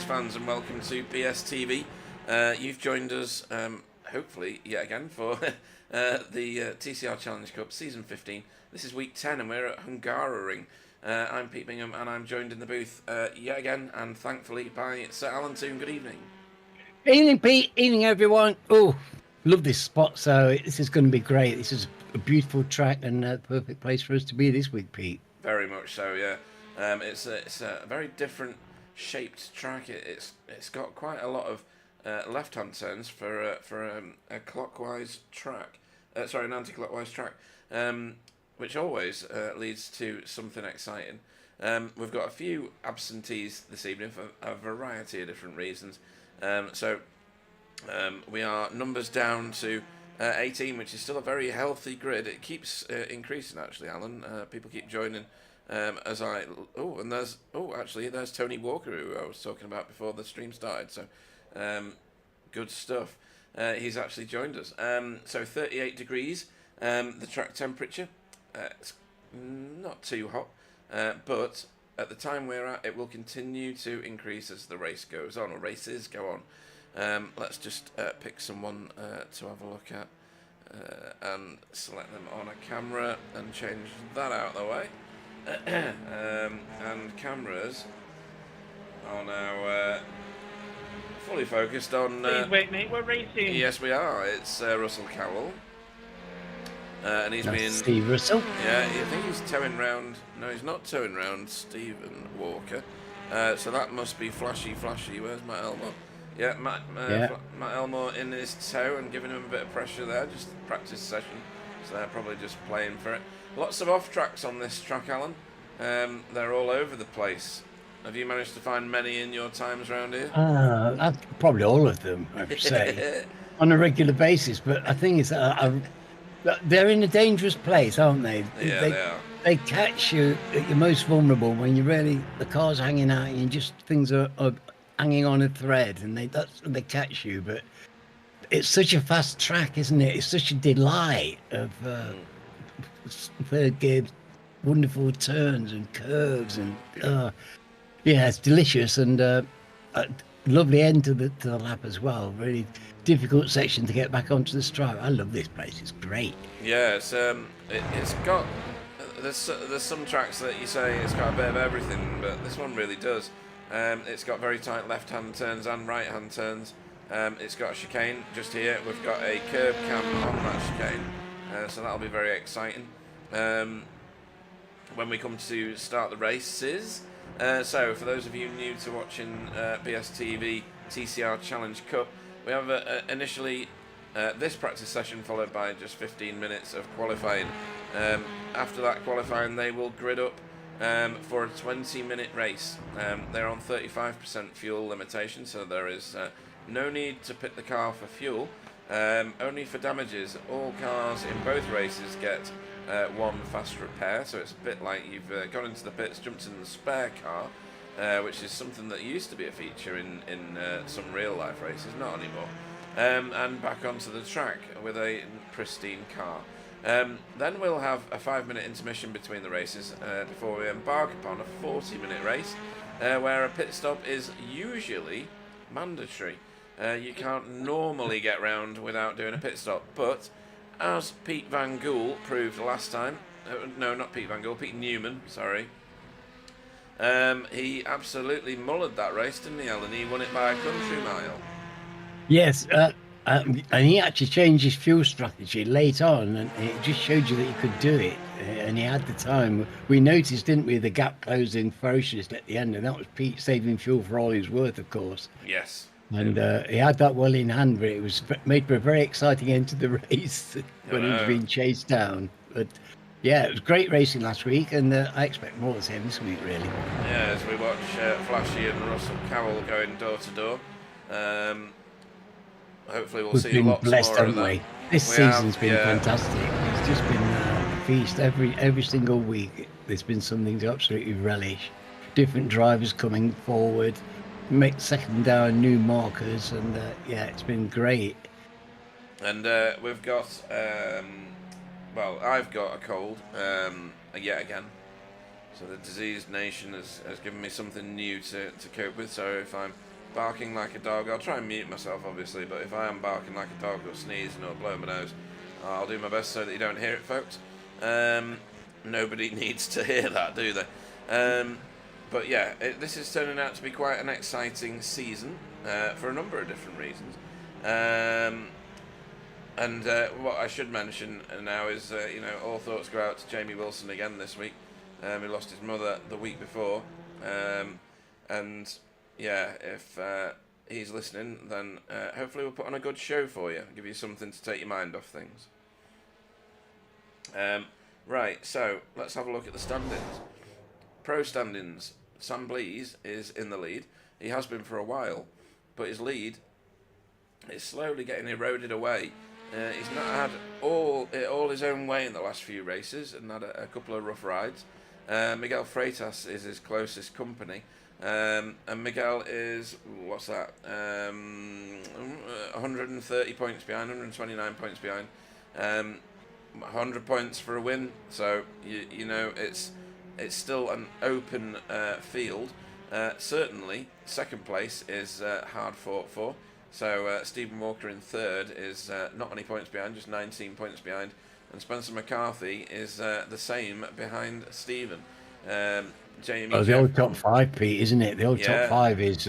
fans, and welcome to BSTV. You've joined us, hopefully, yet again, for the TCR Challenge Cup Season 15. This is Week 10, and we're at Hungaroring. I'm Pete Bingham, and I'm joined in the booth yet again, and thankfully, by Sir Alan Toon. Good evening. Evening, Pete. Evening, everyone. Oh, love this spot. So this is going to be great. This is a beautiful track and a perfect place for us to be this week, Pete. Very much so, yeah. It's a very different shaped track. It's got quite a lot of left-hand turns for a clockwise track. An anti-clockwise track, which always leads to something exciting. We've got a few absentees this evening for a variety of different reasons. We are numbers down to 18, which is still a very healthy grid. It keeps increasing, actually, Alan. People keep joining there's Tony Walker, who I was talking about before the stream started. So good stuff. He's actually joined us. So 38 degrees. The track temperature. It's not too hot, but at the time we're at, it will continue to increase as the race goes on, or races go on. Let's just pick someone to have a look at and select them on a camera and change that out of the way. And cameras are now fully focused on... Please wait, mate, we're racing. Yes, we are. It's Russell Cowell. And he's been... Steve Russell. Yeah, I think he's towing round... No, he's not towing round Stephen Walker. So that must be Flashy. Where's Matt Elmore? Yeah, Matt Elmore in his tow and giving him a bit of pressure there. Just a practice session. So they're probably just playing for it. Lots of off-tracks on this track, Alan. They're all over the place. Have you managed to find many in your times around here? Probably all of them, I would say, on a regular basis. But the thing is, they're in a dangerous place, aren't they? Yeah, they are. They catch you at your most vulnerable when the car's hanging out and just things are hanging on a thread, and they catch you. But it's such a fast track, isn't it? It's such a delight of third gear, wonderful turns and curves, and it's delicious, and a lovely end to the lap as well. Really difficult section to get back onto the stripe. I love this place. It's great. Yeah, it's got there's some tracks that you say it's got a bit of everything, but this one really does. It's got very tight left-hand turns and right-hand turns. It's got a chicane just here. We've got a curb cam on that chicane, so that'll be very exciting when we come to start the races. So for those of you new to watching BSTV TCR Challenge Cup, we have initially this practice session followed by just 15 minutes of qualifying. After that qualifying, they will grid up for a 20-minute race. They're on 35% fuel limitation, so there is no need to pit the car for fuel, only for damages. All cars in both races get one fast repair, so it's a bit like you've gone into the pits, jumped in the spare car, which is something that used to be a feature in some real-life races, not anymore, and back onto the track with a pristine car. Then we'll have a 5-minute intermission between the races before we embark upon a 40-minute race, where a pit stop is usually mandatory. You can't normally get round without doing a pit stop, but as Pete Van Gool proved last time, no, not Pete Van Gool, Pete Newman, sorry, he absolutely mullered that race, didn't he, Alan? He won it by a country mile. Yes, and he actually changed his fuel strategy late on, and it just showed you that he could do it, and he had the time. We noticed, didn't we, the gap closing ferociously at the end, and that was Pete saving fuel for all his worth, of course. Yes. And he had that well in hand, but it was made for a very exciting end to the race when he was being chased down. But yeah, it was great racing last week, and I expect more of him this week, really. Yeah, as we watch Flashy and Russell Cowell going door to door. Hopefully we'll see lots blessed, more of haven't that. we? This season's been fantastic. It's just been a feast every single week. There's been something to absolutely relish. Different drivers coming forward, make second down new markers, and it's been great. And we've got I've got a cold yet again, so the diseased nation has given me something new to cope with. So if I'm barking like a dog, I'll try and mute myself, obviously, but if I am barking like a dog or sneezing or blowing my nose, I'll do my best so that you don't hear it, folks. Nobody needs to hear that, do they? But yeah, this is turning out to be quite an exciting season for a number of different reasons. And what I should mention now is, all thoughts go out to Jamie Wilson again this week. He lost his mother the week before. And yeah, if he's listening, then hopefully we'll put on a good show for you, give you something to take your mind off things. Right, so let's have a look at the standings. Pro standings. Sam Blees is in the lead. He has been for a while, but his lead is slowly getting eroded away. He's not had all his own way in the last few races and had a couple of rough rides. Miguel Freitas is his closest company. And Miguel is, 130 points behind, 129 points behind. 100 points for a win, so it's still an open field. Certainly, second place is hard fought for. So Stephen Walker in third is not many points behind, just 19 points behind, and Spencer McCarthy is the same behind Stephen. Jamie. Oh, the old top five, Pete, isn't it? The old top five is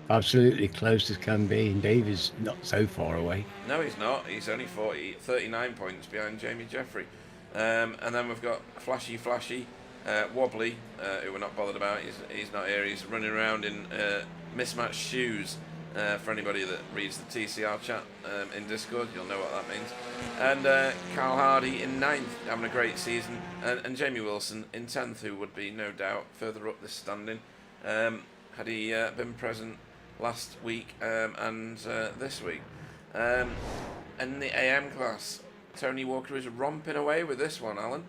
absolutely close as can be, and Dave is not so far away. No, he's not. He's only 39 points behind Jamie Jeffrey. And then we've got Flashy, Wobbly, who we're not bothered about. He's not here. He's running around in mismatched shoes. For anybody that reads the TCR chat in Discord, you'll know what that means. And Carl Hardy in 9th, having a great season. And Jamie Wilson in 10th, who would be, no doubt, further up this standing. Had he been present last week and this week. In the AM class, Tony Walker is romping away with this one, Alan.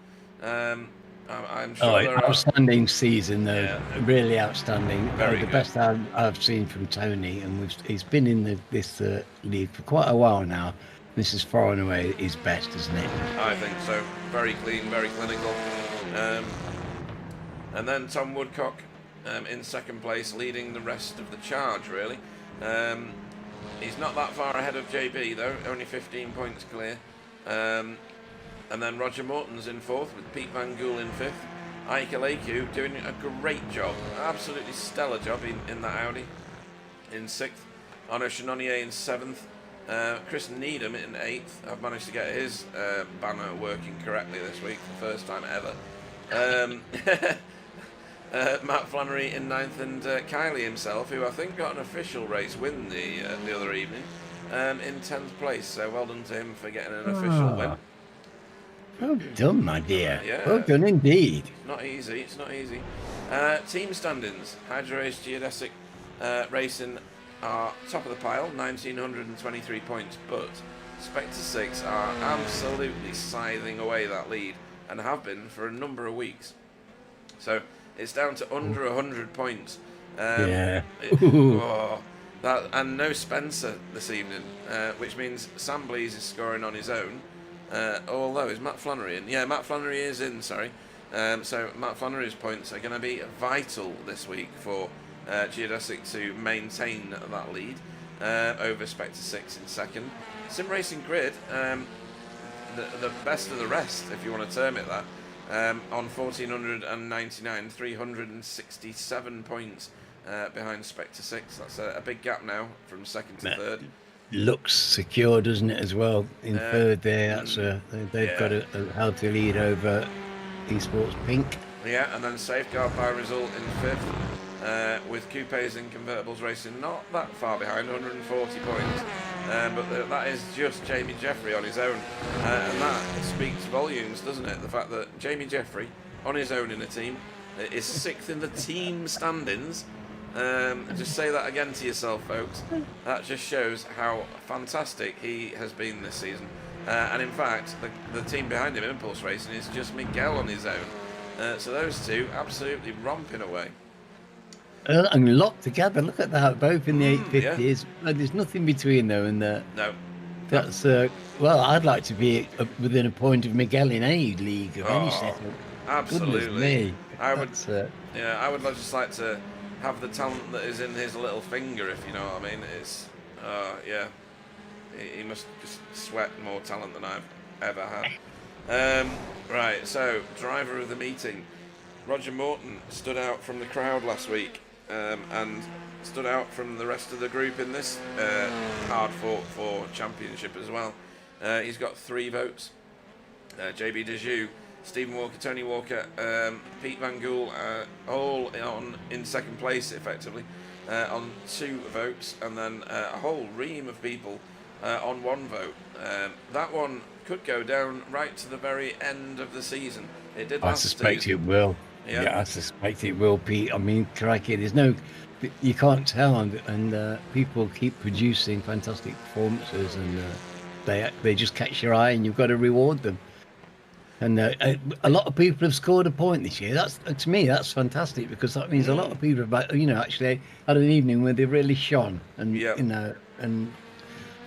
I'm sure outstanding season, though. Yeah. Really outstanding. Very the good. Best I've seen from Tony, and he's been in this league for quite a while now. This is far and away his best, isn't it? I think so. Very clean, very clinical. And then Tom Woodcock in second place, leading the rest of the charge, really. He's not that far ahead of JB, though, only 15 points clear. And then Roger Morton's in fourth with Pete Van Gool in fifth. Ike Aleku doing a great job, absolutely stellar job in that Audi in sixth. Arnaud Chenonnier in seventh. Chris Needham in eighth. I've managed to get his banner working correctly this week for the first time ever. Matt Flannery in ninth, and Kylie himself, who I think got an official race win the other evening, in 10th place. So well done to him for getting an official win. Well done, my dear. Yeah. Well done indeed. Not easy. It's not easy. Team standings. Hydro Race Geodesic Racing are top of the pile, 1,923 points, but Spectre 6 are absolutely scything away that lead and have been for a number of weeks. So it's down to under 100 points. And no Spencer this evening, which means Sam Blees is scoring on his own. Although, is Matt Flannery in? Yeah, Matt Flannery is in, sorry. So Matt Flannery's points are going to be vital this week for Geodesic to maintain that lead over Spectre 6 in second. Sim Racing Grid, the best of the rest, if you want to term it that, on 1,499, 367 points behind Spectre 6. That's a big gap now from second to third. Looks secure, doesn't it, as well? In third there, that's they've got a healthy lead over Esports Pink. Yeah, and then Safeguard by result in fifth, with Coupes and Convertibles Racing not that far behind, 140 points. But that is just Jamie Jeffrey on his own. And that speaks volumes, doesn't it? The fact that Jamie Jeffrey, on his own in a team, is sixth in the team standings. Just say that again to yourself, folks. That just shows how fantastic he has been this season. And in fact, the team behind him, Impulse Racing, is just Miguel on his own. So those two absolutely romping away. And locked together. Look at that, both in the 850s. Yeah. There's nothing between them. And no. That's well, I'd like to be within a point of Miguel in any league of any setup. Absolutely. Goodness me. I would just like to have the talent that is in his little finger, if you know what I mean. It's, yeah, he must just sweat more talent than I've ever had. Right, so driver of the meeting, Roger Morton stood out from the crowd last week, and stood out from the rest of the group in this hard fought for championship as well. He's got 3 votes. JB Dejoux, Stephen Walker, Tony Walker, Pete Van Gool, all in second place effectively, on 2 votes, and then a whole ream of people on 1 vote. That one could go down right to the very end of the season. It did last season. I suspect it will. Yeah, I suspect it will, Pete. I mean, crikey, you can't tell, and people keep producing fantastic performances, and they just catch your eye, and you've got to reward them. And a lot of people have scored a point this year. That's, to me, that's fantastic, because that means a lot of people have, actually had an evening where they really shone, and and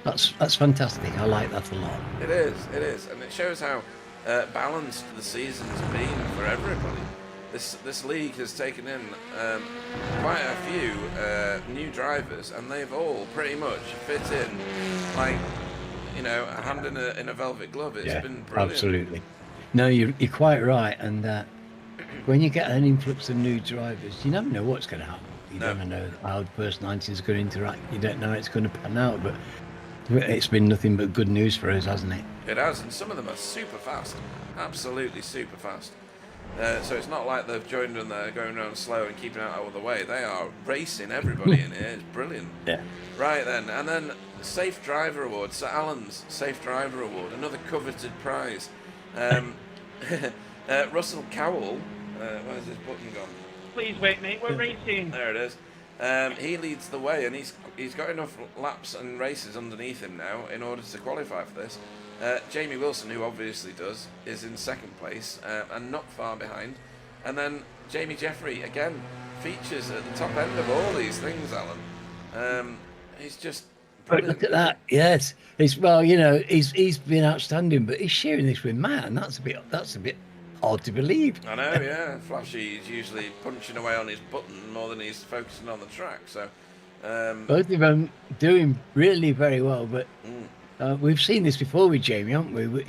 that's fantastic. I like that a lot. It is, and it shows how balanced the season's been for everybody. This league has taken in quite a few new drivers, and they've all pretty much fit in like, a hand in a velvet glove. It's been brilliant. Absolutely. No, you're quite right, and when you get an influx of new drivers, you never know what's going to happen. You never know how the personality is going to interact. You don't know how it's going to pan out, but it's been nothing but good news for us, hasn't it? It has, and some of them are super fast, absolutely super fast. So it's not like they've joined and they're going around slow and keeping out of the way. They are racing everybody in here. It's brilliant. Yeah. Right then, and then Safe Driver Award, Sir Alan's Safe Driver Award, another coveted prize. Russell Cowell, where's his button gone? Please wait, mate. We're racing. There it is. He leads the way, and he's got enough laps and races underneath him now in order to qualify for this. Jamie Wilson, who obviously does, is in second place and not far behind. And then Jamie Jeffrey again features at the top end of all these things, Alan. He's just. But look at that, yes. He's been outstanding, but he's sharing this with Matt, and that's a bit hard to believe. I know, yeah. Flashy is usually punching away on his button more than he's focusing on the track. So both of them doing really very well, but we've seen this before with Jamie, haven't we?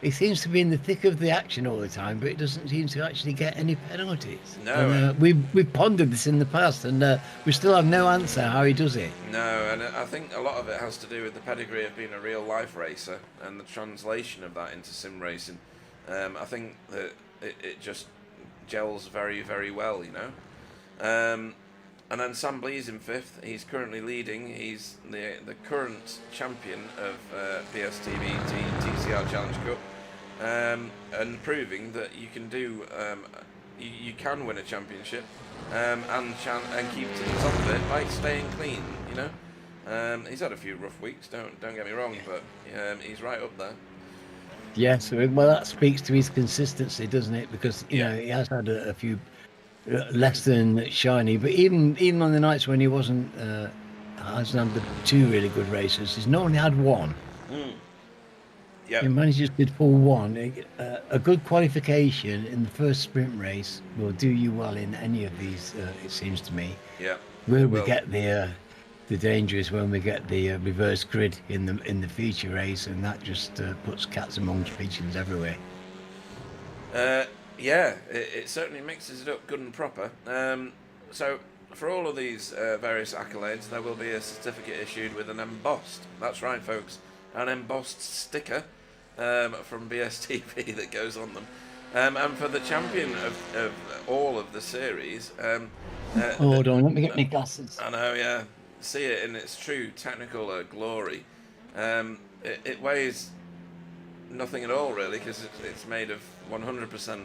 He seems to be in the thick of the action all the time, but he doesn't seem to actually get any penalties. No. And, we've pondered this in the past, and we still have no answer how he does it. No, and I think a lot of it has to do with the pedigree of being a real-life racer and the translation of that into sim racing. I think that it just gels very, very well, And then Sam Blee's in 5th. He's currently leading. He's the current champion of BSTV TCR Challenge Cup, and proving that you can do, you can win a championship, and keep to the top of it by staying clean. He's had a few rough weeks. Don't get me wrong, but he's right up there. Yes, well, that speaks to his consistency, doesn't it? Because he has had a few less than shiny, but even on the nights when he hasn't had the 2 really good races, he's normally had 1. Yeah, he manages to pull 1. A good qualification in the first sprint race will do you well in any of these. It seems to me. Yeah. Where we get the danger is when we get the reverse grid in the feature race, and that just puts cats among pigeons everywhere. Yeah, it certainly mixes it up good and proper. So for all of these various accolades, there will be a certificate issued with an embossed, that's right folks, an embossed sticker from BSTV that goes on them. And for the champion of all of the series... hold on, let me get my glasses. I know, yeah. See it in its true technical glory. It weighs nothing at all, really, because it's made of 100%...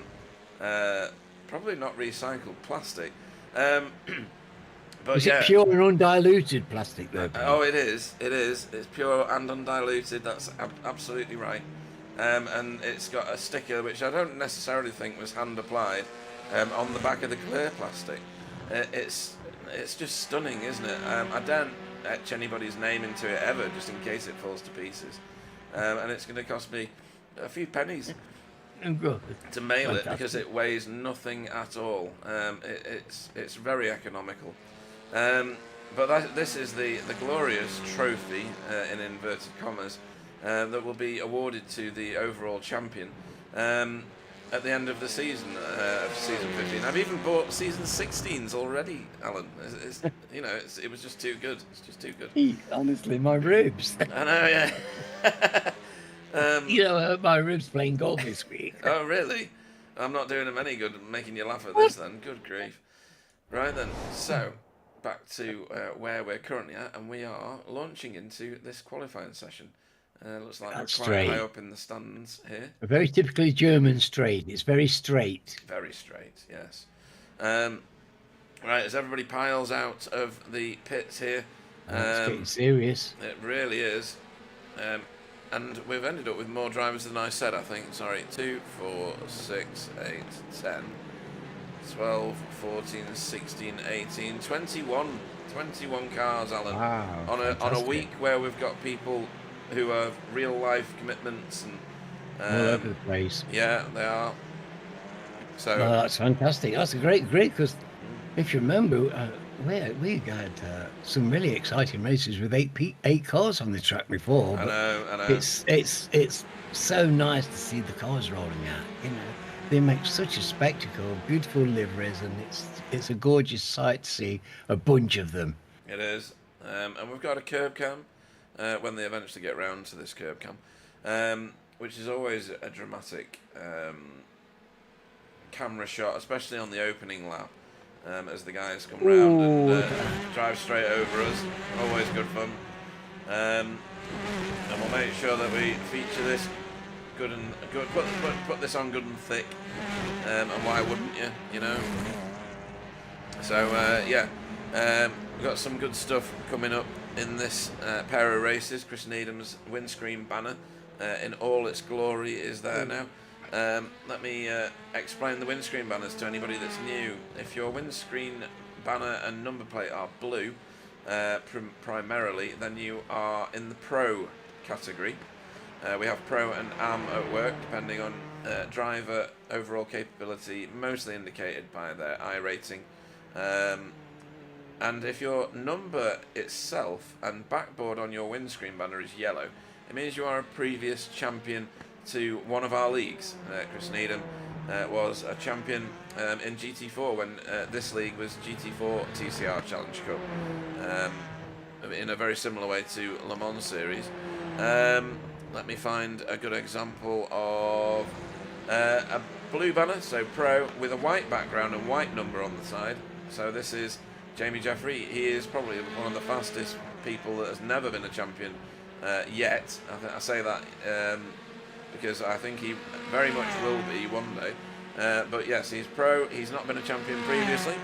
probably not recycled plastic, but is it pure and undiluted plastic though? Oh, it is. It's pure and undiluted. That's absolutely right. And it's got a sticker which I don't necessarily think was hand applied on the back of the clear plastic. It's just stunning, isn't it? I don't etch anybody's name into it ever, just in case it falls to pieces. And it's going to cost me a few pennies. Good. to mail it Fantastic. because it weighs nothing at all. It's very economical. But this is the glorious trophy, in inverted commas, that will be awarded to the overall champion at the end of the season, of season 15. I've even bought season 16s already, Alan. It was just too good. It's just too good. Honestly, my ribs. I know, yeah. Hurt my ribs playing golf this week. Oh, really? I'm not doing them any good making you laugh at this then. Good grief. Right then, so back to where we're currently at, and we are launching into this qualifying session. Looks like That's we're quite straight. high up in the stands here. A very typically German straight. It's very straight. Very straight, yes. Right, as everybody piles out of the pits here. It's getting serious. It really is. And we've ended up with more drivers than I said, I think. Sorry, 2, 4, 6, 8, 10, 12, 14, 16, 18, 21. 21 cars, Alan. Wow, on a fantastic. week where we've got people who have real life commitments and All over the place. yeah, they are. So No, that's fantastic. That's a great, because if you remember, we had some really exciting races with eight cars on the track before. I But know. it's so nice to see the cars rolling out. They make such a spectacle, beautiful liveries, and it's a gorgeous sight to see a bunch of them. It is, and we've got a curb cam when they eventually get round to this curb cam, which is always a dramatic camera shot, especially on the opening lap, as the guys come round and drive straight over us. Always good fun, and we'll make sure that we feature this good. Put this on good and thick, and why wouldn't you? So we've got some good stuff coming up in this pair of races. Chris Needham's windscreen banner in all its glory is there now. Let me explain the windscreen banners to anybody that's new. If your windscreen banner and number plate are blue, primarily, then you are in the Pro category. We have Pro and Am at work, depending on driver overall capability, mostly indicated by their I rating. And if your number itself and backboard on your windscreen banner is yellow, it means you are a previous champion to one of our leagues. Chris Needham was a champion in GT4 when this league was GT4 TCR Challenge Cup, in a very similar way to Le Mans Series. Let me find a good example of a blue banner, so Pro, with a white background and white number on the side. So this is Jamie Jeffrey. He is probably one of the fastest people that has never been a champion yet. I say that because I think he very much will be one day. But yes, he's Pro. He's not been a champion previously.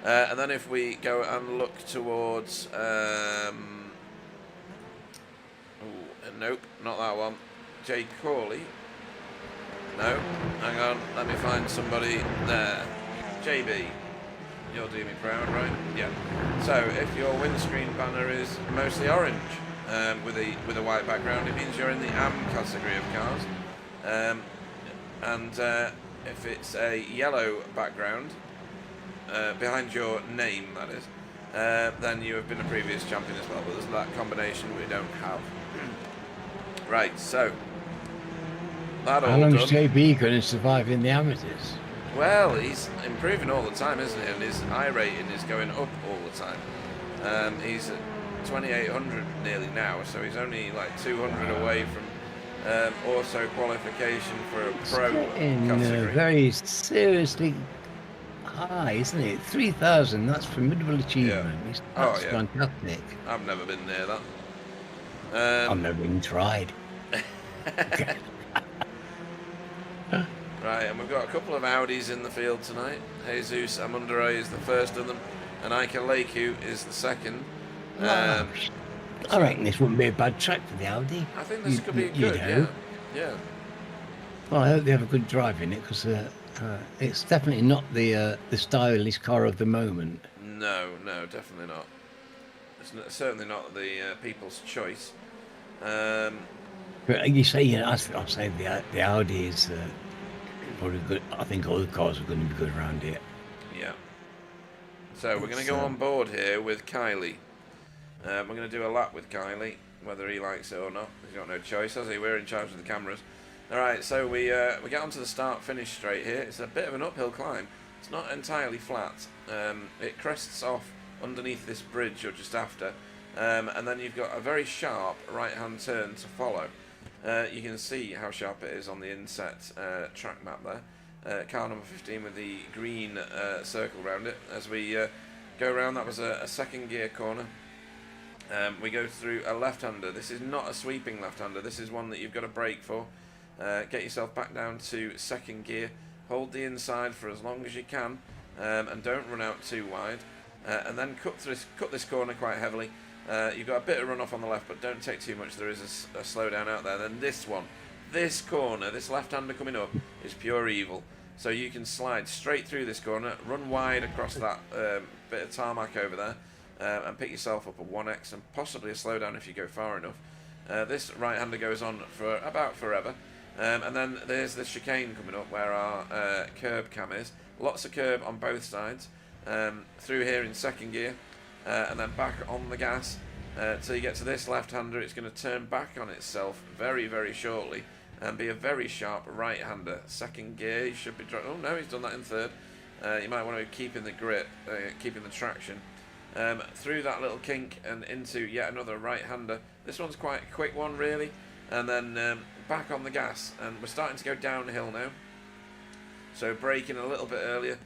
And then if we go and look towards... nope, not that one. Jay Corley. No, hang on. Let me find somebody there. JB. You'll do me proud, right? Yeah. So if your windscreen banner is mostly orange with a white background, it means you're in the AM category of cars. And if it's a yellow background behind your name, that is, then you have been a previous champion as well. But there's that combination we don't have. Right. So that all How long done. is JB going to survive in the amateurs? Well, he's improving all the time, isn't he? And his I rating is going up all the time. He's at 2,800 nearly now, so he's only like 200 away from auto qualification for a Pro category. Very seriously high, isn't it? 3,000, that's formidable achievement. Yeah. That's yeah. fantastic. I've never been near that. I've never even tried. Right, and we've got a couple of Audis in the field tonight. Jesus Amundere is the first of them, and Ike Leku is the second. I reckon this wouldn't be a bad track for the Audi. I think this could be good, yeah. Well, I hope they have a good drive in it, because it's definitely not the stylish car of the moment. No, definitely not. It's certainly not the people's choice. But you say, I'll say the Audi is probably good. I think all the cars are going to be good around here. Yeah. So we're going to go on board here with Kylie. We're going to do a lap with Kylie, whether he likes it or not. He's got no choice, has he? We're in charge of the cameras. Alright, so we get onto the start-finish straight here. It's a bit of an uphill climb. It's not entirely flat. It crests off underneath this bridge or just after. And then you've got a very sharp right-hand turn to follow. You can see how sharp it is on the inset track map there. Car number 15 with the green circle around it. As we go around, that was a second gear corner. We go through a left-hander. This is not a sweeping left-hander. This is one that you've got to brake for. Get yourself back down to second gear. Hold the inside for as long as you can, and don't run out too wide. And then cut this corner quite heavily. You've got a bit of runoff on the left, but don't take too much. There is a slowdown out there. Then this one, this corner, this left-hander coming up is pure evil. So you can slide straight through this corner, run wide across that bit of tarmac over there, and pick yourself up a 1x and possibly a slowdown if you go far enough. This right-hander goes on for about forever. And then there's the chicane coming up where our curb cam is. Lots of curb on both sides. Through here in second gear, and then back on the gas till you get to this left-hander. It's going to turn back on itself very, very shortly and be a very sharp right-hander. Second gear, he should be... Oh no, he's done that in third. You might want to keep in the grip, keeping the traction. Through that little kink and into yet another right-hander. This one's quite a quick one, really. And then back on the gas, and we're starting to go downhill now. So braking a little bit earlier.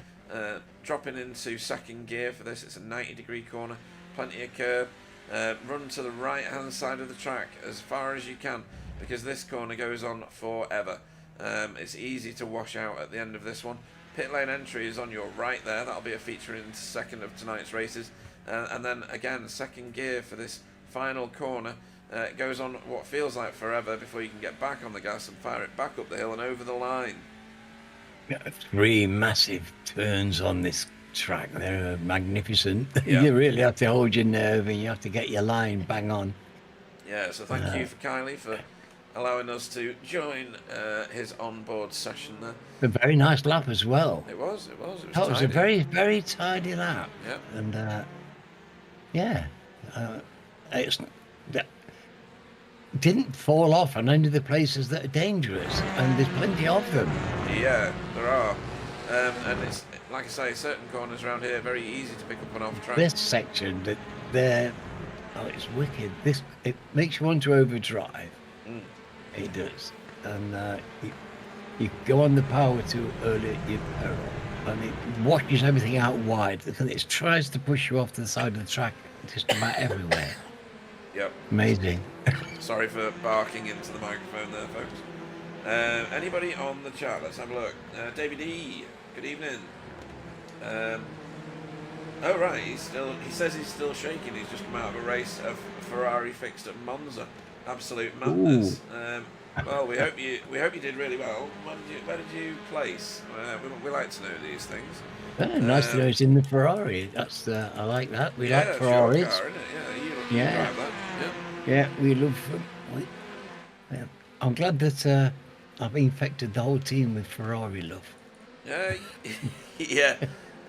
Dropping into second gear for this. It's a 90-degree corner, plenty of curb. Run to the right hand side of the track as far as you can, because this corner goes on forever. It's easy to wash out at the end of this one. Pit lane entry is on your right there. That'll be a feature in second of tonight's races. And then again, second gear for this final corner. It goes on what feels like forever before you can get back on the gas and fire it back up the hill and over the line. 3 massive turns on this track. They're magnificent. Yeah. You really have to hold your nerve and you have to get your line bang on. Yeah, so thank you for Kylie for allowing us to join his on-board session there. A very nice lap as well. It was That was a tidy. very, very tidy lap. Yeah. And it's that didn't fall off on any of the places that are dangerous, and there's plenty of them. Yeah, there are. And it's, like I say, certain corners around here are very easy to pick up on off track. This section, it's wicked. It makes you want to overdrive. It does. And you go on the power too early at your peril, and it washes everything out wide. It tries to push you off to the side of the track just about everywhere. Yep. Amazing. Sorry for barking into the microphone there, folks. Anybody on the chat? Let's have a look. David E. Good evening. Oh right, he says he's still shaking. He's just come out of a race of Ferrari fixed at Monza. Absolute madness. Well, we hope you did really well. Where did you place? We like to know these things. Nice to know it's in the Ferrari. That's I like that. We like Ferraris. Your car, isn't it? You drive that. Yeah, we love. I'm glad that I've infected the whole team with Ferrari love. Yeah.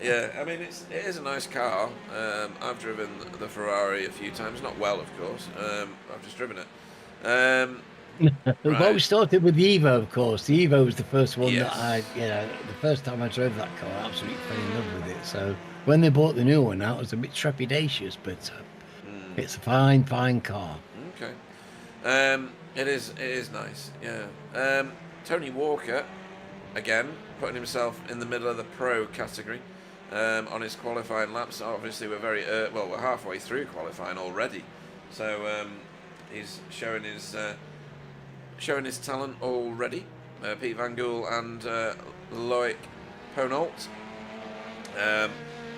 I mean, it is a nice car. I've driven the Ferrari a few times, not well, of course. I've just driven it. Well, we started with the Evo, of course. The Evo was the first one Yes. that the first time I drove that car, I absolutely fell in love with it. So when they brought the new one out, it was a bit trepidatious, but it's a fine car. Okay. It is nice, yeah. Tony Walker, again, putting himself in the middle of the pro category on his qualifying laps. Obviously, we're we're halfway through qualifying already. So he's showing his talent already. Pete Van Gool and Loic Ponault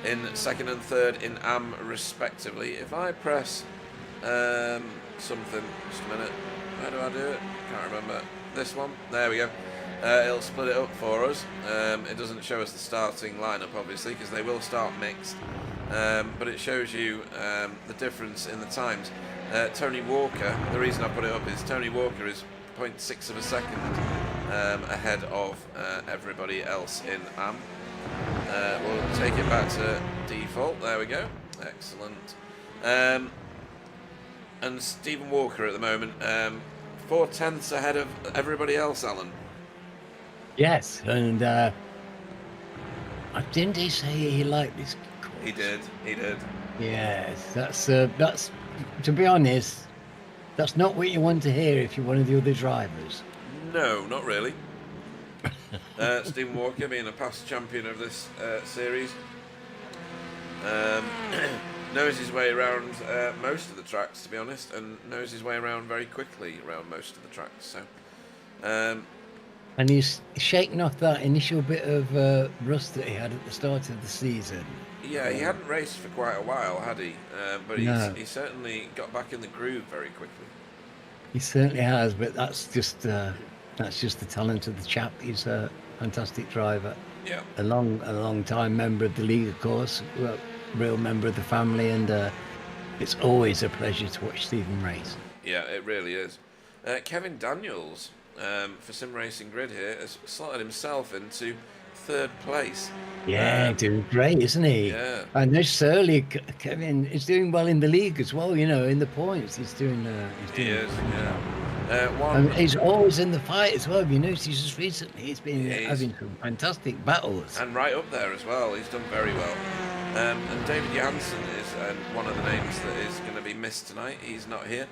in second and third in AM respectively. If I press something, just a minute, how do I do it? Can't remember. This one, there we go. It'll split it up for us. It doesn't show us the starting lineup, obviously, because they will start mixed. But it shows you the difference in the times. Tony Walker, the reason I put it up is Tony Walker is 0.6 of a second ahead of everybody else in AM. We'll take it back to default. There we go. Excellent. And Stephen Walker at the moment, 4/10 ahead of everybody else, Alan. Yes, and didn't he say he liked this course? He did. Yes, that's to be honest, that's not what you want to hear if you're one of the other drivers. No, not really. Stephen Walker being a past champion of this series. Knows his way around most of the tracks, to be honest, and knows his way around very quickly around most of the tracks. So, and he's shaken off that initial bit of rust that he had at the start of the season. Yeah, he hadn't raced for quite a while, had he? But No. he certainly got back in the groove very quickly. He certainly has, but that's just the talent of the chap. He's a fantastic driver. Yeah. A long time member of the league, of course. Well, real member of the family, and it's always a pleasure to watch Stephen race. Yeah, it really is. Kevin Daniels for Sim Racing Grid here has slotted himself into 3rd place. Yeah, doing great, isn't he? Yeah. And this early, Kevin is doing well in the league as well. You know, in the points, he's doing. He is. Yeah. And he's always in the fight as well. Have you noticed just recently he's been having some fantastic battles. And right up there as well. He's done very well. And David Janssen is one of the names that is going to be missed tonight. He's not here.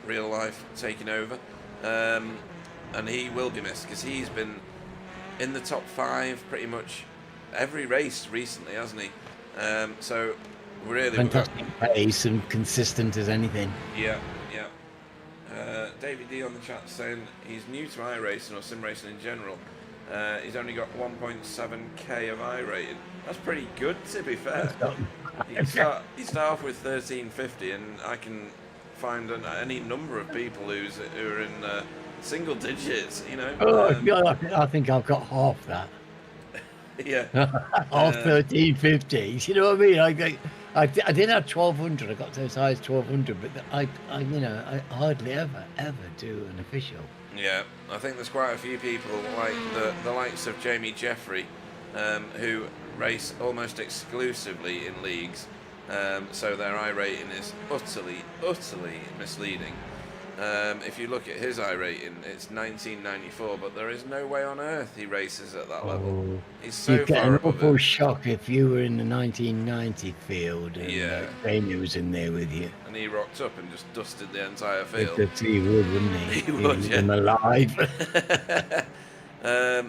Real life taking over. And he will be missed because he's been in the top 5 pretty much every race recently, hasn't he? So really Fantastic pace and consistent as anything. Yeah. David D on the chat saying he's new to iRacing or sim racing in general. He's only got 1.7k of iRating. That's pretty good, to be fair. You start off with 1350, and I can find any number of people who are in single digits. You know. I think I've got half that. Yeah. Half 1350. You know what I mean? I did have 1200. I got to as high as 1200, but I hardly ever do an official. Yeah, I think there's quite a few people like the likes of Jamie Jeffrey, who race almost exclusively in leagues, so their iRating is utterly misleading. If you look at his iRating, it's 1994, but there is no way on earth he races at that level. He's so You'd get far an above awful it. shock if you were in the 1990 field and Jamie was in there with you. And he rocked up and just dusted the entire field. He would, wouldn't he? He would, yeah. Him alive.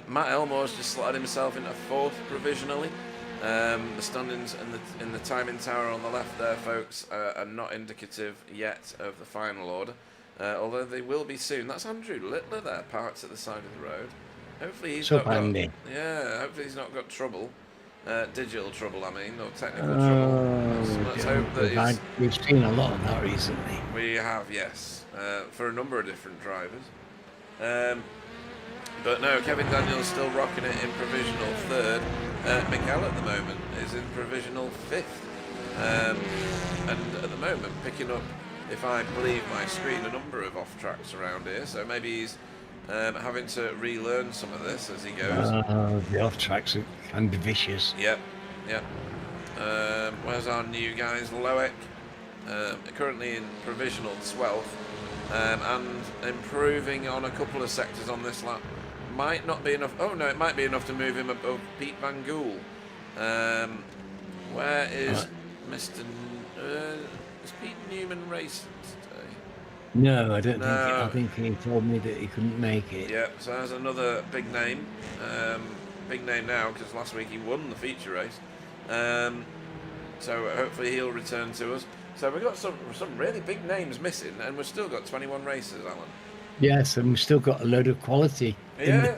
Matt Elmore's just slotted himself into 4th provisionally. The standings in the timing tower on the left there, folks, are not indicative yet of the final order. Although they will be soon. That's Andrew Littler there, parked at the side of the road. Hopefully he's not got, hopefully he's not got trouble. Digital trouble, I mean, or technical trouble. Let's hope that we've seen a lot of that recently. we have, yes, for a number of different drivers. But no, Kevin Daniels still rocking it in provisional 3rd. Miguel at the moment is in provisional 5th. And at the moment picking up, if I believe my screen, a number of off tracks around here. So maybe he's having to relearn some of this as he goes. The off tracks can be vicious. Yep. Where's our new guys? Loic, currently in provisional 12th, and improving on a couple of sectors on this lap. Might not be enough. Oh no, it might be enough to move him above Pete Van Gool. Where is Mr. Is Pete Newman racing today? No, I don't think. I think he told me that he couldn't make it. Yeah, so there's another big name. Big name now because last week he won the feature race. So hopefully he'll return to us. So we've got some really big names missing, and we've still got 21 races, Alan. Yes, and we've still got a load of quality. Yeah.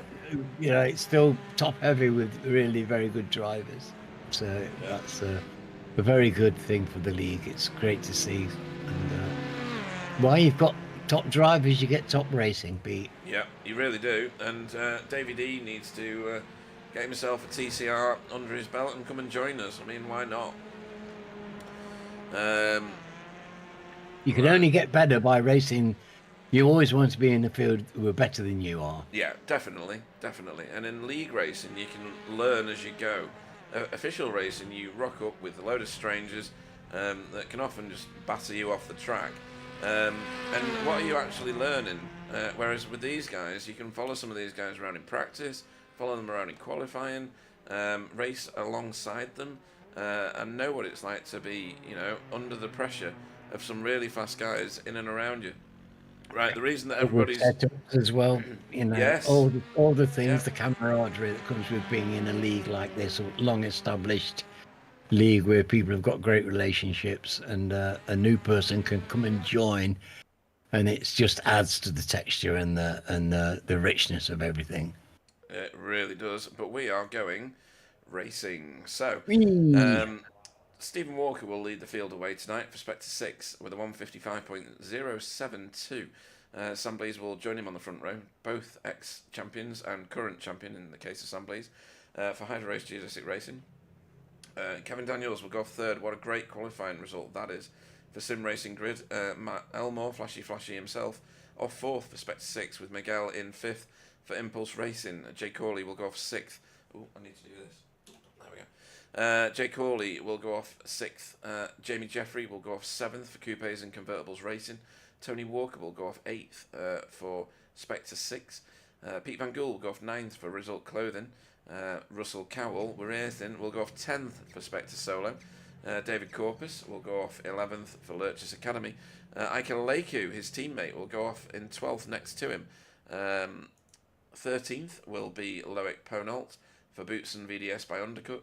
It's still top heavy with really very good drivers. So that's a very good thing for the league. It's great to see. And while you've got top drivers, you get top racing, Pete. Yeah, you really do. And Davey D needs to get himself a TCR under his belt and come and join us. I mean, why not? You can Right. only get better by racing. You always want to be in the field who are better than you are. Yeah, definitely, definitely. And in league racing, you can learn as you go. Official racing, you rock up with a load of strangers that can often just batter you off the track. And what are you actually learning? Whereas with these guys, you can follow some of these guys around in practice, follow them around in qualifying, race alongside them, and know what it's like to be, under the pressure of some really fast guys in and around you. Right, the reason that everybody's Setups as well, yes, all the things, yeah, the camaraderie that comes with being in a league like this, a long established league where people have got great relationships, and a new person can come and join, and it just adds to the texture and the richness of everything. it really does. But we are going racing. So, Whee! Stephen Walker will lead the field away tonight for Spectre 6 with a 155.072. Sam Blease will join him on the front row, both ex-champions and current champion in the case of Sam Blease, for Hydro Race Geodesic Racing. Kevin Daniels will go off third. What a great qualifying result that is for Sim Racing Grid. Matt Elmore, Flashy Himself, off fourth for Spectre 6 with Miguel in fifth for Impulse Racing. Jay Corley will go off sixth. Oh, I need to do this. There we go. Jay Corley will go off sixth. Jamie Jeffrey will go off seventh for Coupes and Convertibles Racing. Tony Walker will go off eighth for Spectre 6. Pete Van Gool will go off ninth for Result Clothing. Russell Cowell, we're eighth in, will go off 10th for Spectre Solo. David Corpus will go off 11th for Lurchis Academy. Ike Leku, his teammate, will go off in 12th next to him. 13th will be Loic Ponault for Boots and VDS by Undercut.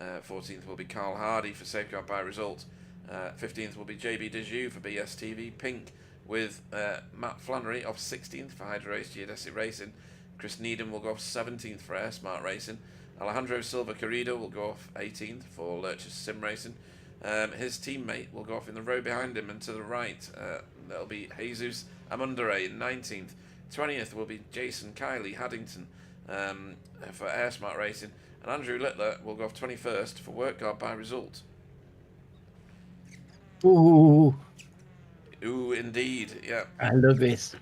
14th will be Carl Hardy for Safeguard by Result. 15th will be JB Dejoux for BSTV Pink, with Matt Flannery off 16th for Hydro Race Geodesic Racing. Chris Needham will go off 17th for Air Smart Racing. Alejandro Silva Carrido will go off 18th for Lurchis Sim Racing. His teammate will go off in the row behind him and to the right. That'll be Jesus Amundare in 19th. 20th will be Jason Kiley Haddington for Air Smart Racing. And Andrew Littler will go off 21st for Work Guard by Result. Ooh, Ooh, indeed, yeah. I love this.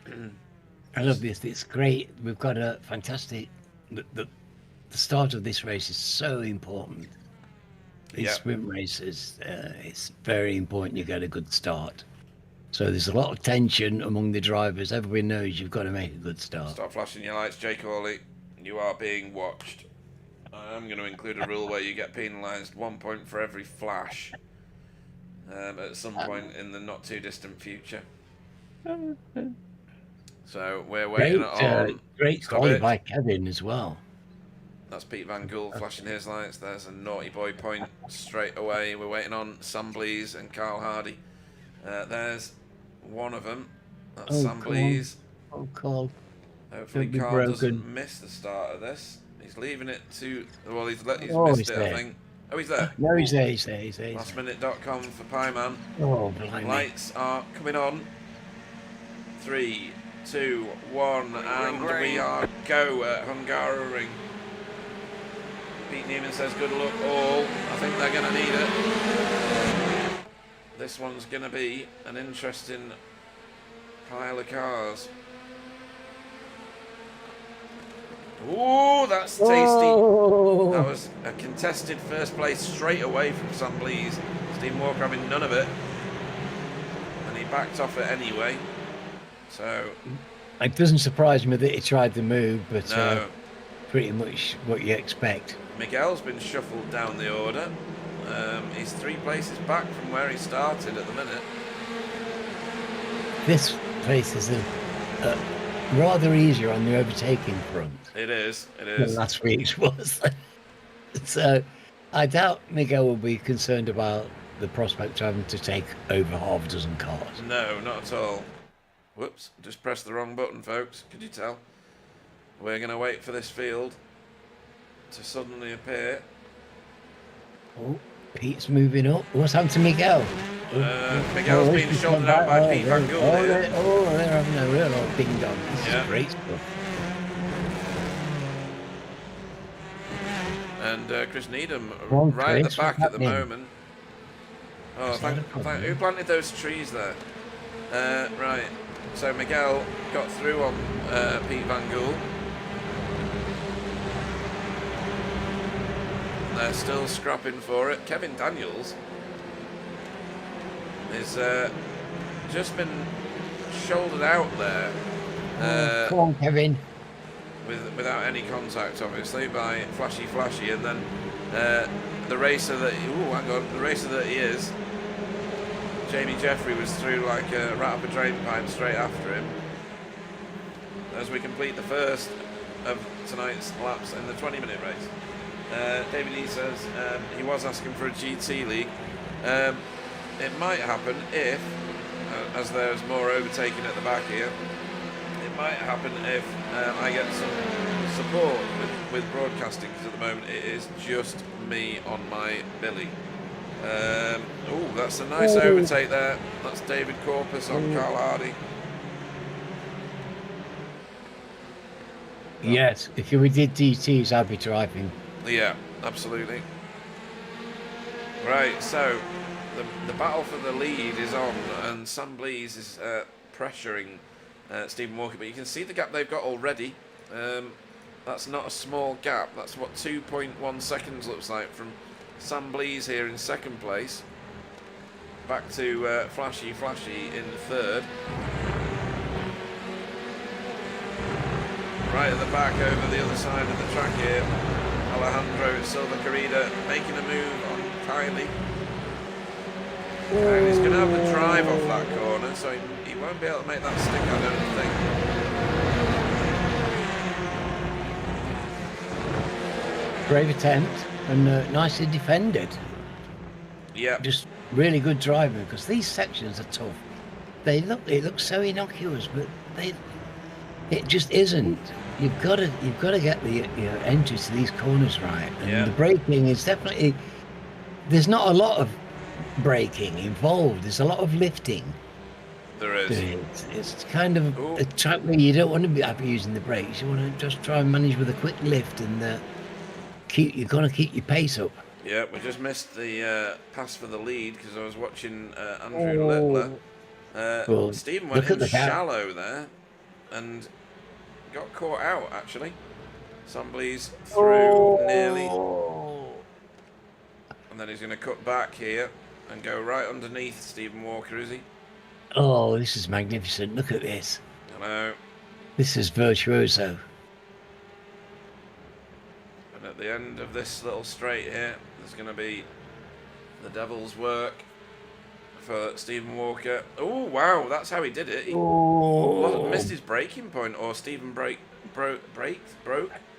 I love this. It's great. We've got a fantastic. The start of this race is so important. These sprint races, it's very important you get a good start. So there's a lot of tension among the drivers. Everybody knows you've got to make a good start. Stop flashing your lights, Jake Hawley. You are being watched. I'm going to include a rule where you get penalised 1 point for every flash at some point in the not too distant future. So we're waiting on. Great quality by Kevin as well. That's Pete Van Gool flashing his lights. There's a naughty boy point straight away. We're waiting on Sam Blease and Carl Hardy. There's one of them. That's Sam Blease. Oh, Carl. Hopefully Carl doesn't miss the start of this. He's leaving it to... Well, he's missed it, I think. Oh, he's there. No, he's there. He's there. Lastminute.com for Pieman. Oh, blimey. Lights are coming on. 3, 2, 1, and we are go at Hungaroring. Pete Neiman says good luck all. I think they're going to need it. This one's going to be an interesting pile of cars. Ooh, that's tasty. Oh. That was a contested first place straight away from Sam Blease. Stephen Walker having none of it. And he backed off it anyway. So it doesn't surprise me that he tried to move, but no. Pretty much what you expect. Miguel's been shuffled down the order. He's 3 places back from where he started at the minute. This place is rather easier on the overtaking front. It is. Than last week's was. So I doubt Miguel will be concerned about the prospect of having to take over half a dozen cars. No, not at all. Whoops, just pressed the wrong button, folks. Could you tell? We're going to wait for this field to suddenly appear. Oh, Pete's moving up. What's happened to Miguel? Miguel's being shouldered out by Pete Van Gool. They're having a real old ding dong. This is great stuff. And Chris Needham right at the back at the moment. Oh, who planted those trees there? Right, so Miguel got through on Pete Van Gool. They're still scrapping for it. Kevin Daniels is just been shouldered out there. Come on, Kevin. Without any contact, obviously, by Flashy, and then the racer that the racer that he is, Jamie Jeffrey, was through like a rat up a drain pipe straight after him. As we complete the first of tonight's laps in the 20-minute race, David E says he was asking for a GT league. It might happen if, as there's more overtaking at the back here. It might happen if I get some support with broadcasting, because at the moment it is just me on my Billy. Oh, that's a nice overtake there. That's David Corpus on Carl Hardy. Yes, if we did DTs, I'd be driving. Yeah, absolutely. Right, so the battle for the lead is on, and Sam Blease is pressuring Stephen Walker, but you can see the gap they've got already. That's not a small gap. That's what 2.1 seconds looks like from Sam Blease here in second place, back to Flashy in third. Right at the back over the other side of the track here, Alejandro Silva Carrera making a move on Kylie. And he's going to have the drive off that corner, so he won't be able to make that stick, I don't think. Brave attempt and nicely defended. Yeah. Just really good driving, because these sections are tough. It looks so innocuous, but it just isn't. You've got to get the entry to these corners right, and the braking is definitely. There's not a lot of braking involved. There's a lot of lifting. There is. It's kind of a track where you don't want to be using the brakes. You want to just try and manage with a quick lift, and you're going to keep your pace up. Yeah, we just missed the pass for the lead because I was watching Andrew Littler. Stephen went in shallow there and got caught out, actually. Somebody's through nearly. And then he's going to cut back here and go right underneath Stephen Walker, is he? Oh, this is magnificent. Look at this. I know. This is virtuoso. And at the end of this little straight here, there's going to be the devil's work for Stephen Walker. Oh, wow, that's how he did it. He missed his braking point, or Stephen broke?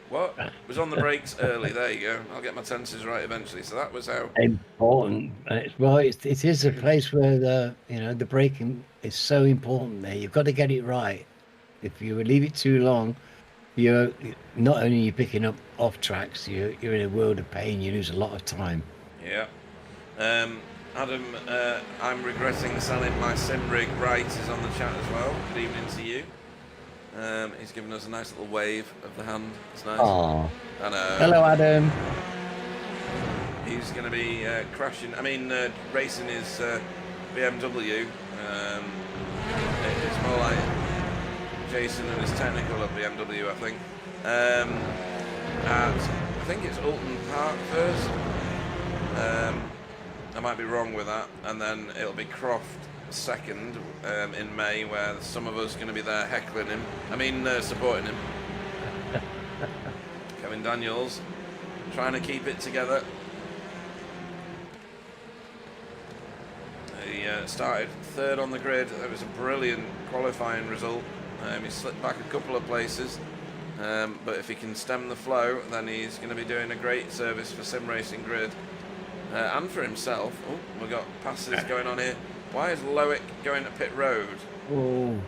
What? Was on the brakes early. There you go. I'll get my tenses right eventually. So that was how important. It is a place where the braking is so important. There, you've got to get it right. If you leave it too long, you're not only you're picking up off tracks, you're in a world of pain. You lose a lot of time. Yeah. Adam, I'm regretting selling my sim rig. Right is on the chat as well. Good evening to you. He's given us a nice little wave of the hand. It's nice. Aww. I know. Hello, Adam. He's going to be crashing. I mean, racing his BMW. It's more like Jason and his technical of BMW, I think. I think it's Alton Park first. I might be wrong with that. And then it'll be Croft second in May, where some of us are going to be there heckling him. Supporting him. Kevin Daniels trying to keep it together. He started third on the grid. It was a brilliant qualifying result. He slipped back a couple of places, but if he can stem the flow, then he's going to be doing a great service for Sim Racing Grid and for himself. Oh, we've got passes going on here. Why is Loic going to pit road? Oh.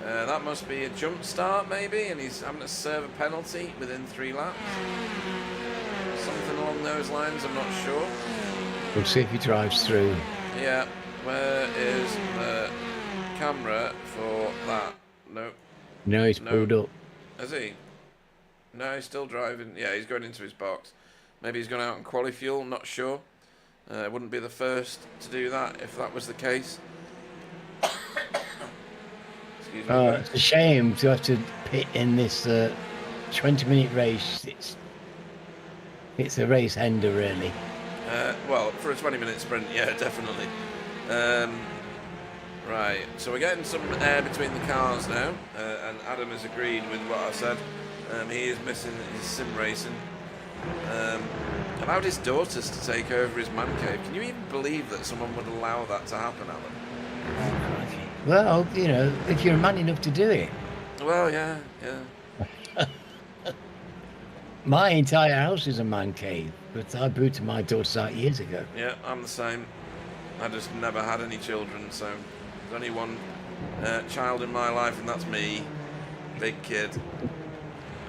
That must be a jump start, maybe, and he's having to serve a penalty within 3 laps. Something along those lines, I'm not sure. We'll see if he drives through. Yeah, where is the camera for that? Nope. No, he's pulled up. Is he? No, he's still driving. Yeah, he's going into his box. Maybe he's gone out on quali fuel, not sure. Wouldn't be the first to do that if that was the case. Excuse me. Oh, it's a shame to have to pit in this 20-minute race. It's a race ender, really. Well, for a 20-minute sprint, yeah, definitely. Right, so we're getting some air between the cars now, and Adam has agreed with what I said. He is missing his sim racing. Allowed his daughters to take over his man cave. Can you even believe that someone would allow that to happen, Alan? Well, you know, if you're man enough to do it. Well, yeah. My entire house is a man cave, but I booted my daughters out years ago. Yeah, I'm the same. I just never had any children, so there's only one child in my life, and that's me. Big kid.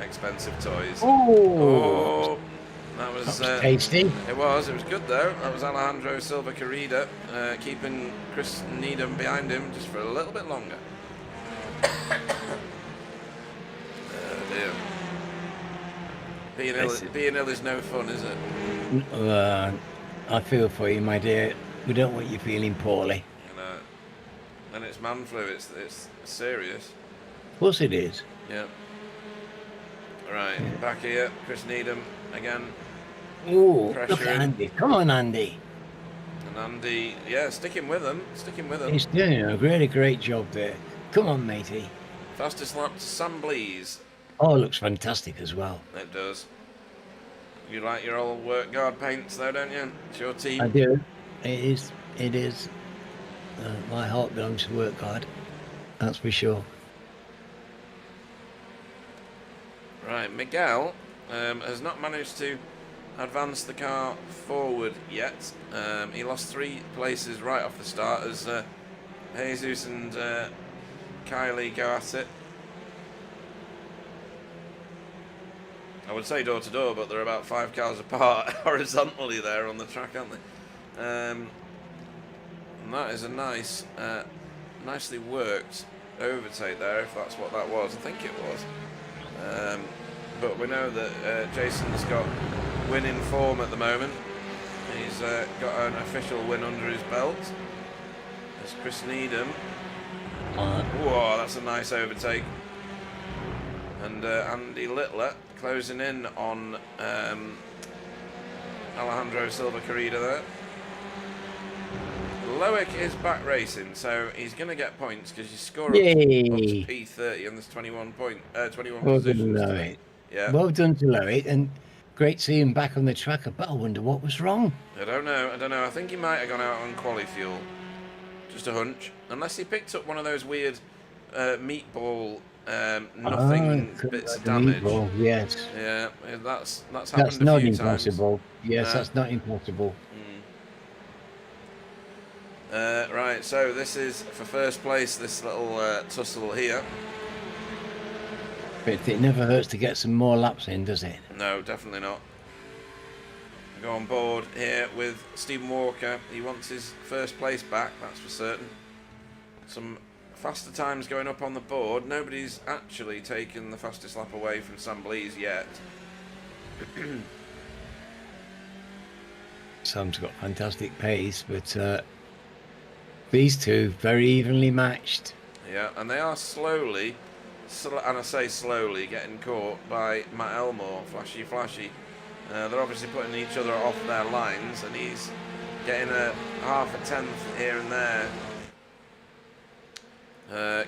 Expensive toys. Oh, that was tasty. It was good though. That was Alejandro Silva Carrida keeping Chris Needham behind him just for a little bit longer. Oh dear. Being ill is no fun, is it? I feel for you, my dear. We don't want you feeling poorly. You know, and it's man flu. It's serious. Of course it is. Yeah. Right, back here, Chris Needham again. Oh, Pressure look at in. Andy. Come on, Andy. And Andy, yeah, sticking with him. He's doing a really great job there. Come on, matey. Fastest lap to Sam Blees. Oh, it looks fantastic as well. It does. You like your old work guard paints though, don't you? It's your team. I do. It is. My heart belongs to work hard. That's for sure. Right, Miguel has not managed to advance the car forward yet. He lost 3 places right off the start as Jesus and Kylie go at it. I would say door to door, but they're about 5 cars apart horizontally there on the track, aren't they? And that is a nice, nicely worked overtake there, if that's what that was. I think it was. But we know that Jason's got winning form at the moment. He's got an official win under his belt. There's Chris Needham. Whoa, that's a nice overtake. And Andy Littler closing in on Alejandro Silva Carrida there. Loic is back racing, so he's going to get points because you score up to P30 and there's 21 positions. Loic. Yeah. Well done to Loic, and great to see him back on the track. But I wonder what was wrong. I don't know. I think he might have gone out on quali fuel. Just a hunch. Unless he picked up one of those weird meatball nothing bits of damage. Meatball, yes. Yeah, that's happened That's a few not times. impossible. Yes, that's not impossible. Right, so this is for first place, this little tussle here. But it never hurts to get some more laps in, does it? No, definitely not. Go on board here with Stephen Walker. He wants his first place back, that's for certain. Some faster times going up on the board. Nobody's actually taken the fastest lap away from Sam Blees yet. Sam's got fantastic pace, but these two very evenly matched. Yeah, and they are slowly, and I say slowly, getting caught by Matt Elmore. Flashy. They're obviously putting each other off their lines, and he's getting a half a tenth here and there.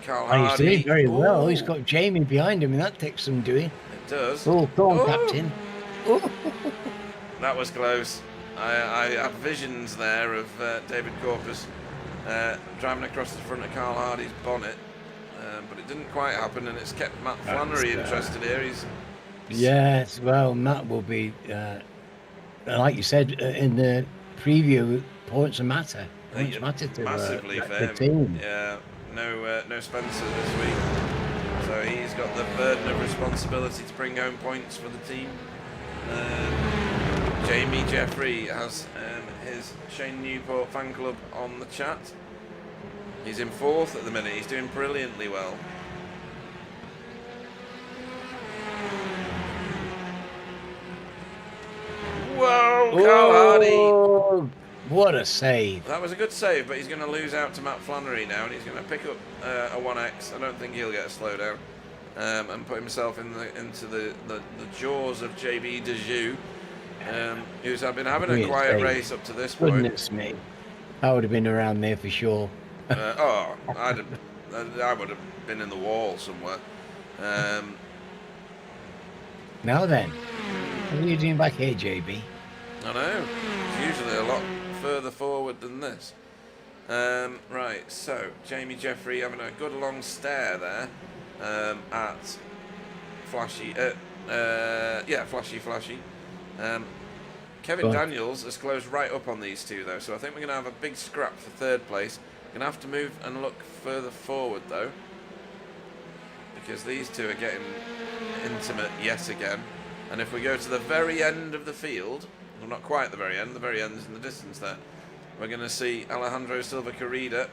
Carl Hardy. He's doing very well. He's got Jamie behind him, and that takes some doing. It does. Oh, go on, Captain. That was close. I had visions there of David Corpus driving across the front of Carl Hardy's bonnet, but it didn't quite happen, and it's kept Matt Flannery interested here. Yes, well, Matt will be, like you said in the preview, points matter. Points matter to massively for the him. team. Yeah, no Spencer this week, so he's got the burden of responsibility to bring home points for the team. Jamie Jeffrey has his Shane Newport fan club on the chat. He's in 4th at the minute. He's doing brilliantly well. Whoa, Carl Hardy. What a save. That was a good save, but he's going to lose out to Matt Flannery now, and he's going to pick up a 1X. I don't think he'll get a slowdown, and put himself into the jaws of JB Dejoux, who's been having a quiet race up to this point. Goodness me. I would have been around there for sure. I would have been in the wall somewhere. Now then, what are you doing back here, JB? I know. It's usually a lot further forward than this. Right, so Jamie Jeffrey having a good long stare there at Flashy. Flashy. Kevin Daniels has closed right up on these two though, so I think we're going to have a big scrap for third place. Going to have to move and look further forward though, because these two are getting intimate yet again. And if we go to the very end of the field, well, not quite the very end is in the distance there, we're going to see Alejandro Silva Carrida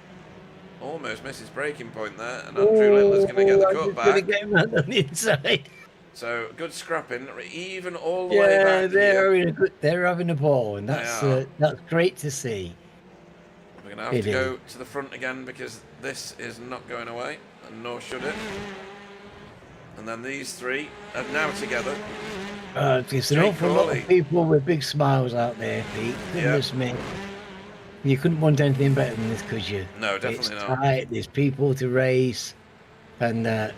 almost miss his breaking point there, and Andrew Littler's going to get the cut back. Get him on the inside. So good scrapping, even all the way back. They're having a ball, and that's great to see. We're going to have to go to the front again because this is not going away, and nor should it. And then these three are now together. There's an awful lot of people with big smiles out there, Pete. Goodness me. You couldn't want anything better than this, could you? No, definitely not. Tight, there's people to race, and the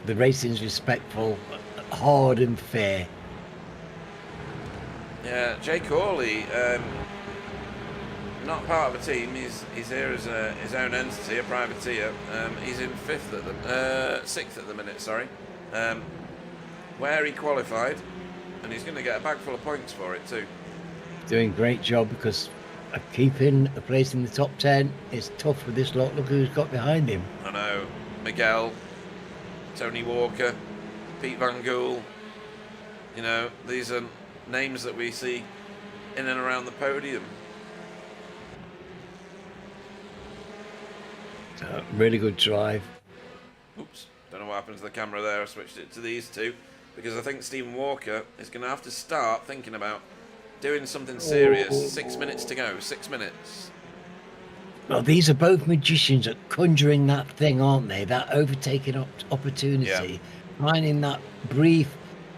racing's respectful, hard and fair. Yeah, Jay Corley, not part of a team. He's here as his own entity, a privateer. He's in sixth at the minute. Sorry, where he qualified, and he's going to get a bag full of points for it too. Doing a great job because keeping a place in the top 10 is tough with this lot. Look who's got behind him. I know, Miguel, Tony Walker, Pete Van Gool. You know, these are names that we see in and around the podium. Really good drive. Oops, don't know what happened to the camera there. I switched it to these two because I think Stephen Walker is going to have to start thinking about doing something serious. 6 minutes to go. 6 minutes. Well, these are both magicians at conjuring that thing, aren't they? That overtaking opportunity, finding that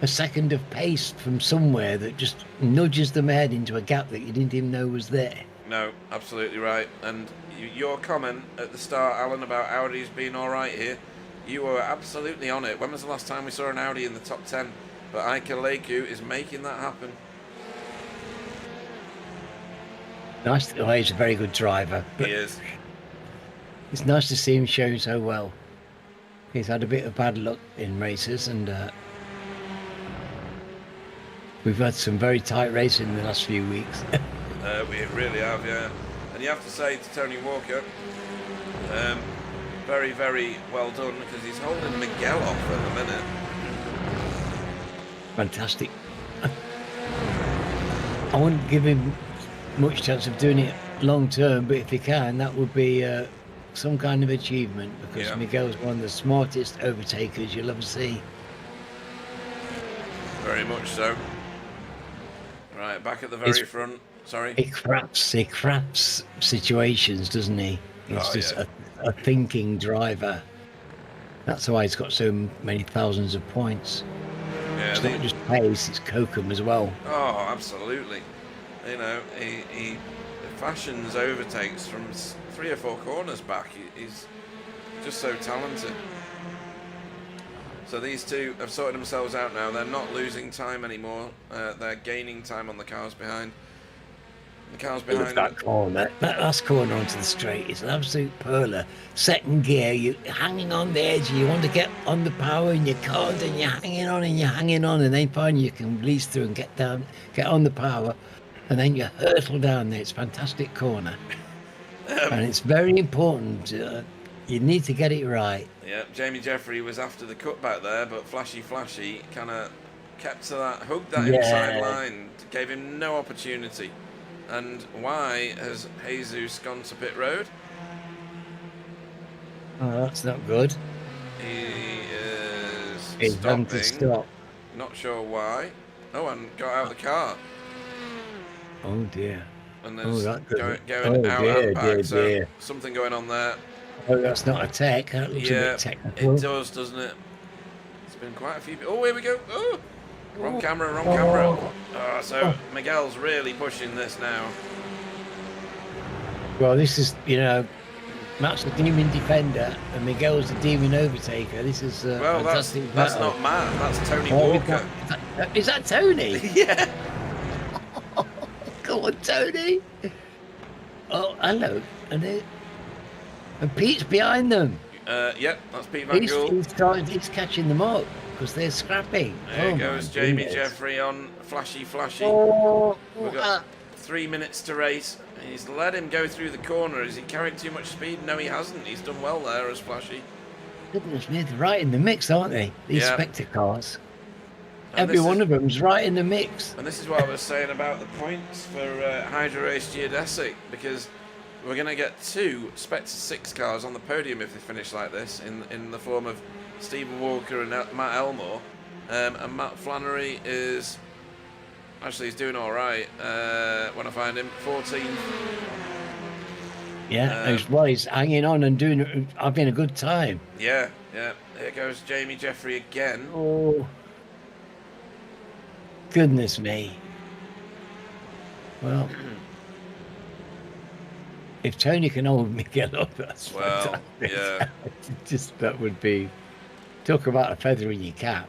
a second of pace from somewhere that just nudges them ahead into a gap that you didn't even know was there. No, absolutely right. And your comment at the start, Alan, about Audi's being all right here, you were absolutely on it. When was the last time we saw an Audi in the top 10? But Ike Leku is making that happen. Nice. Oh, he's a very good driver. He is. It's nice to see him showing so well. He's had a bit of bad luck in races, and we've had some very tight racing in the last few weeks. We really have, yeah. And you have to say to Tony Walker, very, very well done, because he's holding Miguel off at the minute. Fantastic. I wouldn't give him much chance of doing it long term, but if he can, that would be some kind of achievement, because Miguel's one of the smartest overtakers you'll ever see. Very much so. Right, back at the very front. Sorry. He crafts situations, doesn't he? He's just a thinking driver. That's why he's got so many thousands of points. Yeah, it's not just pace, it's Kokum as well. Oh, absolutely. You know, he fashions overtakes from 3 or 4 corners back. He's just so talented. So these two have sorted themselves out now. They're not losing time anymore. They're gaining time on the cars behind. The cars behind that corner, that last corner onto the straight is an absolute perler. Second gear, you're hanging on the edge, you want to get on the power and you can't, and you're hanging on, and then finally you can release through and get down, get on the power, and then you hurtle down there. It's a fantastic corner. And it's very important. You need to get it right. Yeah, Jamie Jeffrey was after the cutback there, but Flashy kind of kept to that, hugged that inside line, gave him no opportunity. And why has Jesus gone to pit road? Oh, that's not good. He is He's stopping. To stop. Not sure why. Oh, and got out of the car. Oh dear. And Oh, there's that doesn't. going Oh out dear, and back. dear, So dear. something going on there. Oh, that's not a tech. That looks a Yeah, bit technical. it does, doesn't it? It's been quite a few. Oh, here we go. Oh, wrong camera, wrong Oh. camera. Oh, so Miguel's really pushing this now. Well, this is, Matt's the demon defender and Miguel's the demon overtaker. This is Well, that's fantastic. not Matt. That's Tony Oh, Walker. is that Tony? Yeah. Go on, Tony. Oh, hello. And Pete's behind them. Yep, that's Pete Van Gool. He's catching them up because they're scrapping. There goes Jamie Jeffrey on flashy. Oh, We've got 3 minutes to race. He's let him go through the corner. Has he carried too much speed? No, he hasn't. He's done well there as Flashy. goodness me, they're right in the mix, aren't they? These Yeah. Spectre cars. And Every one of them's right in the mix. And this is what I was saying about the points for Hydro Race Geodesic, because we're going to get 2 Spectre 6 cars on the podium if they finish like this, in the form of Stephen Walker and Matt Elmore. And Matt Flannery is... Actually, he's doing all right when I find him. 14th. Yeah, he's hanging on and having a good time. Yeah. Here goes Jamie Jeffrey again. Oh, goodness me. Well, if Tony can hold Miguel up, that's fantastic. Yeah. That would be, talk about a feather in your cap.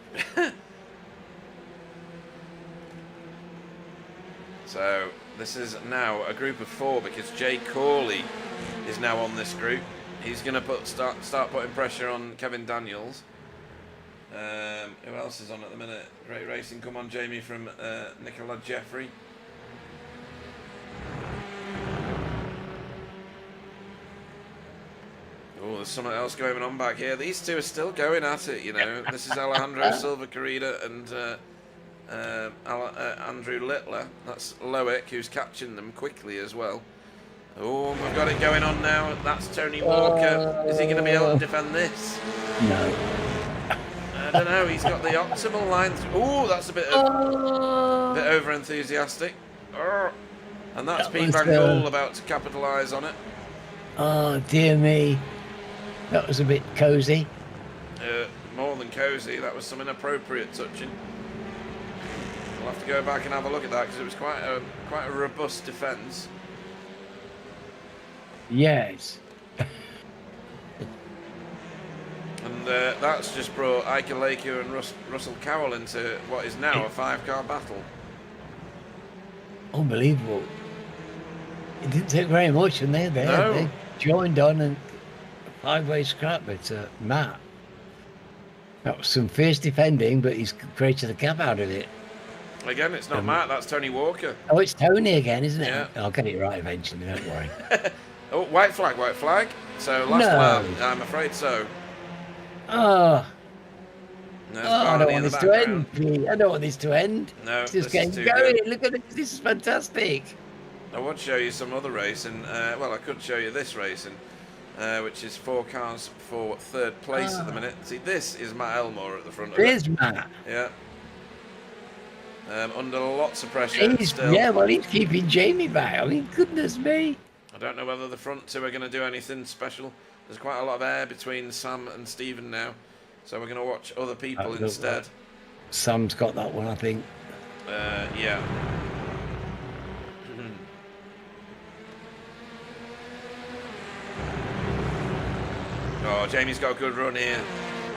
So this is now a group of 4 because Jay Corley is now on this group. He's going to start putting pressure on Kevin Daniels. Who else is on at the minute? Great racing. Come on, Jamie, from Nicola Jeffrey. Oh, there's something else going on back here. These 2 are still going at it, you know. This is Alejandro Silva Carrera and Andrew Littler. That's Loic, who's catching them quickly as well. Oh, we've got it going on now. That's Tony Walker. Is he going to be able to defend this? No. I don't know. He's got the optimal line. Oh, that's a bit over enthusiastic. And that's Pete Van Gool about to capitalise on it. Oh, dear me. That was a bit cosy. More than cosy. That was some inappropriate touching. We'll have to go back and have a look at that because it was quite a robust defence. Yes. And that's just brought Ike Laker and Russell Cowell into what is now a 5-car battle. Unbelievable. It didn't take very much, and they joined on and 5-way scrap. But Matt, that was some fierce defending, but he's created a gap out of it. Again, it's not Matt, that's Tony Walker. Oh, it's Tony again, isn't it? Yeah. I'll get it right eventually, don't worry. Oh, white flag. So last lap, I'm afraid so. Oh. No, I don't want this to end, please. I don't want this to end. No, it's just getting too going. good. Look at this. This is fantastic. I would show you some other racing. Well, I could show you this racing, which is 4 cars for 3rd place at the minute. See, this is Matt Elmore at the front of it. There's Matt. Yeah. Under lots of pressure still. Yeah, well, he's keeping Jamie back. I mean, goodness me. I don't know whether the front 2 are going to do anything special. There's quite a lot of air between Sam and Stephen now. So we're going to watch other people instead. Sam's got that one, I think. Yeah. Oh, Jamie's got a good run here.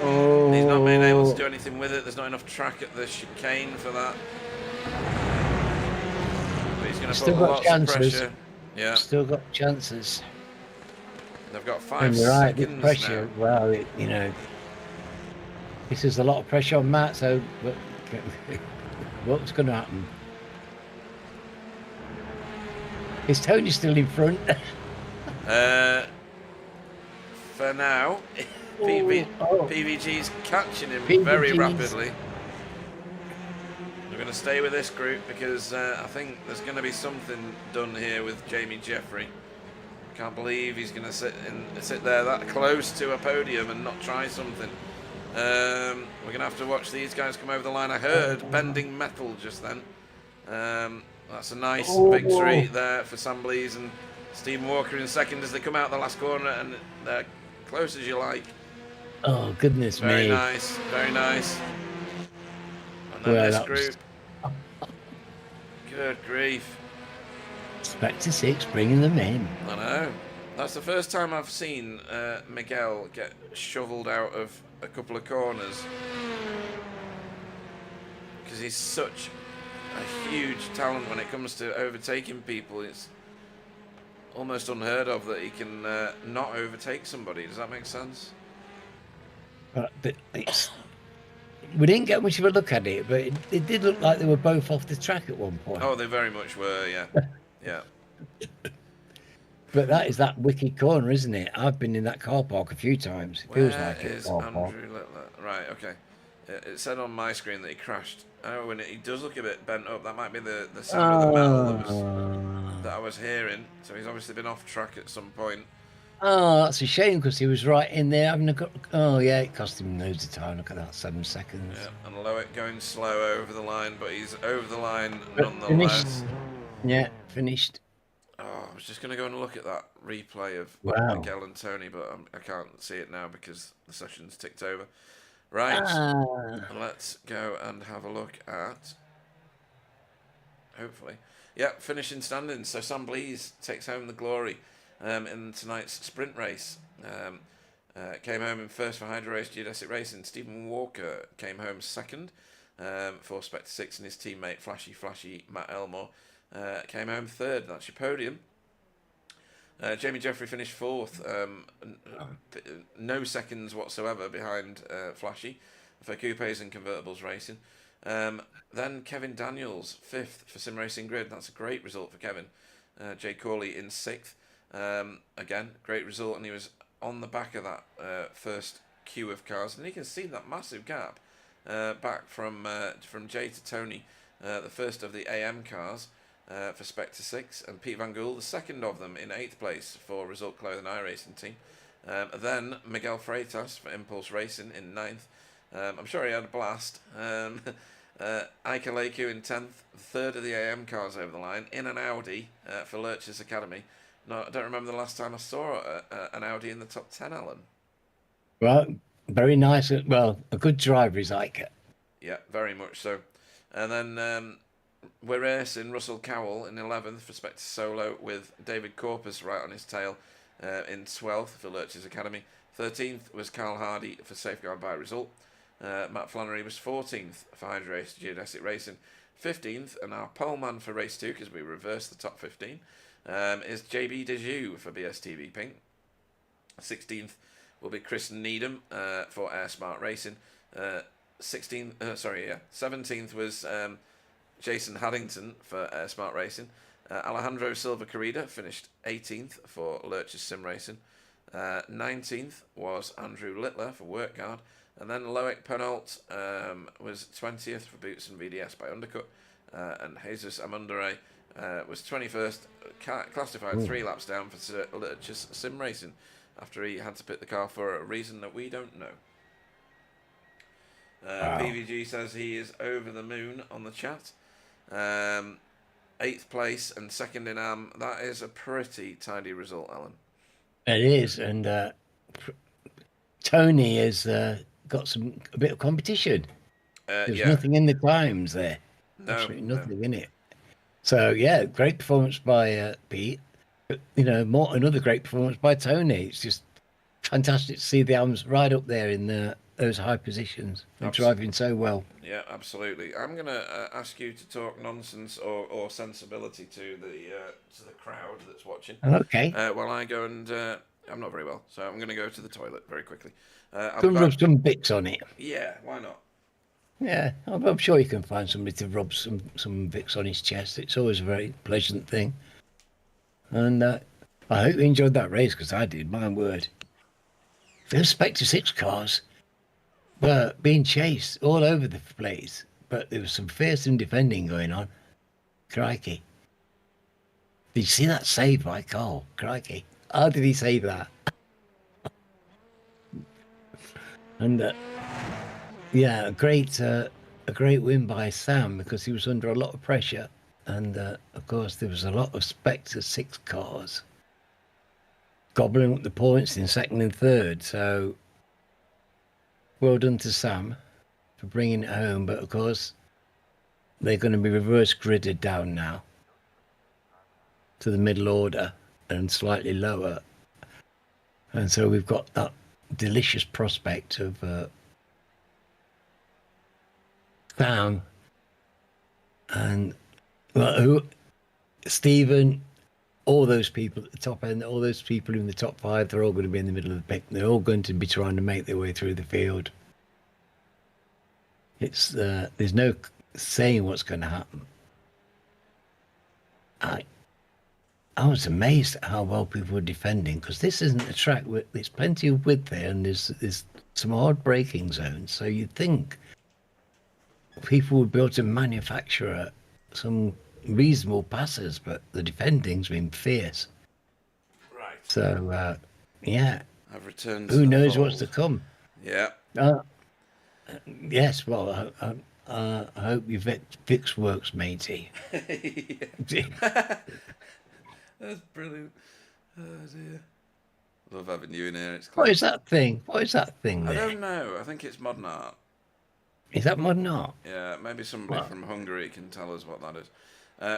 Oh. He's not been able to do anything with it. There's not enough track at the chicane for that. But he's going to put lots of pressure. Yeah. Still got chances. They've got 5 and you're right, seconds this pressure. now. Well, this is a lot of pressure on Matt. So, what's going to happen? Is Tony still in front? For now, PVG's catching him very rapidly. We're going to stay with this group because I think there's going to be something done here with Jamie Jeffrey. Can't believe he's going to sit there that close to a podium and not try something. We're going to have to watch these guys come over the line. I heard bending metal just then. That's a nice Oh. victory there for Sam Blees and Stephen Walker in second as they come out the last corner, and they're close as you like. Oh, goodness Very me. nice, very nice. And then Well, this that was group. Good grief. Spectre 6 bringing them in. I know. That's the first time I've seen Miguel get shoveled out of a couple of corners. Because he's such a huge talent when it comes to overtaking people. It's almost unheard of that he can not overtake somebody. Does that make sense? But we didn't get much of a look at it, but it did look like they were both off the track at one point. Oh, they very much were, yeah. Yeah. But that is that wicked corner, isn't it? I've been in that car park a few times. It feels like Where it. is Andrew Littler? Right, okay. It said on my screen that he crashed. Oh, and he does look a bit bent up. That might be the sound of the metal that I was hearing. So he's obviously been off track at some point. Oh, that's a shame because he was right in there having a go. Oh, yeah, it cost him loads of time. Look at that, 7 seconds. Yeah, and Lowick going slow over the line, but he's over the line But nonetheless. finished. Yeah, finished. Oh, I was just going to go and look at that replay of Wow. Miguel and Tony, but I can't see it now because the session's ticked over. Right, let's go and have a look at, hopefully, yeah, finishing standings. So Sam Blees takes home the glory in tonight's sprint race. Came home in first for Hydro Race Geodesic Racing. Stephen Walker came home second for Spectre 6, and his teammate Flashy Matt Elmore came home third. That's your podium. Jamie Jeffrey finished fourth, no seconds whatsoever behind Flashy for Coupes and Convertibles Racing. Then Kevin Daniels, fifth for Sim Racing Grid. That's a great result for Kevin. Jay Corley in sixth. Again, great result, and he was on the back of that first queue of cars, and you can see that massive gap back from Jay to Tony, the first of the AM cars. For Spectre 6, and Pete Van Gool, the second of them, in 8th place for Result Clothing iRacing team. Then Miguel Freitas for Impulse Racing in 9th. I'm sure he had a blast. Ike Aleku in 10th, third of the AM cars over the line, in an Audi for Lurch's Academy. No, I don't remember the last time I saw an Audi in the top 10, Alan. Well, very nice. Well, a good driver is Ike. Yeah, very much so. And then we're racing Russell Cowell in 11th for Spectre Solo with David Corpus right on his tail in 12th for Lurch's Academy. 13th was Carl Hardy for Safeguard by Result. Matt Flannery was 14th for Hydro Race Geodesic Racing. 15th, and our poleman for Race 2, because we reversed the top 15, is JB Dejoux for BSTV Pink. 16th will be Chris Needham for Air Smart Racing. 17th was Jason Haddington for Smart Racing. Alejandro Silva Corrida finished 18th for Lurch's Sim Racing. 19th was Andrew Littler for Work Guard. And then Loic Penalt was 20th for Boots and VDS by Undercut. And Jesus Amundare was 21st, classified 3 laps down for Lurch's Sim Racing after he had to pit the car for a reason that we don't know. Wow. PVG says he is over the moon on the chat. 8th place and second in AM. That is a pretty tidy result, Alan. It is, and Tony has got a bit of competition. There's nothing in the times there. Absolutely nothing in it. So yeah, great performance by Pete. But another great performance by Tony. It's just fantastic to see the AMs right up there in those high positions and driving so well. Yeah, absolutely. I'm going to ask you to talk nonsense or sensibility to the crowd that's watching. Okay. While I go and I'm not very well, so I'm going to go to the toilet very quickly. Can rub some bits on it. Yeah, why not? Yeah, I'm sure you can find somebody to rub some Vicks on his chest. It's always a very pleasant thing. And I hope you enjoyed that race, because I did, my word. Those Spectre 6 cars were being chased all over the place, but there was some fearsome defending going on. Crikey. Did you see that save by Cole? Crikey. How did he save that? And yeah, a great win by Sam, because he was under a lot of pressure. And of course, there was a lot of Spectre 6 cars gobbling up the points in second and third. So well done to Sam for bringing it home. But of course, they're going to be reverse gridded down now to the middle order and slightly lower. And so we've got that delicious prospect of Sam and Stephen, all those people at the top end, all those people in the top 5, they're all going to be in the middle of the pick. They're all going to be trying to make their way through the field. It's there's no saying what's going to happen. I was amazed at how well people were defending, because this isn't a track where there's plenty of width there, and there's some hard braking zones. So you'd think people would be able to manufacture some reasonable passes, but the defending's been fierce. Right. So yeah, I've returned. Who knows fold. what's to come? Yeah. Yes. Well, I hope your fix works, matey. That's brilliant. Oh dear. Love having you in here. It's What is that thing? What is that thing I there? don't know. I think it's modern art. Is that modern art? Yeah, maybe somebody What? from Hungary can tell us what that is.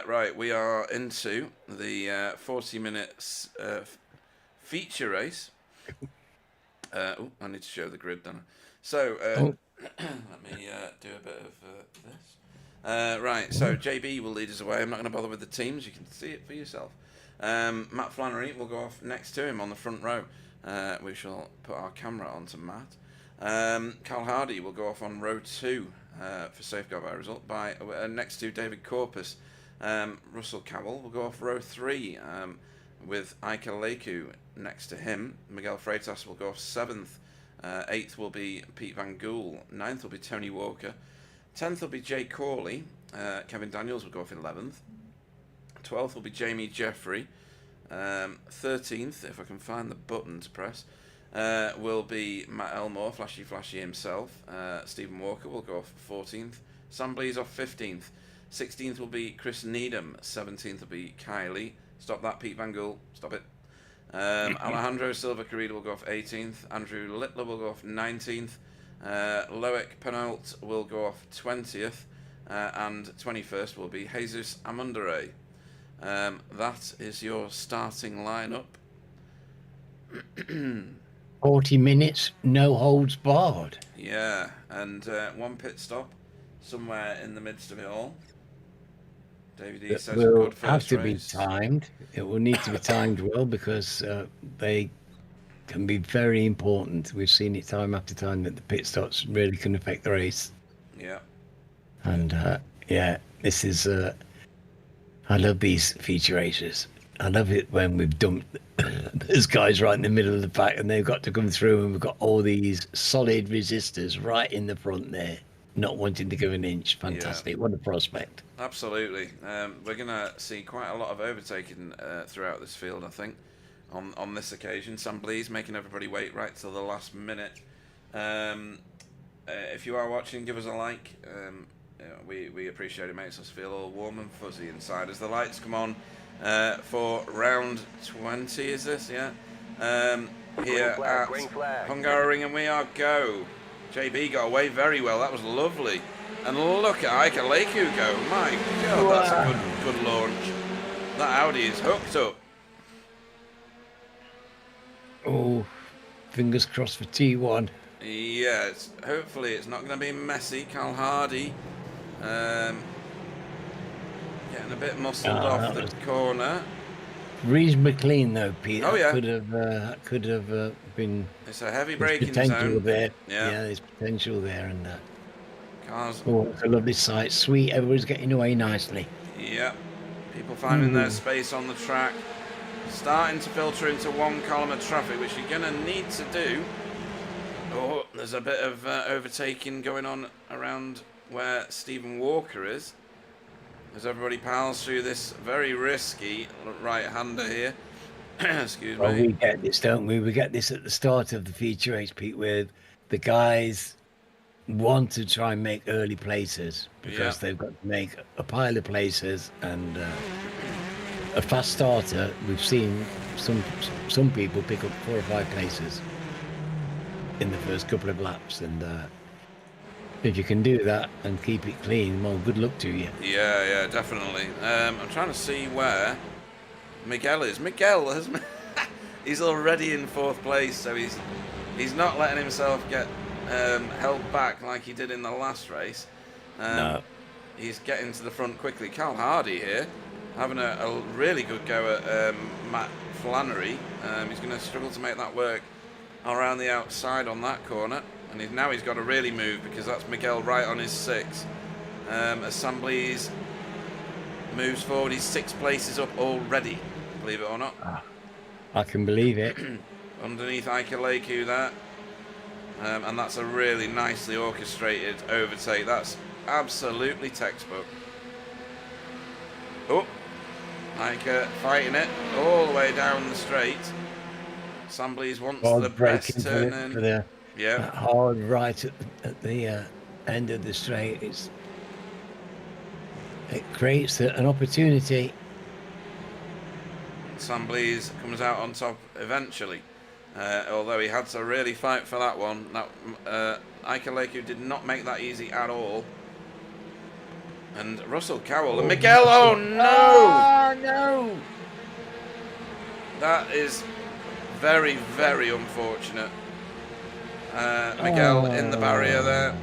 Right, we are into the 40 minutes feature race. I need to show the grid, don't I? So, let me do a bit of this. Right, so JB will lead us away. I'm not going to bother with the teams. You can see it for yourself. Matt Flannery will go off next to him on the front row. We shall put our camera onto Matt. Carl Hardy will go off on row 2 for safeguard by result next to David Corpus. Russell Cowell will go off row 3 with Ike Leku next to him. Miguel Freitas will go off 7th. 8th will be Pete Van Gool. 9th will be Tony Walker. 10th will be Jay Corley. Kevin Daniels will go off 11th. 12th will be Jamie Jeffrey. 13th, if I can find the button to press, will be Matt Elmore, Flashy himself. Stephen Walker will go off 14th. Sam Blees off 15th. 16th will be Chris Needham. 17th will be Kylie. Stop that, Pete Van Gool. Stop it. Alejandro Silva Carrera will go off 18th. Andrew Littler will go off 19th. Loic Penault will go off 20th. And 21st will be Jesus Amundere. That is your starting lineup. 40 minutes, no holds barred. Yeah, and one pit stop somewhere in the midst of it all. David E says a Will good first have to race. be timed. It will need to be timed well, because they can be very important. We've seen it time after time that the pit stops really can affect the race. Yeah. And yeah, this is. I love these feature races. I love it when we've dumped those guys right in the middle of the pack, and they've got to come through, and we've got all these solid resistors right in the front there, not wanting to give an inch. Fantastic. Yeah. What a prospect. Absolutely. We're going to see quite a lot of overtaking throughout this field, I think, on this occasion. Sam Blees making everybody wait right till the last minute. If you are watching, give us a like. We appreciate it. Makes us feel all warm and fuzzy inside as the lights come on for round 20. Is this? Yeah. Here at Hungaroring, and we are go. JB got away very well. That was lovely. And look at Ike Leku go. My God, that's a good launch. That Audi is hooked up. Oh, fingers crossed for T1. Yeah, hopefully it's not going to be messy. Carl Hardy getting a bit muscled off the corner. Reasonably clean though, Pete. Oh yeah, could have been. It's a heavy braking potential zone there. Yeah, there's potential there, and cars. Oh, it's a lovely sight. Sweet, everybody's getting away nicely. Yeah, people finding their space on the track, starting to filter into one column of traffic, which you're gonna need to do. Oh, there's a bit of overtaking going on around where Stephen Walker is, as everybody pals through this very risky right-hander here. Excuse me. We get this, don't we? We get this at the start of the feature race, Pete, where the guys want to try and make early places because Yeah. they've got to make a pile of places and a fast starter. We've seen some people pick up 4 or 5 places in the first couple of laps, and if you can do that and keep it clean, well, good luck to you. Yeah, definitely. I'm trying to see where Miguel is. Miguel has he's already in 4th place, so he's not letting himself get held back like he did in the last race. No. He's getting to the front quickly. Carl Hardy here, having a really good go at Matt Flannery. He's going to struggle to make that work around the outside on that corner. And now he's got to really move because that's Miguel right on his 6. Assemblies moves forward. He's 6 places up already, believe it or not. I can believe it. Underneath Ike Leku there. And that's a really nicely orchestrated overtake. That's absolutely textbook. Oh, Ike fighting it all the way down the straight. Assemblies wants the best turn in. Yeah, hard right at the end of the straight. It creates an opportunity. Assemblies comes out on top eventually, although he had to really fight for that one. That Ike Leku did not make that easy at all. And Russell Cowell and Miguel. Oh no! Oh no! That is very, very unfortunate. Miguel in the barrier there.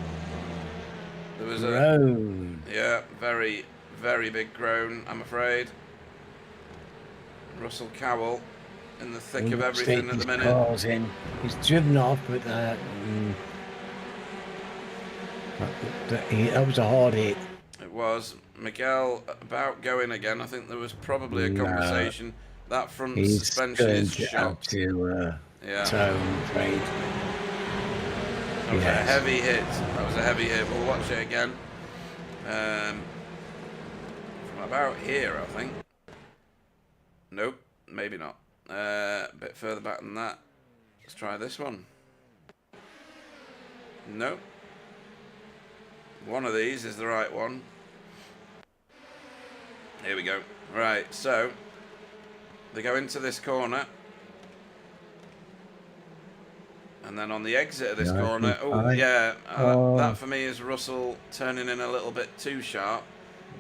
There was a very, very big groan, I'm afraid. Russell Cowell in the thick of everything at the minute. He's driven off, but that was a hard hit. It was. Miguel about going again. I think there was probably a conversation. That front suspension is shot. Yeah. Toe, I'm afraid. That was a heavy hit. That was a heavy hit. We'll watch it again. From about here, I think. Nope, maybe not. A bit further back than that. Let's try this one. Nope. One of these is the right one. Here we go. Right, so they go into this corner. And then on the exit of this corner, that for me is Russell turning in a little bit too sharp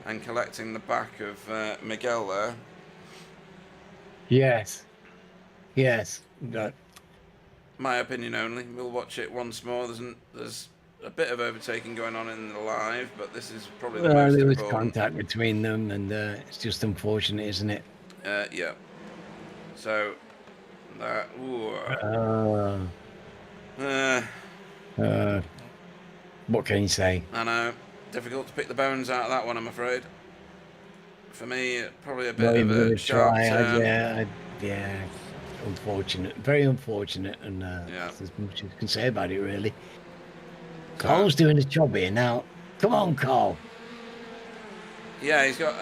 and collecting the back of Miguel there. Yes. My opinion only. We'll watch it once more. There's a bit of overtaking going on in the live, but this is probably the most there was important. contact between them, and it's just unfortunate, isn't it? Yeah. So that. What can you say? I know. Difficult to pick the bones out of that one, I'm afraid. For me, probably a bit of a sharp turn. Yeah. Unfortunate. Very unfortunate. And there's as much as you can say about it, really. Carl's doing a job here now. Come on, Carl. Yeah, he's got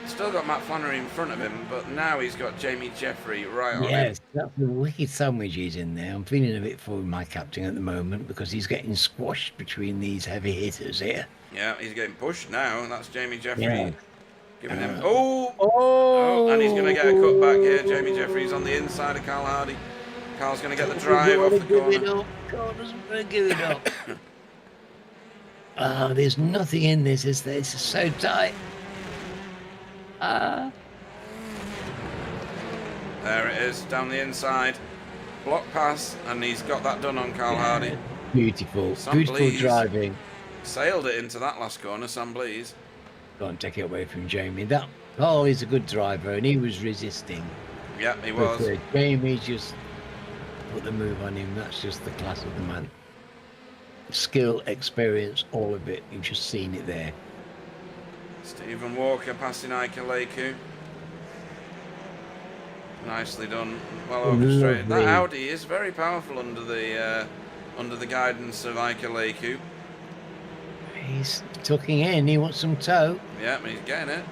still got Matt Flannery in front of him, but now he's got Jamie Jeffrey right on him. Yes, that's the wicked sandwich he's in there. I'm feeling a bit for my captain at the moment because he's getting squashed between these heavy hitters here. Yeah, he's getting pushed now, and that's Jamie Jeffrey giving him... Oh, and he's going to get a cut back here. Jamie Jeffrey's on the inside of Carl Hardy. Carl's going to get the drive off the corner. Carl doesn't want to give it up. There's nothing in this, is there? It's so tight. There it is, down the inside. Block pass, and he's got that done on Carl Hardy. Beautiful driving. Sailed it into that last corner, Samblees. Can't take it away from Jamie. Carl is a good driver, and he was resisting. Yeah, he was. But, Jamie just put the move on him. That's just the class of the man. Skill, experience, all of it. You've just seen it there. Stephen Walker passing Ike Leku. Nicely done. Well orchestrated. That Audi is very powerful under the guidance of Ike Leku. He's tucking in. He wants some tow. Yeah, he's getting it.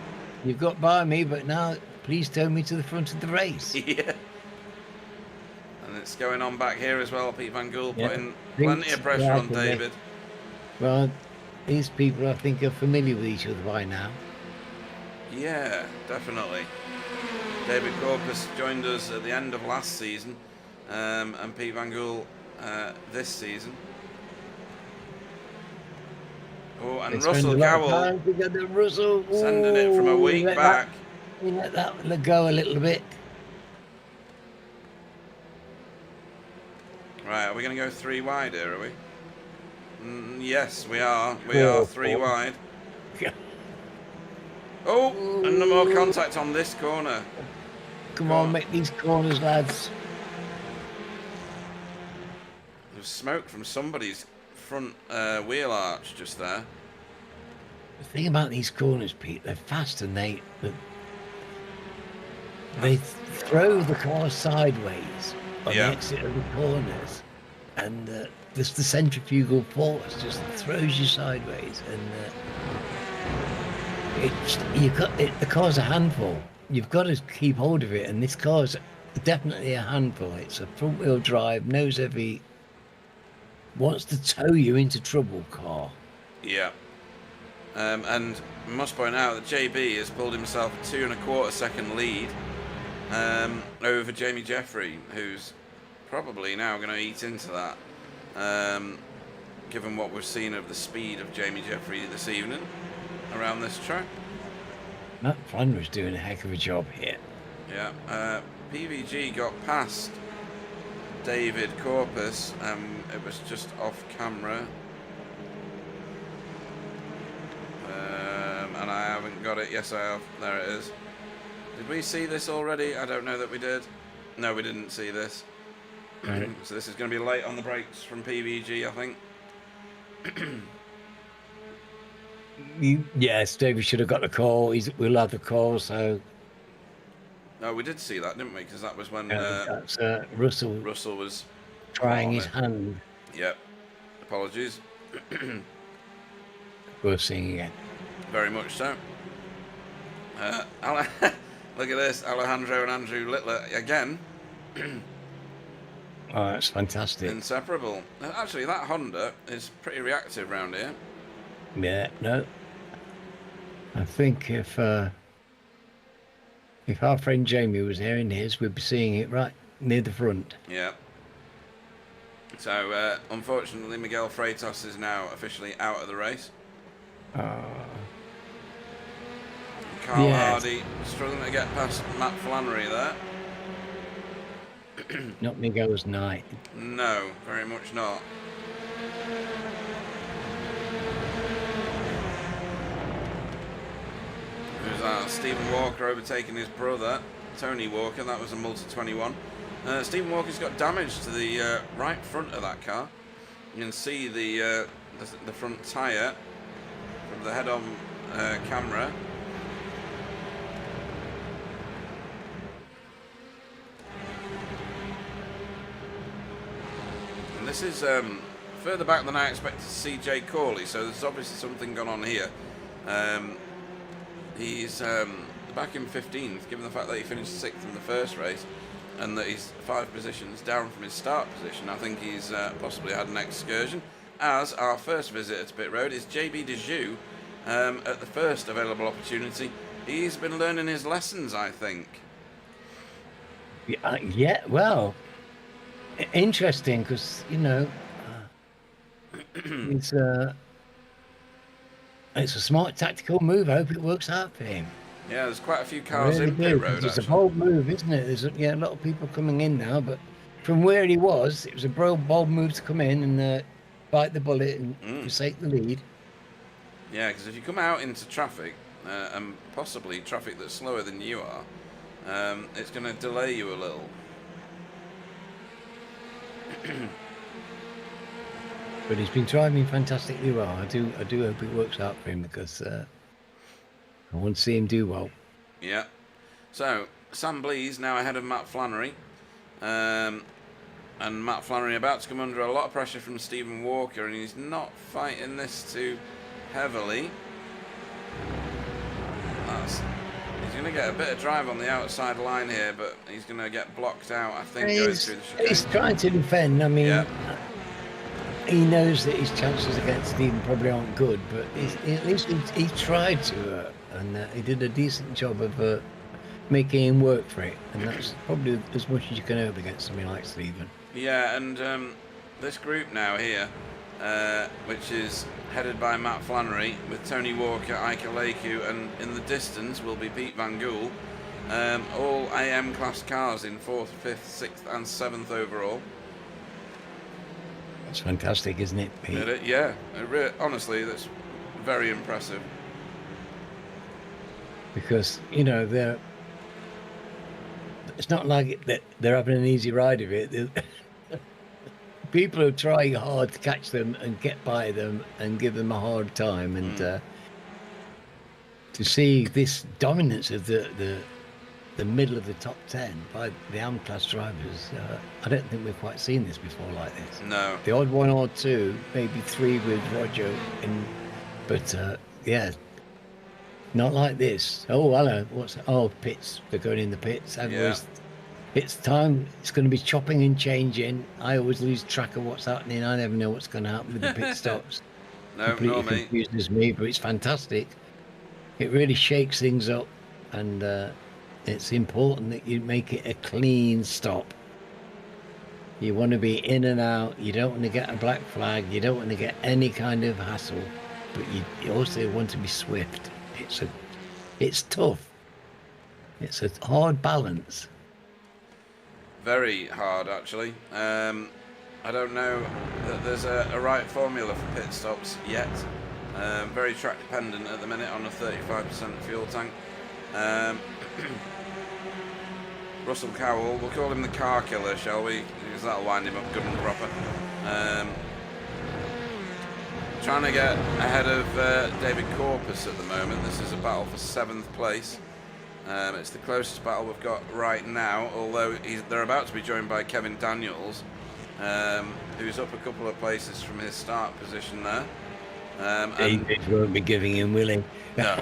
You've got by me, but now please tow me to the front of the race. Yeah. And it's going on back here as well. Pete Van Gool putting plenty of pressure on David. Well, these people, I think, are familiar with each other by now. Yeah, definitely. David Corpus joined us at the end of last season, and Pete Van Gool this season. Oh, and They Russell spend a lot of Cowell time together. Russell, sending it from a ooh, week back. Let that go a little bit. Right, are we going to go 3 wide here, are we? Yes, we are. We are 3 wide. Oh, and no more contact on this corner. Come on, make these corners, lads. There's smoke from somebody's front wheel arch just there. The thing about these corners, Pete, they're fast and they throw the car sideways on the exit of the corners, and just the centrifugal force just throws you sideways, and the car's a handful. You've got to keep hold of it, and this car's definitely a handful. It's a front-wheel drive, nose heavy, wants to tow you into trouble car. Yeah. And I must point out that JB has pulled himself a 2 1/4 second lead over Jamie Jeffrey, who's probably now going to eat into that, given what we've seen of the speed of Jamie Jeffrey this evening around this track. Matt Flannery's doing a heck of a job here. Yeah. PVG got past David Corpus, it was just off camera. And I haven't got it. Yes, I have. There it is. Did we see this already? I don't know that we did. No, we didn't see this. Right. So this is going to be late on the brakes from PVG, I think. Yes, David should have got the call. We'll have the call, so... No, we did see that, didn't we? Because that was when that's Russell was trying his hand. Yep. Apologies. We're seeing again. Very much so. Look at this, Alejandro and Andrew Littler again. Oh, that's fantastic. Inseparable. Actually, that Honda is pretty reactive round here. Yeah, no. I think if our friend Jamie was here in his, we'd be seeing it right near the front. Yeah. So, unfortunately, Miguel Freitas is now officially out of the race. Carl Hardy struggling to get past Matt Flannery there. Not Miguel's night. No, very much not. Who's that? Stephen Walker overtaking his brother, Tony Walker. That was a multi-21. Stephen Walker's got damage to the right front of that car. You can see the front tyre from the head-on camera. And this is further back than I expected to see Jay Corley, so there's obviously something gone on here. He's back in 15th, given the fact that he finished 6th in the first race, and that he's 5 positions down from his start position. I think he's possibly had an excursion, as our first visitor to pit road is JB Dejoux at the first available opportunity. He's been learning his lessons, I think. Yeah, well, interesting, because, you know, it's a smart tactical move. I hope it works out for him. Yeah, there's quite a few cars really in pit road. It's a bold move, isn't it? There's a lot of people coming in now, but from where he was, it was a bold move to come in and bite the bullet and forsake the lead. Yeah, because if you come out into traffic, and possibly traffic that's slower than you are, it's going to delay you a little. But he's been driving fantastically well. I do hope it works out for him, because I want to see him do well. Yeah. So Sam Blease now ahead of Matt Flannery, and Matt Flannery about to come under a lot of pressure from Stephen Walker, and he's not fighting this too heavily. He's going to get a bit of drive on the outside line here, but he's going to get blocked out, I think, going through the chicane. He's trying to defend. I mean, he knows that his chances against Stephen probably aren't good, but at least he tried to, and he did a decent job of making him work for it, and that's probably as much as you can hope against somebody like Stephen. Yeah, and this group now here, which is headed by Matt Flannery, with Tony Walker, Ike Aleku, and in the distance will be Pete Van Gool. All AM class cars in 4th, 5th, 6th and 7th overall. That's fantastic, isn't it, Pete? Yeah, honestly, that's very impressive. Because, it's not like that they're having an easy ride of it. People are trying hard to catch them and get by them and give them a hard time. And to see this dominance of the middle of the top 10 by the AM class drivers, I don't think we've quite seen this before like this. No. The odd one or two, maybe three with Roger, but yeah, not like this. Oh, hello. Pits. They're going in the pits. It's time. It's going to be chopping and changing. I always lose track of what's happening. I never know what's going to happen with the pit stops. Completely confuses me, but it's fantastic. It really shakes things up, and it's important that you make it a clean stop. You want to be in and out. You don't want to get a black flag. You don't want to get any kind of hassle, but you also want to be swift. It's tough. It's a hard balance. Very hard, actually. I don't know that there's a right formula for pit stops yet. Very track dependent at the minute on a 35% fuel tank. Russell Cowell, we'll call him the car killer, shall we? Because that'll wind him up good and proper. Trying to get ahead of David Corpus at the moment. This is a battle for 7th place. It's the closest battle we've got right now, although they're about to be joined by Kevin Daniels, who's up a couple of places from his start position there. He won't be giving him, will he? No,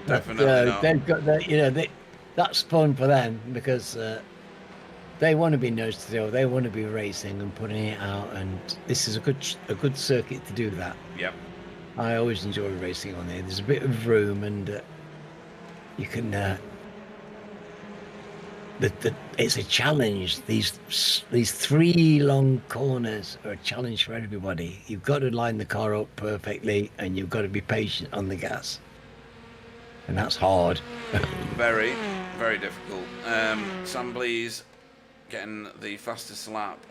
definitely not. They've got that. That's fun for them because they want to be nose to tail. They want to be racing and putting it out, and this is a good circuit to do that. Yep. I always enjoy racing on there. There's a bit of room, and you can. It's a challenge. These 3 long corners are a challenge for everybody. You've got to line the car up perfectly, and you've got to be patient on the gas, and that's hard. Very, very difficult. Sam Blees getting the fastest lap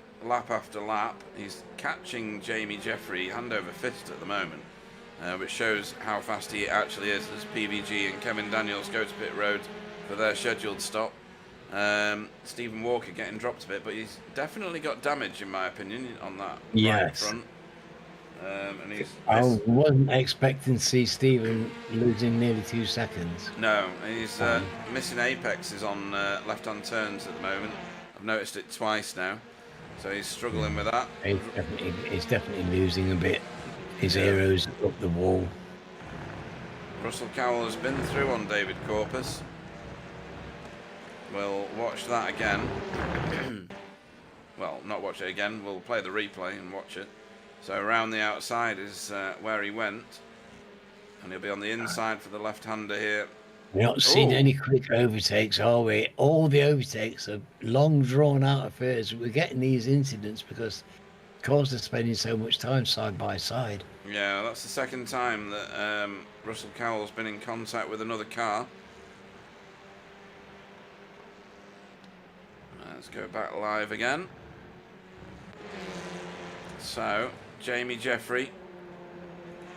after lap. He's catching Jamie Jeffrey hand over fist at the moment, which shows how fast he actually is as PVG and Kevin Daniels go to pit road for their scheduled stop. Stephen Walker getting dropped a bit, but he's definitely got damage in my opinion on that right front. And I wasn't expecting to see Stephen losing nearly 2 seconds. No, he's missing apexes on left-hand turns at the moment. I've noticed it twice now, so he's struggling with that. He's definitely losing a bit. His arrows up the wall. Russell Cowell has been through on David Corpus. We'll watch that again. Well, not watch it again. We'll play the replay and watch it. So around the outside is where he went, and he'll be on the inside for the left-hander here. We're not seeing any quick overtakes, are we? All the overtakes are long, drawn-out affairs. We're getting these incidents because cars are spending so much time side by side. Yeah, that's the second time that Russell Cowell's been in contact with another car. Let's go back live again. So, Jamie Jeffrey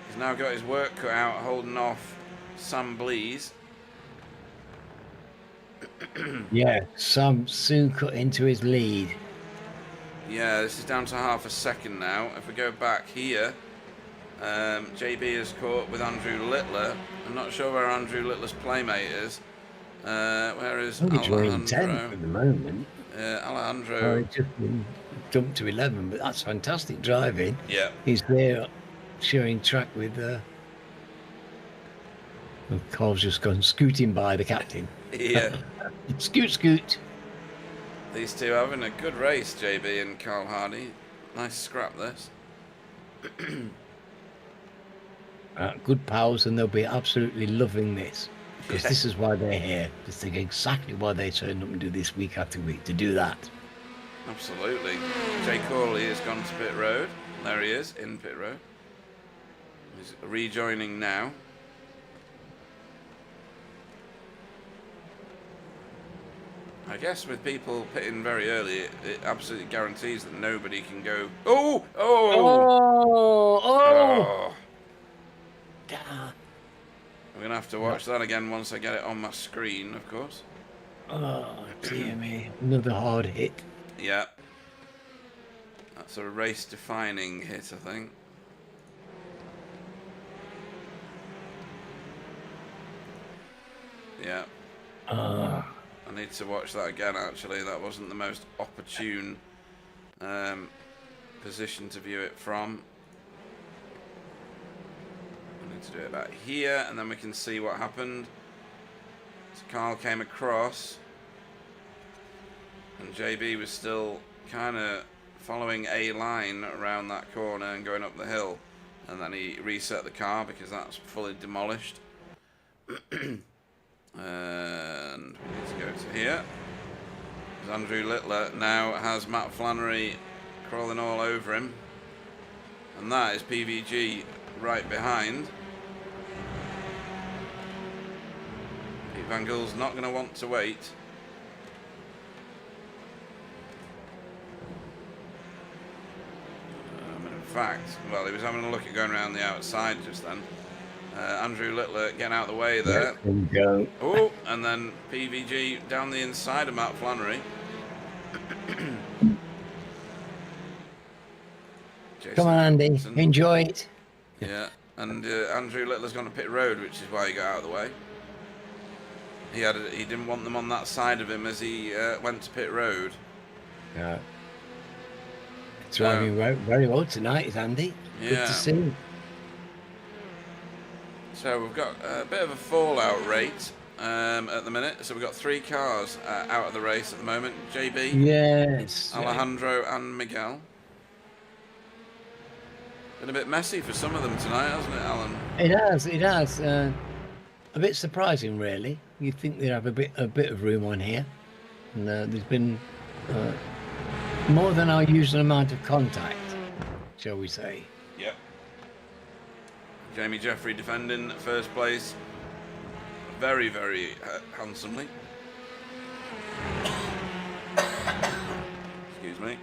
has now got his work cut out holding off Sam Blees. Yeah, Sam soon cut into his lead. Yeah, this is down to half a second now. If we go back here, JB is caught with Andrew Littler. I'm not sure where Andrew Littler's playmate is. Where is Alejandro? At the moment. Alejandro. Just jumped to 11, but that's fantastic driving. Yeah. He's there sharing track with Carl's just gone scooting by the captain. Yeah. Scoot. These two having a good race, JB and Carl Hardy. Nice scrap this. Good pals, and they'll be absolutely loving this. Because Yeah. this is why they're here. This is exactly why they turned up and do this week after week, to do that. Absolutely. Jay Corley has gone to pit road. There he is, in pit road. He's rejoining now. I guess with people pitting very early, it absolutely guarantees that nobody can go. Oh! Oh! Oh! Ah. I'm going to have to watch that again once I get it on my screen, of course. Oh, dear me. Another hard hit. Yeah. That's a race-defining hit, I think. Yeah. I need to watch that again, actually. That wasn't the most opportune position to view it from. I need to do it about here, and then we can see what happened. So Carl came across, and JB was still kind of following a line around that corner and going up the hill. And then he reset the car because that's fully demolished. And we need to go to here. Because Andrew Littler now has Matt Flannery crawling all over him. And that is PVG right behind. Pete Van Gul's not going to want to wait. In fact, well, he was having a look at going around the outside just then. Andrew Littler getting out of the way there. There we go. Oh, and then PVG down the inside of Matt Flannery. Come on, Andy. Johnson. Enjoy it. Yeah, and Andrew Littler's gone to pit road, which is why he got out of the way. He didn't want them on that side of him as he went to pit road. Yeah. Driving very well tonight, is Andy. Yeah. Good to see. So we've got a bit of a fallout rate at the minute. So we've got 3 cars out of the race at the moment. JB, Yes. Alejandro and Miguel. Been a bit messy for some of them tonight, hasn't it, Alan? It has. A bit surprising, really. You'd think they'd have a bit of room on here. And there's been more than our usual amount of contact, shall we say. Yep. Jamie Jeffrey defending first place very, very handsomely. Excuse me.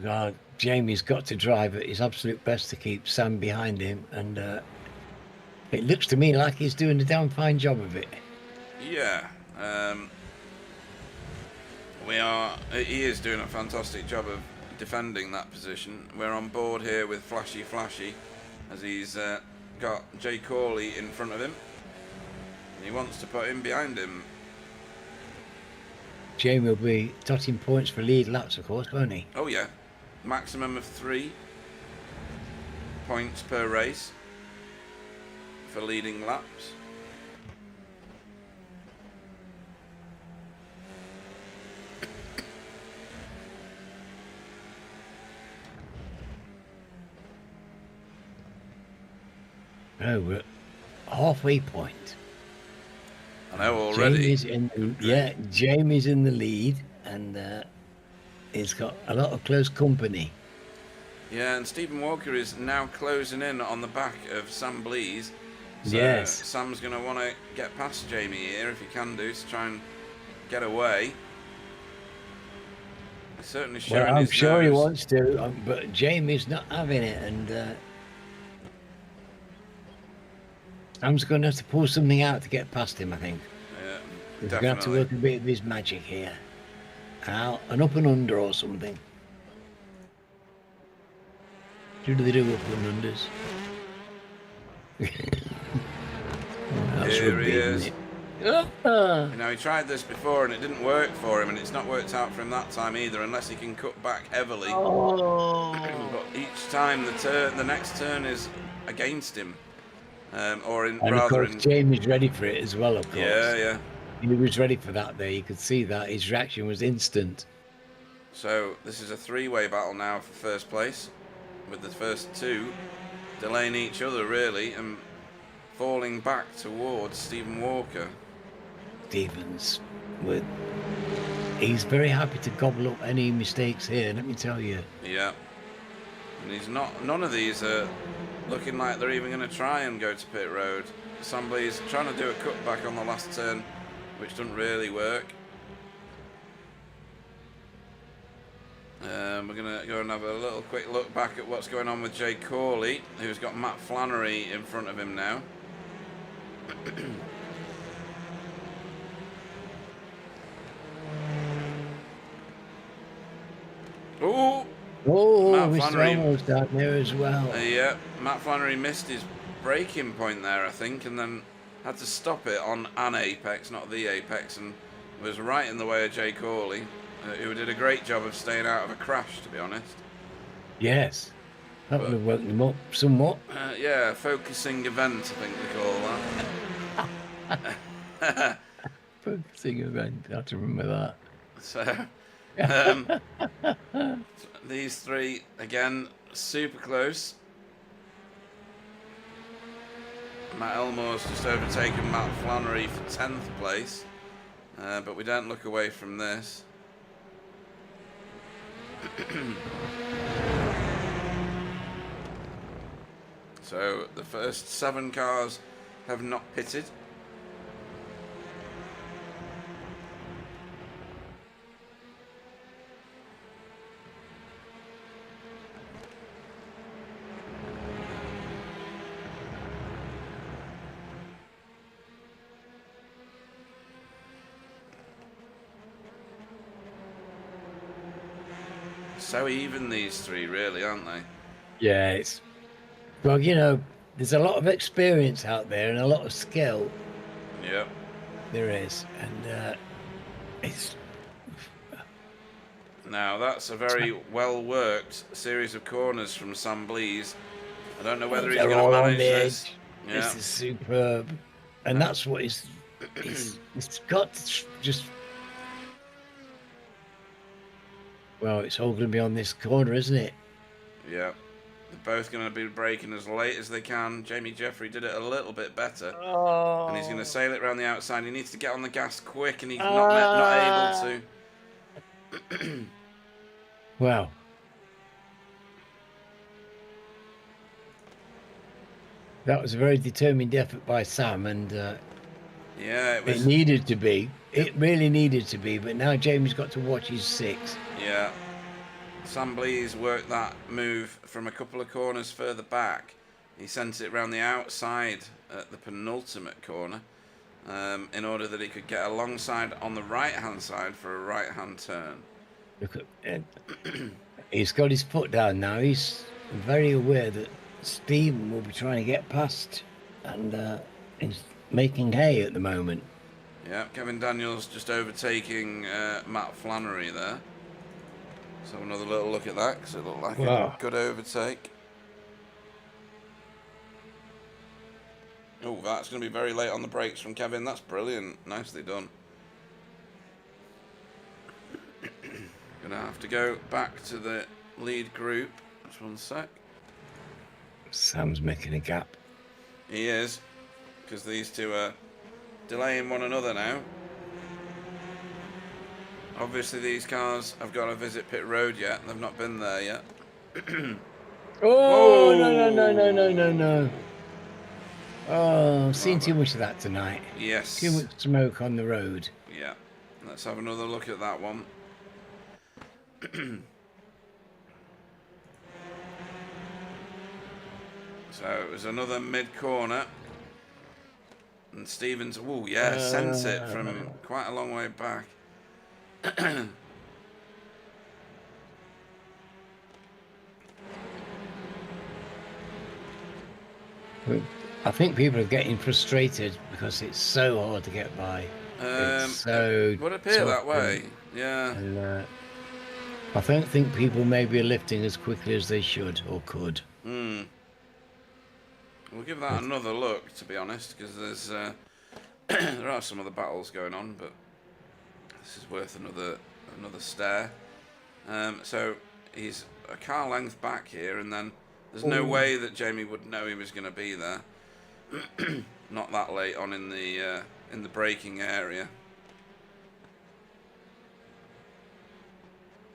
God, Jamie's got to drive at his absolute best to keep Sam behind him, and it looks to me like he's doing a damn fine job of it. Yeah. He is doing a fantastic job of defending that position. We're on board here with Flashy as he's got Jay Corley in front of him. And he wants to put him behind him. Jamie will be dotting points for lead laps, of course, won't he? Oh yeah. Maximum of 3 points per race for leading laps. Oh, we're at halfway point. I know already. Jamie's in the lead, and he's got a lot of close company. Yeah, and Stephen Walker is now closing in on the back of Sam Blease. So Yes. Sam's going to want to get past Jamie here if he can do, to try and get away. He's certainly showing Well, I'm his sure he nose. wants to, but Jamie's not having it, and Sam's going to have to pull something out to get past him, I think. Yeah, He's going to have to definitely. work a bit of his magic here. Out and up and under or something. Do they do up and unders? That's Here rugby, he isn't is. it? Ah. You know, he tried this before and it didn't work for him, and it's not worked out for him that time either, unless he can cut back heavily. Oh. But each time the next turn is against him, or in And of rather course, in. Jamie's ready for it as well, of course. Yeah, yeah. He was ready for that there. You could see that. His reaction was instant. So this is a three-way battle now for first place, with the first two delaying each other really and falling back towards Stephen Walker. Stevens, he's very happy to gobble up any mistakes here, let me tell you. Yeah. And he's not. None of these are looking like they're even going to try and go to pit road. Somebody's trying to do a cutback on the last turn, which doesn't really work. We're going to go and have a little quick look back at what's going on with Jay Corley, who's got Matt Flannery in front of him now. Oh, Mr. Flannery down there as well. Yeah, Matt Flannery missed his braking point there, I think, and then had to stop it on an apex, not the apex, and was right in the way of Jay Corley, who did a great job of staying out of a crash, to be honest. Yes, that would have woken him up somewhat. Yeah, focusing event, I think they call that. Focusing event, I have to remember that. So, these three, again, super close. Matt Elmore's just overtaken Matt Flannery for 10th place, but we don't look away from this. So the first 7 cars have not pitted. So even these three, really, aren't they? Yeah, well, you know, there's a lot of experience out there and a lot of skill. Yep. There is, and it's. Now that's a very well worked series of corners from Sam Blease. I don't know whether he's going to manage this. Yeah. This is superb, and that's what it's got to just. Well, it's all going to be on this corner, isn't it? Yeah. They're both going to be braking as late as they can. Jamie Jeffrey did it a little bit better. Oh. And he's going to sail it around the outside. He needs to get on the gas quick, and he's not able to. Wow. That was a very determined effort by Sam, and yeah, it needed to be. It really needed to be, but now Jamie's got to watch his 6. Yeah. Sam Blease worked that move from a couple of corners further back. He sent it round the outside at the penultimate corner in order that he could get alongside on the right-hand side for a right-hand turn. Look at, he's got his foot down now. He's very aware that Stephen will be trying to get past, and he's making hay at the moment. Yeah, Kevin Daniels just overtaking Matt Flannery there. Let's have another little look at that, because it looked like a good overtake. Oh, that's going to be very late on the brakes from Kevin. That's brilliant. Nicely done. Going to have to go back to the lead group. Just one sec. Sam's making a gap. He is, because these two are delaying one another now. Obviously, these cars have got to visit pit road yet. They've not been there yet. Oh, no. Oh, I've seen too much of that tonight. Yes. Too much smoke on the road. Yeah. Let's have another look at that one. So it was another mid-corner. And Stevens, oh yeah, sent it from quite a long way back. I think people are getting frustrated because it's so hard to get by. It would appear that way, yeah. And, I don't think people maybe are lifting as quickly as they should or could. We'll give that another look, to be honest, because there's there are some other battles going on, but this is worth another stare. So he's a car length back here, and then there's no way that Jamie would know he was going to be there. Not that late on in the braking area.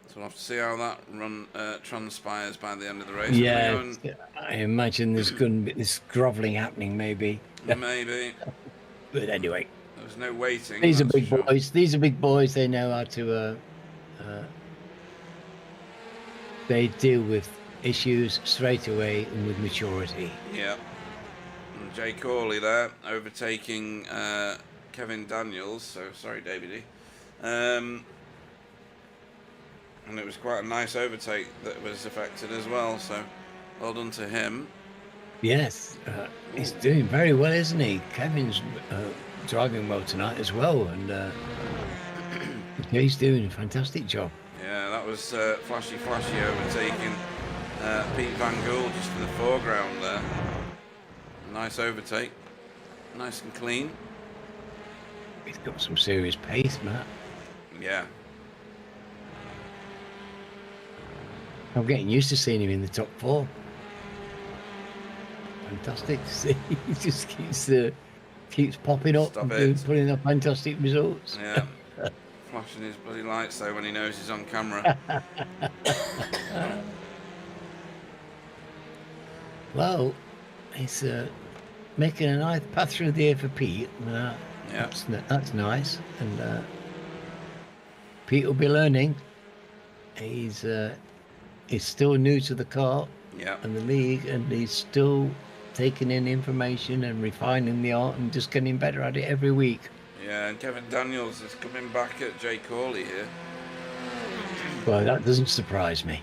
So we'll have to see how that run transpires by the end of the race. Yeah, I imagine there's going to be this grovelling happening, maybe. Maybe. But anyway, There's no waiting. these are big boys. These are big boys. They know how to. They deal with issues straight away and with maturity. Yeah. And Jay Corley there overtaking Kevin Daniels. So sorry, David. And it was quite a nice overtake that was affected as well. So well done to him. Yes, he's doing very well, isn't he? Kevin's driving well tonight as well, and he's doing a fantastic job. Yeah, that was flashy overtaking Pete Van Gool just in the foreground there. Nice overtake, nice and clean. He's got some serious pace, Matt. Yeah. I'm getting used to seeing him in the top 4. Fantastic to see. He just keeps popping up and putting up fantastic results. Yeah. Flashing his bloody lights though when he knows he's on camera. Well, he's making a nice path through the air for Pete. That's nice. And Pete will be learning. He's still new to the car and the league, and he's still taking in information and refining the art and just getting better at it every week. Yeah, and Kevin Daniels is coming back at Jay Corley here. Well, that doesn't surprise me.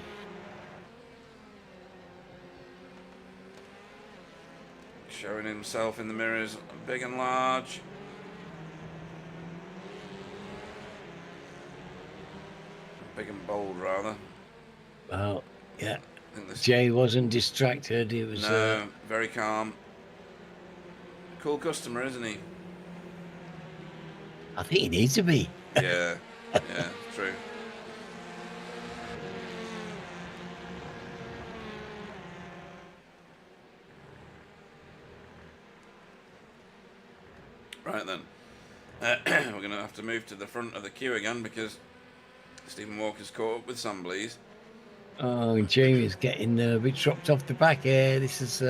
Showing himself in the mirrors, big and large. Big and bold, rather. Well, yeah. Jay wasn't distracted. He was very calm. Cool customer, isn't he? I think he needs to be. Yeah, true. Right then, we're going to have to move to the front of the queue again because Stephen Walker's caught up with Samblees. Oh, Jamie's getting a bit dropped off the back here. This is...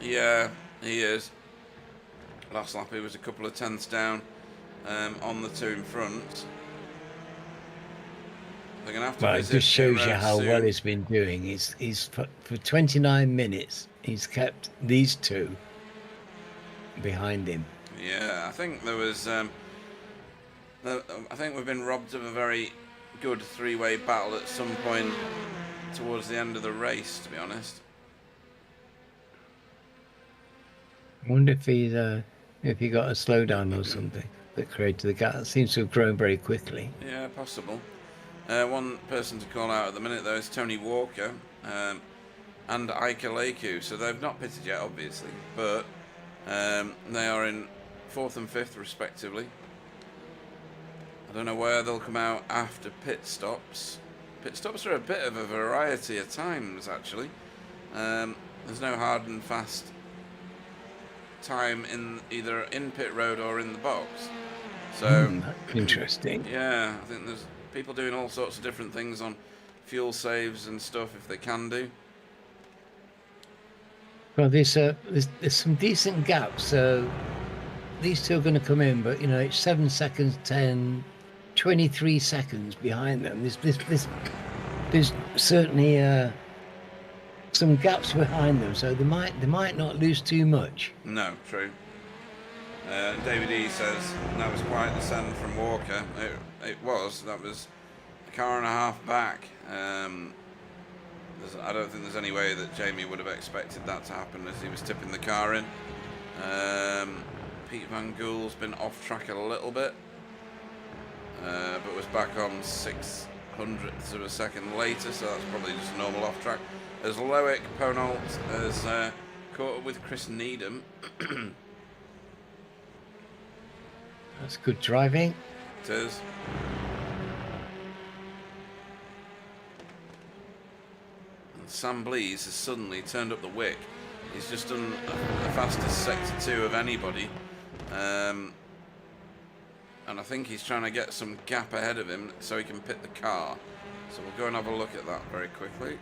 Yeah, he is. Last lap he was a couple of tenths down on the two in front. They're going to have to it just shows you how well he's been doing. He's for 29 minutes, he's kept these two behind him. Yeah, I think there was... I think we've been robbed of a very good three-way battle at some point towards the end of the race, to be honest. I wonder if he got a slowdown or something that created the gap. It seems to have grown very quickly. Yeah, possible. One person to call out at the minute, though, is Tony Walker and Ike Aleku. So they've not pitted yet, obviously, but they are in 4th and 5th, respectively. I don't know where they'll come out after pit stops. Pit stops are a bit of a variety at times, actually. There's no hard and fast time in either in pit road or in the box. So interesting. Yeah, I think there's people doing all sorts of different things on fuel saves and stuff if they can do. Well, there's some decent gaps. So these two are going to come in, but you know it's 7 seconds, 10, 23 seconds behind them. There's certainly some gaps behind them, so they might not lose too much. No, true. David E says that was quite the send from Walker. It was. That was a car and a half back. I don't think there's any way that Jamie would have expected that to happen as he was tipping the car in. Pete Van Gool's been off track a little bit, but was back on 600ths of a second later, so that's probably just a normal off track. As Loic Ponault has caught up with Chris Needham. That's good driving. It is. Sam Blease has suddenly turned up the wick. He's just done the fastest Sector 2 of anybody. And I think he's trying to get some gap ahead of him so he can pit the car. So we'll go and have a look at that very quickly.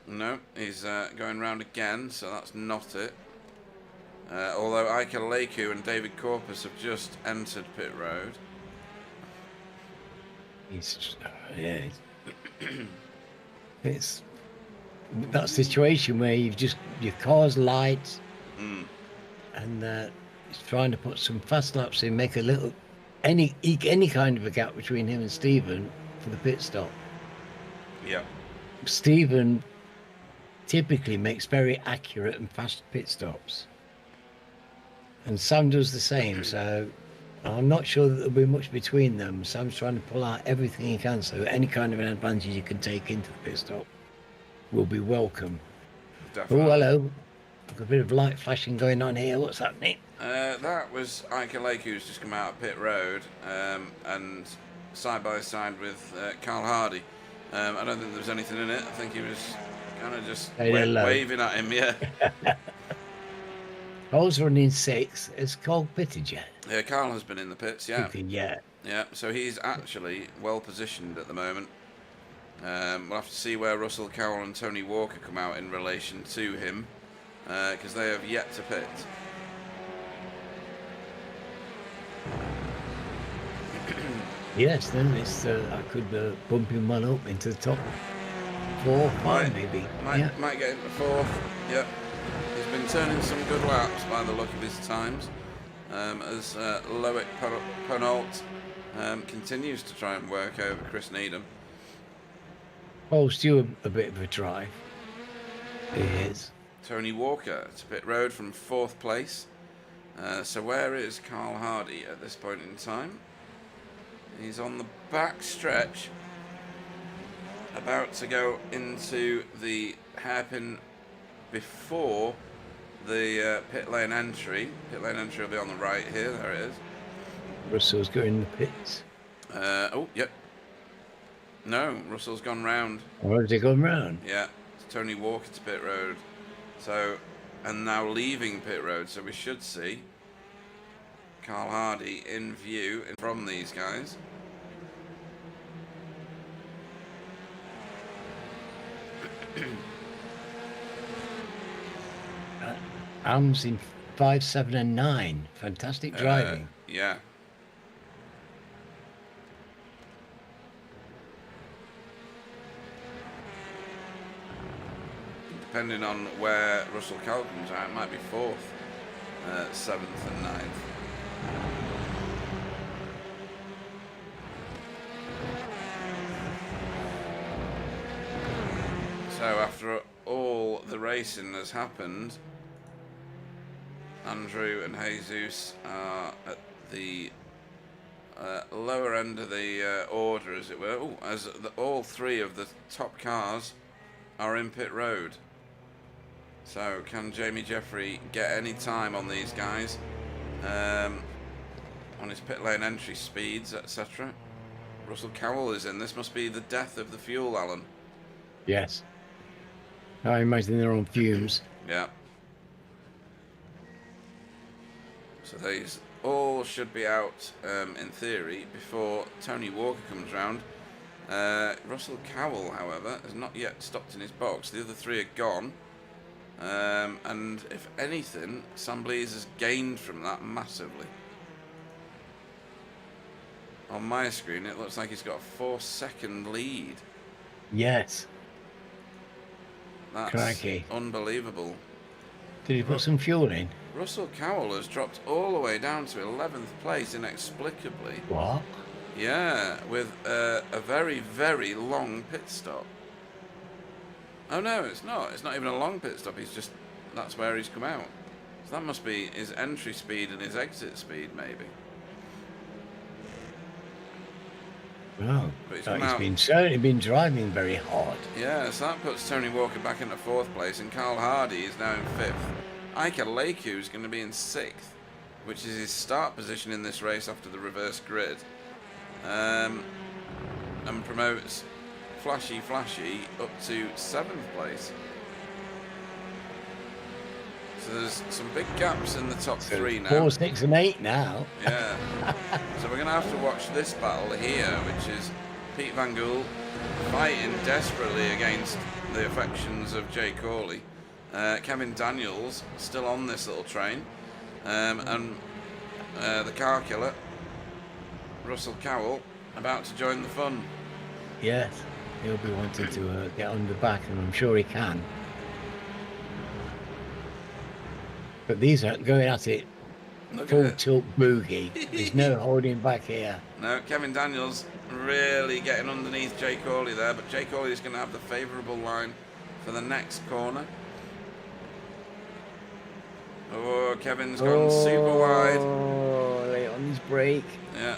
No, he's going round again, so that's not it. Although Ike Leku and David Corpus have just entered pit road. It's that situation where you've just your car's light, and he's trying to put some fast laps in, make a little any kind of a gap between him and Stephen for the pit stop. Yeah. Stephen typically makes very accurate and fast pit stops, and Sam does the same. So I'm not sure that there'll be much between them. Sam's trying to pull out everything he can, so any kind of an advantage you can take into the pit stop will be welcome. Definitely. Oh, hello. A bit of light flashing going on here. What's happening? That was Ike Leku who's just come out of pit road and side by side with Carl Hardy. I don't think there was anything in it. I think he was kind of just waving at him, yeah. Carl's running 6. Is Carl pitted yet? Yeah, Carl has been in the pits, yeah. Yeah. Yeah, so he's actually well positioned at the moment. We'll have to see where Russell Cowell and Tony Walker come out in relation to him, because they have yet to pit. Yes, then it's I could bump him one up into the top 4, 5 maybe. Might get into 4th. Yep. He's been turning some good laps by the look of his times, as Loic Penault continues to try and work over Chris Needham. Paul's due a bit of a drive. He is. Tony Walker to pit road from 4th place. So where is Carl Hardy at this point in time? He's on the back stretch, about to go into the hairpin before the pit lane entry. Pit lane entry will be on the right here. There it is. Russell's going in the pits. Oh, yep. No, Russell's gone round. Or has he gone round? Yeah, it's Tony Walker to pit road. So, and now leaving pit road. So we should see Carl Hardy in view from these guys. Arms in 5, 7, and 9. Fantastic driving. Yeah. Depending on where Russell Cowell comes out, it might be 4th, 7th, and 9th. So after all the racing has happened, Andrew and Jesus are at the lower end of the order, as it were. Ooh, as all 3 of the top cars are in pit road. So can Jamie Jeffrey get any time on these guys, on his pit lane entry speeds, etc.? Russell Cowell is in. This must be the death of the fuel, Alan. Yes. I imagine they're on fumes. Yeah. So these all should be out, in theory, before Tony Walker comes round. Russell Cowell, however, has not yet stopped in his box. The other 3 are gone. And if anything, Sam Blease has gained from that massively. On my screen, it looks like he's got a 4-second lead. Yes. That's Crikey. unbelievable. Did he put some fuel in? Russell Cowell has dropped all the way down to 11th place inexplicably. What? Yeah, with a very, very long pit stop. Oh no, it's not. It's not even a long pit stop. He's just, that's where he's come out. So that must be his entry speed and his exit speed, maybe. Oh, But he's he's come out. certainly been driving very hard. Yeah, so that puts Tony Walker back into 4th place, and Carl Hardy is now in 5th. Ike Leku is going to be in 6th, which is his start position in this race after the reverse grid. And promotes Flashy up to 7th place. So there's some big gaps in the top 3 now. 4, 6, and 8 now. Yeah. So we're going to have to watch this battle here, which is Pete Van Gool fighting desperately against the affections of Jay Corley. Kevin Daniels still on this little train. And the car killer, Russell Cowell, about to join the fun. Yes, he'll be wanting to get on the back, and I'm sure he can. But these are going at it full tilt boogie. There's no holding back here. No, Kevin Daniels really getting underneath Jay Corley there, but Jay Corley is going to have the favourable line for the next corner. Oh, Kevin's gone super wide. Oh, late on his brake. Yeah.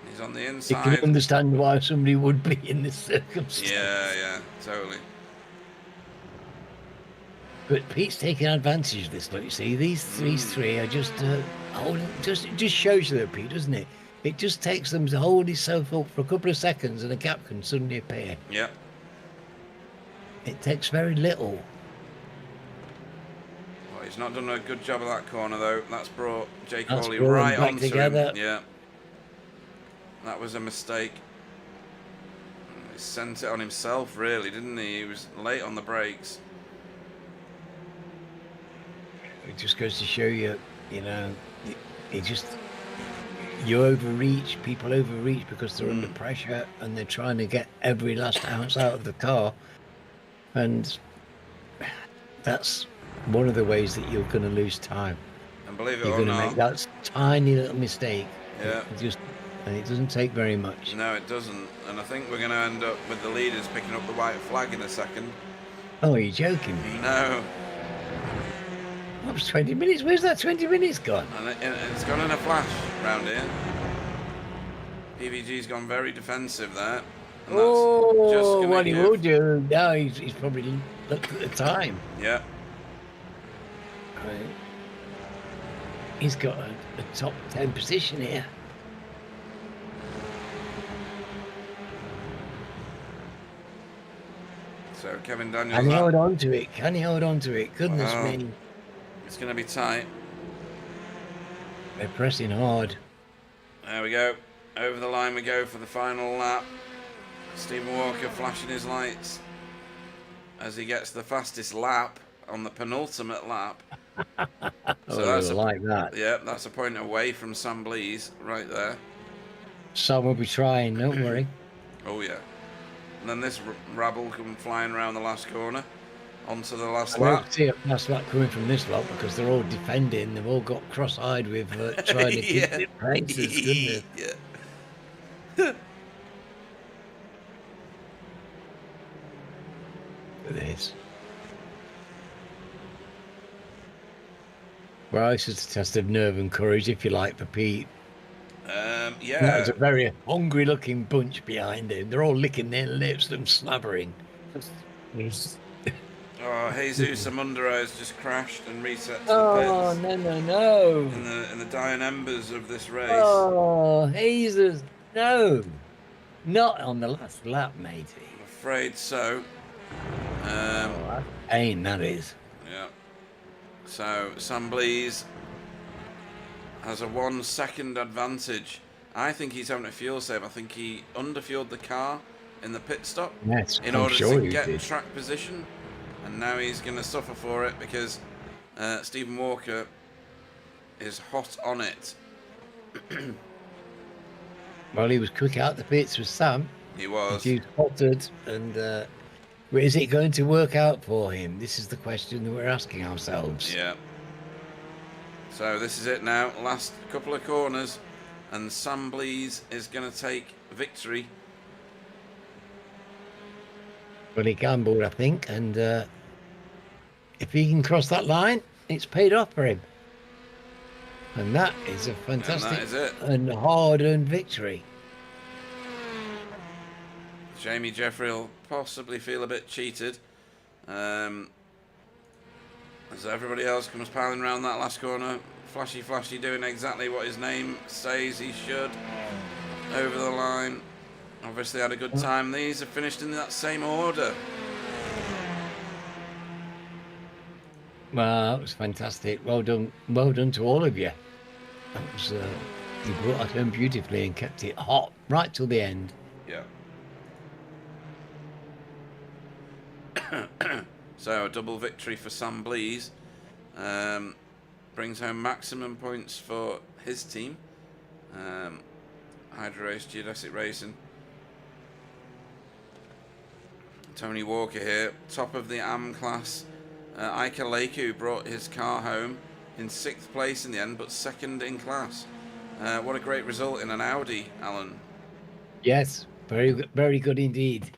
He's on the You inside. can understand why somebody would be in this circumstance. Yeah, totally. But Pete's taking advantage of this, don't you see? These three are just holding. It just shows you that, Pete, doesn't it? It just takes them to hold himself up for a couple of seconds, and a gap can suddenly appear. Yeah. It takes very little. Well, he's not done a good job of that corner though. That's brought Jay That's Corley brought right him back onto together. him. Yeah. That was a mistake. He sent it on himself, really, didn't he? He was late on the brakes. It just goes to show you, you know, you overreach, people overreach because they're under pressure and they're trying to get every last ounce out of the car. And that's one of the ways that you're going to lose time. And believe it You're or going to not, make that tiny little mistake. yeah. And it doesn't take very much. No, it doesn't. And I think we're going to end up with the leaders picking up the white flag in a second. Oh, you're joking me? No. That was 20 minutes. Where's that 20 minutes gone? And it's gone in a flash round here. PVG's gone very defensive there. And that's just gonna what he will do now, he's probably looked at the time. Yeah. Right. He's got a top 10 position here. So Kevin Daniels. Can he hold on to it? Can he hold on to it? Goodness Wow. me. It's going to be tight. They're pressing hard. There we go. Over the line we go for the final lap. Stephen Walker flashing his lights as he gets the fastest lap on the penultimate lap. So that's like that. Yeah, that's a point away from Sam Blease right there. Sam will be trying, don't worry. Oh yeah. And then this rabble come flying around the last corner onto the last I lap. don't see a last lap coming from this lot because they're all defending. They've all got cross-eyed with trying to keep Yeah. it races, goodness. Yeah. Look at this. Well, this is a test of nerve and courage, if you like, for Pete. Yeah. That was a very hungry-looking bunch behind him. They're all licking their lips and slabbering. Oh, Jesus Amundero has just crashed and reset to Oh, the pits no. in the dying embers of this race. Oh, Jesus, no. Not on the last lap, matey. I'm afraid so. That's pain, that is. Yeah. So Sam Blease has a 1 second advantage. I think he's having a fuel save. I think he underfueled the car in the pit stop Yes, in I'm order sure to he get did. track position. And now he's going to suffer for it because Stephen Walker is hot on it. Well, he was quick out the pits with Sam. He was. He was spotted, and is it going to work out for him? This is the question that we're asking ourselves. Yeah. So this is it now. Last couple of corners. And Sam Blease is going to take victory. Well, he gambled, I think, and if he can cross that line, it's paid off for him. And that is a fantastic And that is it. and hard-earned victory. Jamie Jeffrey will possibly feel a bit cheated. As everybody else comes piling around that last corner. Flashy doing exactly what his name says he should. over the line. Obviously had a good time. These are finished in that same order. Well, that was fantastic. Well done to all of you. That was you brought it home beautifully and kept it hot right till the end. Yeah. So a double victory for Sam Blees. Brings home maximum points for his team. Hydro Race, Geodesic Racing. Tony Walker here, top of the AM class. Ika Leku brought his car home in 6th place in the end, but 2nd in class. What a great result in an Audi, Alan. Yes, very good indeed.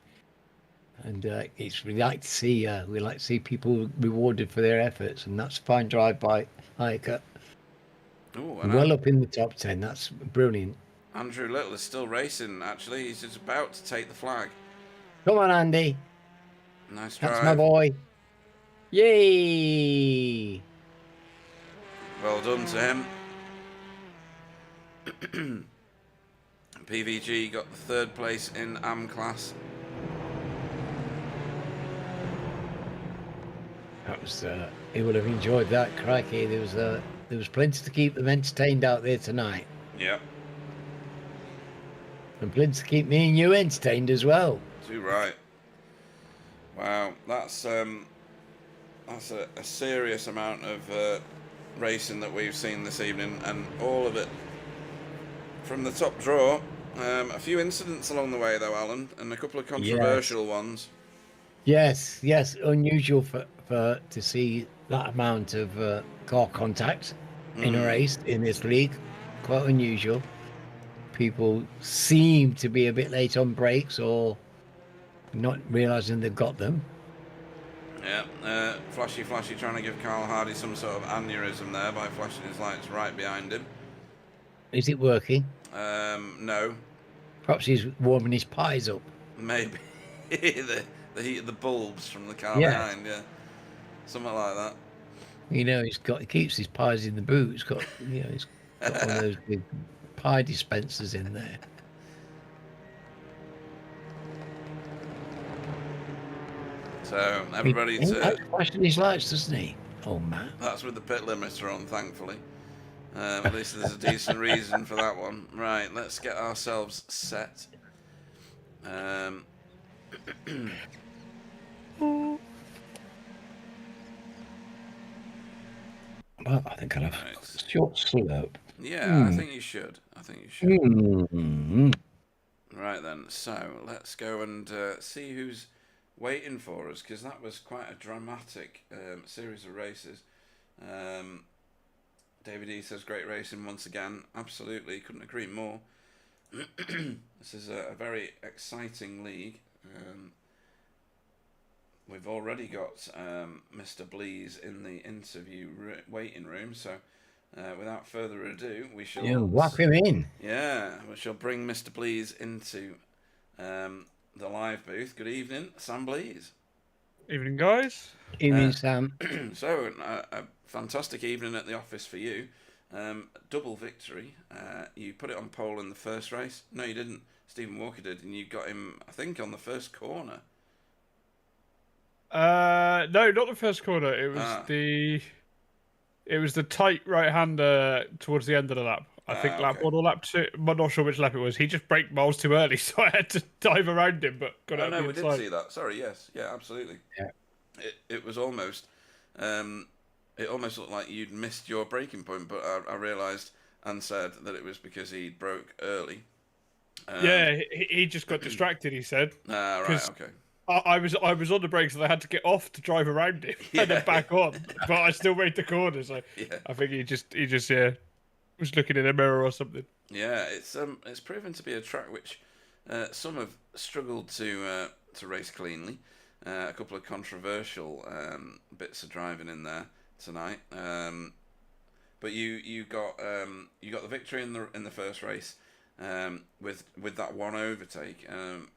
And it's we like to see people rewarded for their efforts, and that's a fine drive by Ika. Ooh, Well up in the top 10. That's brilliant. Andrew Little is still racing. Actually, he's just about to take the flag. Come on, Andy. Nice drive. That's my boy. Yay! Well done to him. PVG got the 3rd place in AM class. That was he would have enjoyed that. Crikey, there was plenty to keep them entertained out there tonight. Yeah. And plenty to keep me and you entertained as well. Too right. Wow, that's a serious amount of racing that we've seen this evening, and all of it from the top draw. A few incidents along the way though, Alan, and a couple of controversial ones. Yes, unusual for to see that amount of car contact in a race in this league. Quite unusual. People seem to be a bit late on brakes or not realising they've got them. Yeah, Flashy trying to give Carl Hardy some sort of aneurysm there by flashing his lights right behind him. Is it working? No. Perhaps he's warming his pies up. Maybe. the heat of the bulbs from the car behind, yeah. Something like that. You know, he keeps his pies in the boot. He's got one of those big pie dispensers in there. So everybody's flashing his lights, doesn't he? Oh man. That's with the pit limiter on, thankfully. At least there's a decent reason for that one. Right, let's get ourselves set. Well, I think I'll have a short slope. Yeah, I think you should. Right then, so let's go and see who's waiting for us, because that was quite a dramatic series of races. David E says great racing once again. Absolutely, couldn't agree more. This is a very exciting league. We've already got Mr. Blees in the interview waiting room, so without further ado, we shall whack him in. Yeah, we shall bring Mr. Blees into the live booth. Good evening, Sam Blees. Evening, guys. Evening, Sam. So, a fantastic evening at the office for you. Double victory. You put it on pole in the first race. No, you didn't. Stephen Walker did, and you got him, I think, on the first corner. No, not the first corner. It was the tight right-hander towards the end of the lap. I think lap 1 or lap 2. I'm not sure which lap it was. He just braked miles too early, so I had to dive around him, but got out no, the we inside. did see that. Sorry, yes. Yeah, absolutely. Yeah. It was almost... it almost looked like you'd missed your braking point, but I realised and said that it was because he broke early. Yeah, he just got distracted, he said. Right, okay. I was on the brakes and I had to get off to drive around him and then back on, but I still made the corner. So I think he just was looking in a mirror or something. Yeah, it's proven to be a track which some have struggled to race cleanly. A couple of controversial bits of driving in there tonight. But you got the victory in the first race. With that one overtake,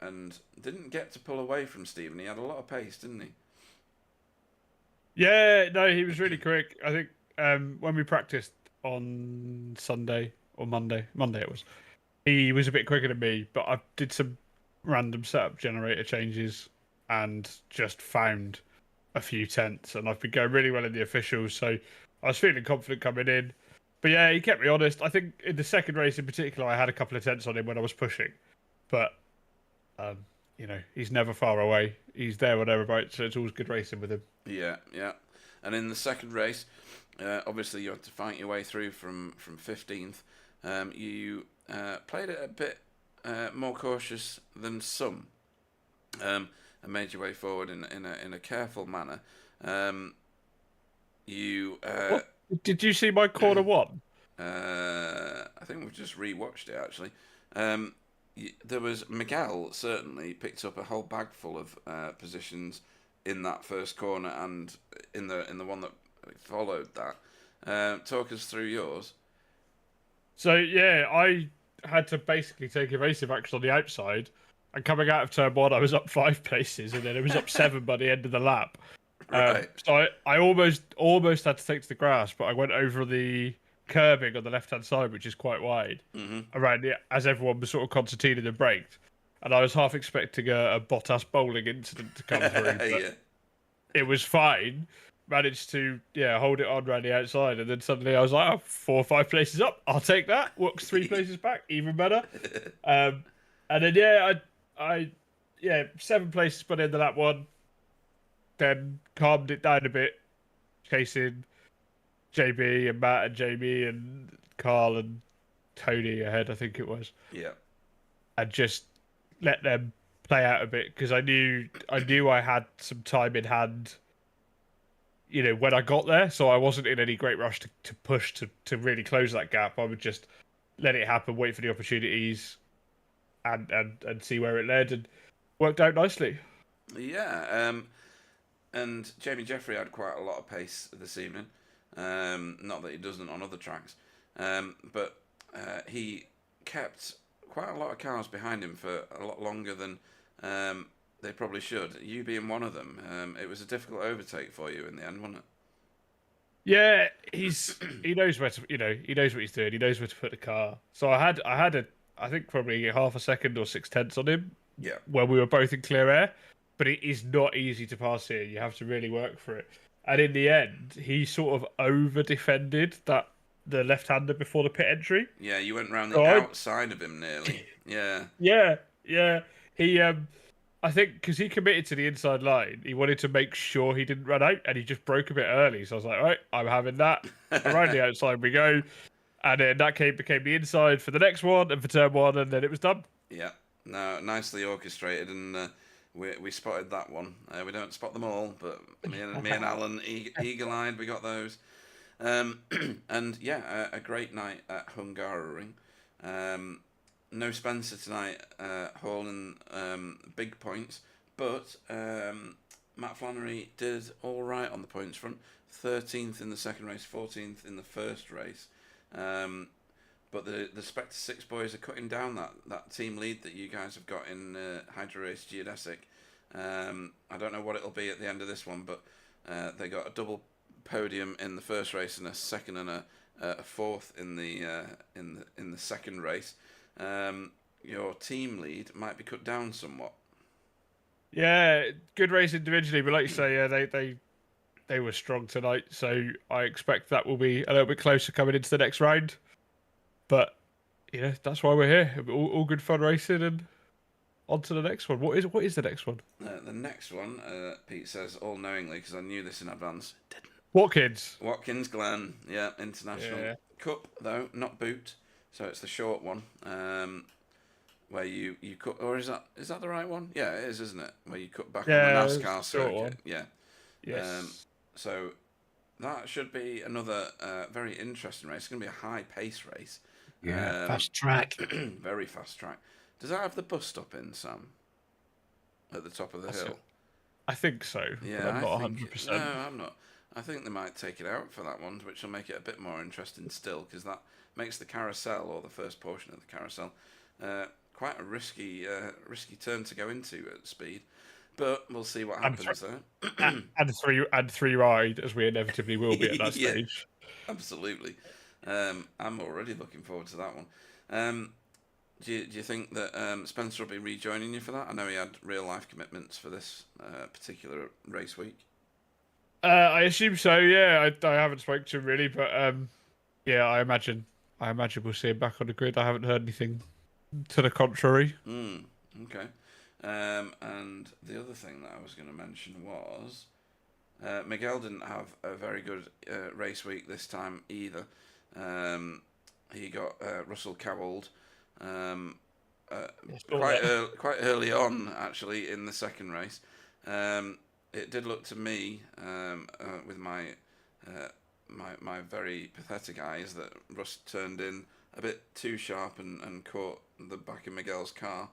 and didn't get to pull away from Stephen. He had a lot of pace, didn't he? Yeah, no, he was really quick. I think when we practiced on Sunday or Monday it was, He was a bit quicker than me, but I did some random setup generator changes and just found a few tenths, and I've been going really well in the officials, so I was feeling confident coming in. But yeah, he kept me honest. I think in the second race in particular, I had a couple of tenths on him when I was pushing, but you know, he's never far away. He's there or thereabouts, so it's always good racing with him. Yeah, yeah. And in the second race, obviously you had to fight your way through from 15th. You played it a bit more cautious than some, and made your way forward in a careful manner. You Did you see my corner one? I think we've just rewatched it actually. There was Miguel certainly picked up a whole bag full of positions in that first corner and in the one that followed that. Talk us through yours. So yeah, I had to basically take evasive action on the outside, and coming out of turn one, I was up 5 places, and then it was up 7 by the end of the lap. Right. So I almost had to take to the grass, but I went over the curbing on the left hand side, which is quite wide, around as everyone was sort of concertinaed and braked, and I was half expecting a Bottas bowling incident to come through, but Yeah. it was fine. Managed to hold it on around the outside, and then suddenly I was like, 4 or 5 places up, I'll take that. Walks 3 places back, even better. And then I 7 places put into that one. Then calmed it down a bit, chasing JB and Matt and Jamie and Carl and Tony ahead, I think it was. Yeah. And just let them play out a bit, because I knew I had some time in hand, you know, when I got there, so I wasn't in any great rush to push to really close that gap. I would just let it happen, wait for the opportunities, and see where it led, and worked out nicely. Yeah. And Jamie Jeffrey had quite a lot of pace this evening. Not that he doesn't on other tracks, but he kept quite a lot of cars behind him for a lot longer than they probably should. You being one of them, it was a difficult overtake for you in the end, wasn't it? Yeah, he knows where to, he knows what he's doing. He knows where to put the car. So I had I think probably half a second or 6/10 on him. Yeah. When we were both in clear air, but it is not easy to pass here. You have to really work for it. And in the end, he sort of over defended the left-hander before the pit entry. Yeah, you went round the outside of him nearly. Yeah. Yeah. He I think because he committed to the inside line, he wanted to make sure he didn't run out, and he just broke a bit early. So I was like, all right, I'm having that. Around the outside we go. And then that became the inside for the next one and for turn one, and then it was done. Yeah. No, nicely orchestrated, and we spotted that one. We don't spot them all, but me and Alan eagle-eyed, we got those. And yeah, a great night at Hungaroring. No Spencer tonight, hauling big points, but Matt Flannery did all right on the points front. 13th in the second race, 14th in the first race. But the Spectre 6 boys are cutting down that team lead that you guys have got in Hydro Race Geodesic. I don't know what it'll be at the end of this one, but they got a double podium in the first race and a second and a fourth in the second race. Your team lead might be cut down somewhat. Yeah, good race individually, but like you say, yeah, they were strong tonight, so I expect that will be a little bit closer coming into the next round. But that's why we're here. All good fun racing, and on to the next one. What is the next one? The next one, Pete says all knowingly because I knew this in advance. Didn't. Watkins Glen, yeah, international cup though, not boot. So it's the short one, where you cut, or is that the right one? Yeah, it is, isn't it? Where you cut back on the NASCAR circuit. One. Yeah. Yes. So that should be another very interesting race. It's going to be a high pace race. Yeah, fast track. Very fast track. Does that have the bus stop in, Sam? At the top of the hill? I think so. Yeah, I'm not 100%. No, I'm not. I think they might take it out for that one, which will make it a bit more interesting still, because that makes the carousel, or the first portion of the carousel, quite a risky turn to go into at speed. But we'll see what happens there. and three ride, as we inevitably will be at that stage. Absolutely. I'm already looking forward to that one. Do you think that Spencer will be rejoining you for that? I know he had real life commitments for this particular race week. I assume so. Yeah, I haven't spoken to him really, but yeah, I imagine we'll see him back on the grid. I haven't heard anything to the contrary. Okay. And the other thing that I was going to mention was Miguel didn't have a very good race week this time either. He got Russell cowled quite early on, actually, in the second race. It did look to me, with my very pathetic eyes, that Russ turned in a bit too sharp and caught the back of Miguel's car.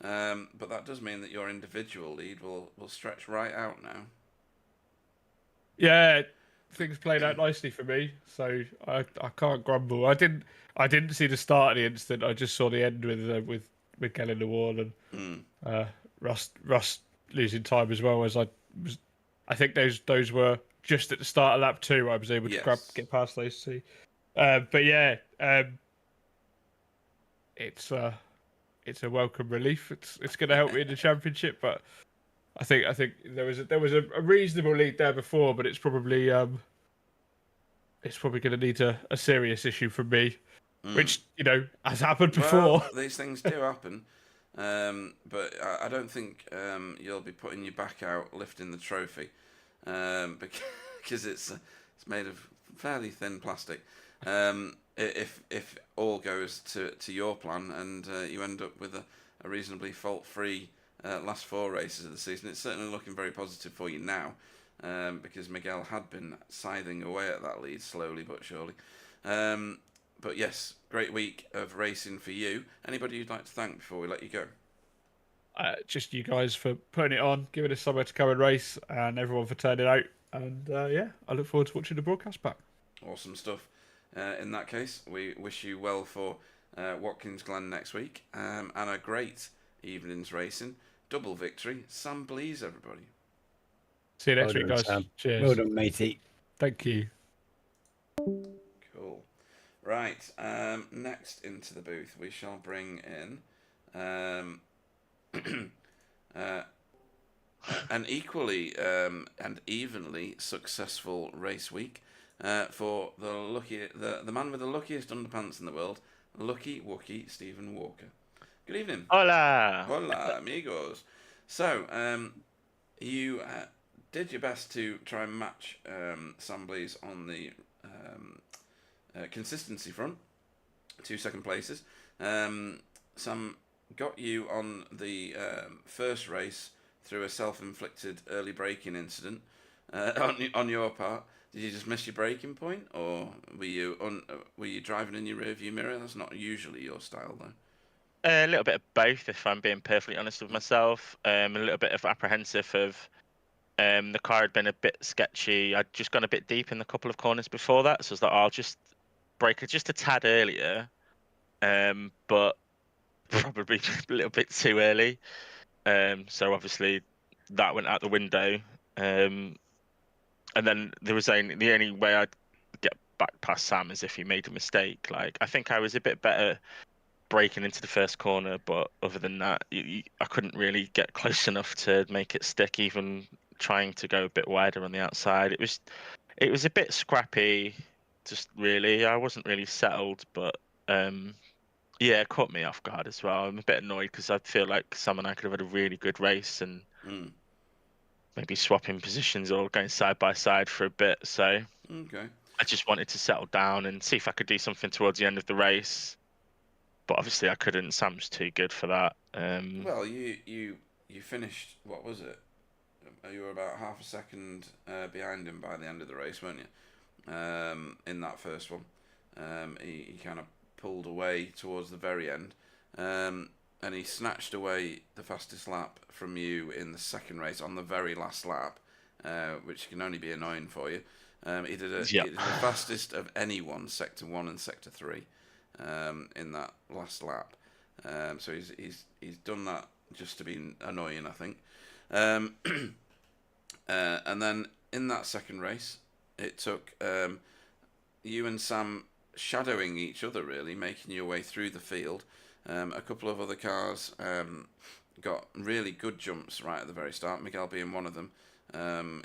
But that does mean that your individual lead will stretch right out now. Yeah, things played out nicely for me, so I can't grumble. I didn't see the start of the incident. I just saw the end with Miguel in the wall and Russ losing time as well. As I think those were just at the start of lap 2. I was able to get past those two. But yeah, it's a welcome relief. It's going to help me in the championship, but I think there was a reasonable lead there before, but it's probably going to need a serious issue from me, which has happened before. Well, these things do happen, but I don't think you'll be putting your back out lifting the trophy, because it's made of fairly thin plastic. If all goes to your plan and you end up with a reasonably fault-free last 4 races of the season, it's certainly looking very positive for you now, because Miguel had been scything away at that lead slowly but surely. But yes, great week of racing for you. Anybody you'd like to thank before we let you go? Just you guys for putting it on, giving us somewhere to come and race, and everyone for turning out. And yeah, I look forward to watching the broadcast back. Awesome stuff. In that case, we wish you well for Watkins Glen next week, and a great evening's racing. Double victory. Sam Blees, everybody. See you next week, guys. Sam. Cheers. Well done, matey. Thank you. Cool. Right. Next into the booth, we shall bring in an equally and evenly successful race week for the man with the luckiest underpants in the world, Lucky Wookie Stephen Walker. Good evening. Hola. Hola, amigos. So, you did your best to try and match Sam Blees on the consistency front. 2 second places. Sam got you on the first race through a self-inflicted early braking incident on your part. Did you just miss your braking point, or were you driving in your rearview mirror? That's not usually your style, though. A little bit of both, if I'm being perfectly honest with myself. A little bit of apprehensive of the car had been a bit sketchy. I'd just gone a bit deep in the couple of corners before that, so I was like, I'll just brake it just a tad earlier, but probably a little bit too early. So obviously that went out the window. And then the only way I'd get back past Sam is if he made a mistake. Like, I think I was a bit better breaking into the first corner, but other than that, I couldn't really get close enough to make it stick, even trying to go a bit wider on the outside. It was a bit scrappy, just really. I wasn't really settled, but yeah, it caught me off guard as well. I'm a bit annoyed because I feel like Sam and I could have had a really good race and maybe swapping positions or going side by side for a bit. So Okay. I just wanted to settle down and see if I could do something towards the end of the race. But obviously I couldn't. Sam's too good for that. Well, you finished, what was it? You were about half a second behind him by the end of the race, weren't you? In that first one. He kind of pulled away towards the very end. And he snatched away the fastest lap from you in the second race on the very last lap, which can only be annoying for you. He did the fastest of anyone, Sector 1 and Sector 3. In that last lap, so he's done that just to be annoying, I think. And then in that second race, it took you and Sam shadowing each other, really, making your way through the field. A couple of other cars got really good jumps right at the very start, Miguel being one of them.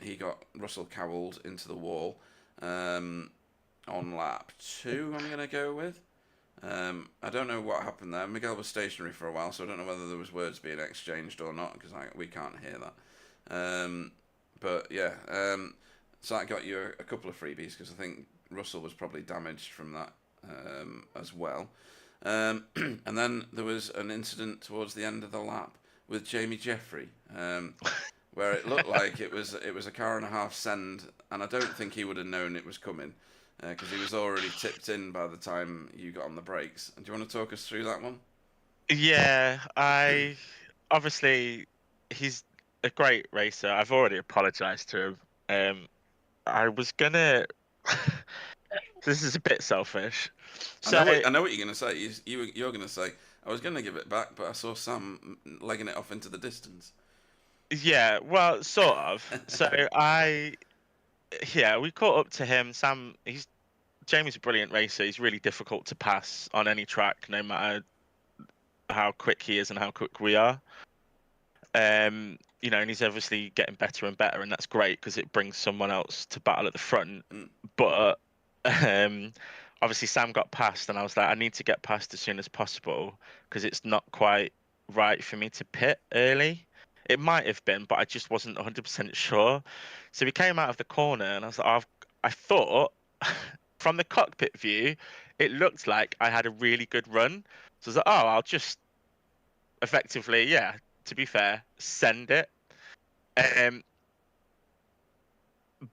He got Russell cowled into the wall on lap 2, I'm going to go with. I don't know what happened there. Miguel was stationary for a while, so I don't know whether there was words being exchanged or not, because we can't hear that. But yeah, so that got you a couple of freebies, because I think Russell was probably damaged from that as well. And then there was an incident towards the end of the lap with Jamie Jeffrey, where it looked like it was a car and a half send, and I don't think he would have known it was coming, because he was already tipped in by the time you got on the brakes. Do you want to talk us through that one? Yeah, obviously he's a great racer. I've already apologized to him. I was gonna. This is a bit selfish. So I know what you're gonna say. You're gonna say I was gonna give it back, but I saw Sam legging it off into the distance. yeah, well, sort of. So we caught up to him. Jamie's a brilliant racer. He's really difficult to pass on any track, no matter how quick he is and how quick we are. And he's obviously getting better and better, and that's great because it brings someone else to battle at the front. But obviously Sam got past, and I was like, I need to get past as soon as possible because it's not quite right for me to pit early. It might have been, but I just wasn't 100% sure. So we came out of the corner, and I was like, I thought from the cockpit view, it looked like I had a really good run. So I was like, oh, I'll just effectively, to be fair, send it.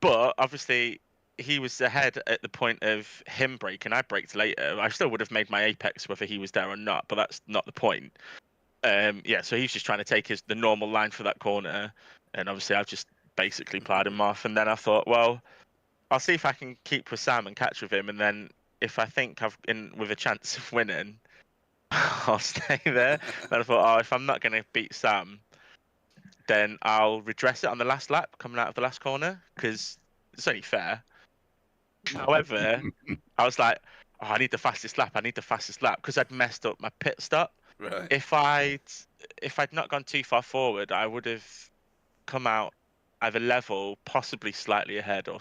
But obviously he was ahead at the point of him braking. I braked later. I still would have made my apex whether he was there or not, but that's not the point. So he's just trying to take the normal line for that corner, and obviously I've just basically plied him off. And then I thought, well, I'll see if I can keep with Sam and catch with him, and then if I think I've in with a chance of winning, I'll stay there. Then I thought, oh, if I'm not going to beat Sam, then I'll redress it on the last lap coming out of the last corner because it's only fair. However, I was like, oh, I need the fastest lap. I need the fastest lap because I'd messed up my pit stop. Right. If I'd not gone too far forward, I would have come out either level, possibly slightly ahead, or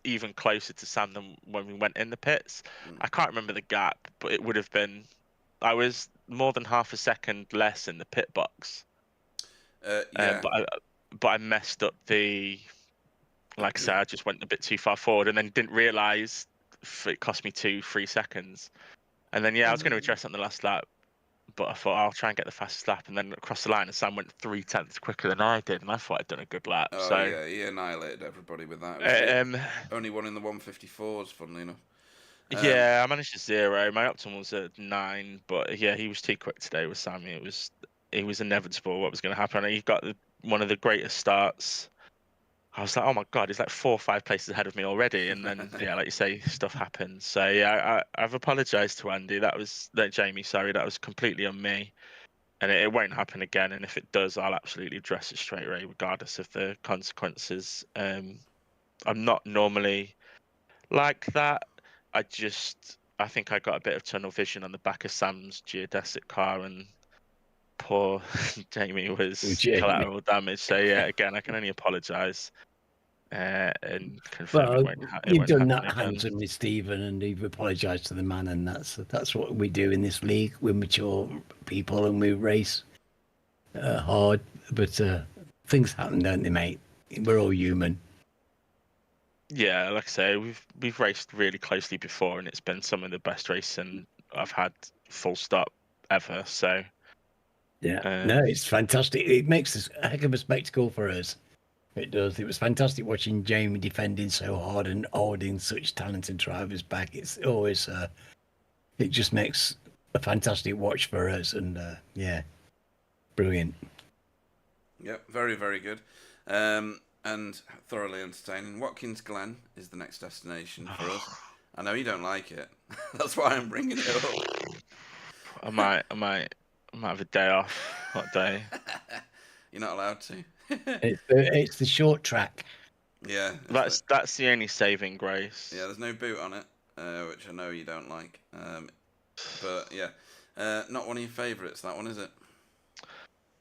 even closer to Sam than when we went in the pits. I can't remember the gap, but it would have been. I was more than half a second less in the pit box. Yeah. But I messed up like I said, I just went a bit too far forward and then didn't realise it cost me 2-3 seconds. And then I was going to address it on the last lap, but I thought I'll try and get the fastest lap, and then across the line, and Sam went 0.3 quicker than I did, and I thought I'd done a good lap. Oh so yeah, he annihilated everybody with that. Only one in the 154s, funnily enough. I managed to 0. My optimum was at 9, but he was too quick today with Sammy. It was inevitable what was going to happen. He got one of the greatest starts. I was like, oh my god, he's like 4 or 5 places ahead of me already, and then like you say, stuff happens. So I've apologised to Andy. Jamie, sorry, that was completely on me, and it won't happen again. And if it does, I'll absolutely address it straight away, regardless of the consequences. I'm not normally like that. I think I got a bit of tunnel vision on the back of Sam's geodesic car, and poor Jamie was collateral damage. So again, I can only apologise and confirm it won't happen. You've done that handsomely, Stephen, and you've apologised to the man, and that's what we do in this league. We're mature people and we race hard, but things happen, don't they, mate? We're all human. Yeah, like I say, we've raced really closely before, and it's been some of the best racing I've had, full stop, ever. So no, it's fantastic. It makes a heck of a spectacle for us. It does. It was fantastic watching Jamie defending so hard and holding such talented drivers back. It's always it just makes a fantastic watch for us, and brilliant. Yep, very, very good. And thoroughly entertaining. Watkins Glen is the next destination for us. I know you don't like it. That's why I'm bringing it up. I might have a day off. What day? You're not allowed to. It's the short track. Yeah. That's the only saving grace. Yeah, there's no boot on it, which I know you don't like. But yeah. Not one of your favourites, that one, is it?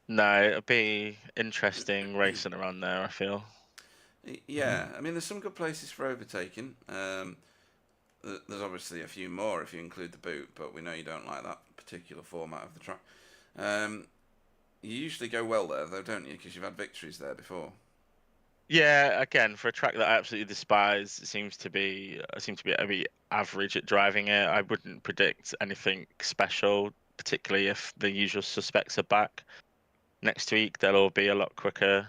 No, it'll be interesting racing around there, I feel. Yeah, I mean, there's some good places for overtaking. There's obviously a few more if you include the boot, but we know you don't like that particular format of the track. You usually go well there, though, don't you? Because you've had victories there before. Yeah, again, for a track that I absolutely despise, it seems to be a bit average at driving it. I wouldn't predict anything special, particularly if the usual suspects are back next week. They'll all be a lot quicker.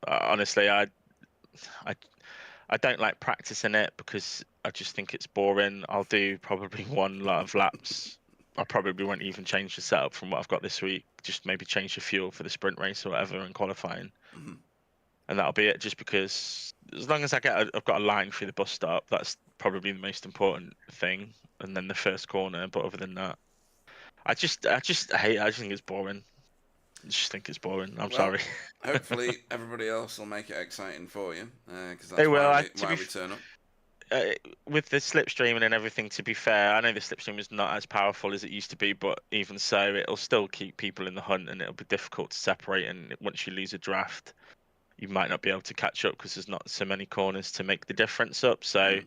Honestly, I I don't like practicing it because I just think it's boring. I'll do probably one lot of laps. I probably won't even change the setup from what I've got this week. Just maybe change the fuel for the sprint race or whatever in qualifying, Mhm. and that'll be it. Just because as long as I've got a line through the bus stop, that's probably the most important thing. And then the first corner. But other than that, I just think it's boring. I just think it's boring. I'm Well, sorry. hopefully everybody else will make it exciting for you, because They that's will. why we turn up. With the slipstreaming and everything, to be fair, I know the slipstream is not as powerful as it used to be, but even so, it'll still keep people in the hunt and it'll be difficult to separate. And once you lose a draft, you might not be able to catch up because there's not so many corners to make the difference up. So Mm.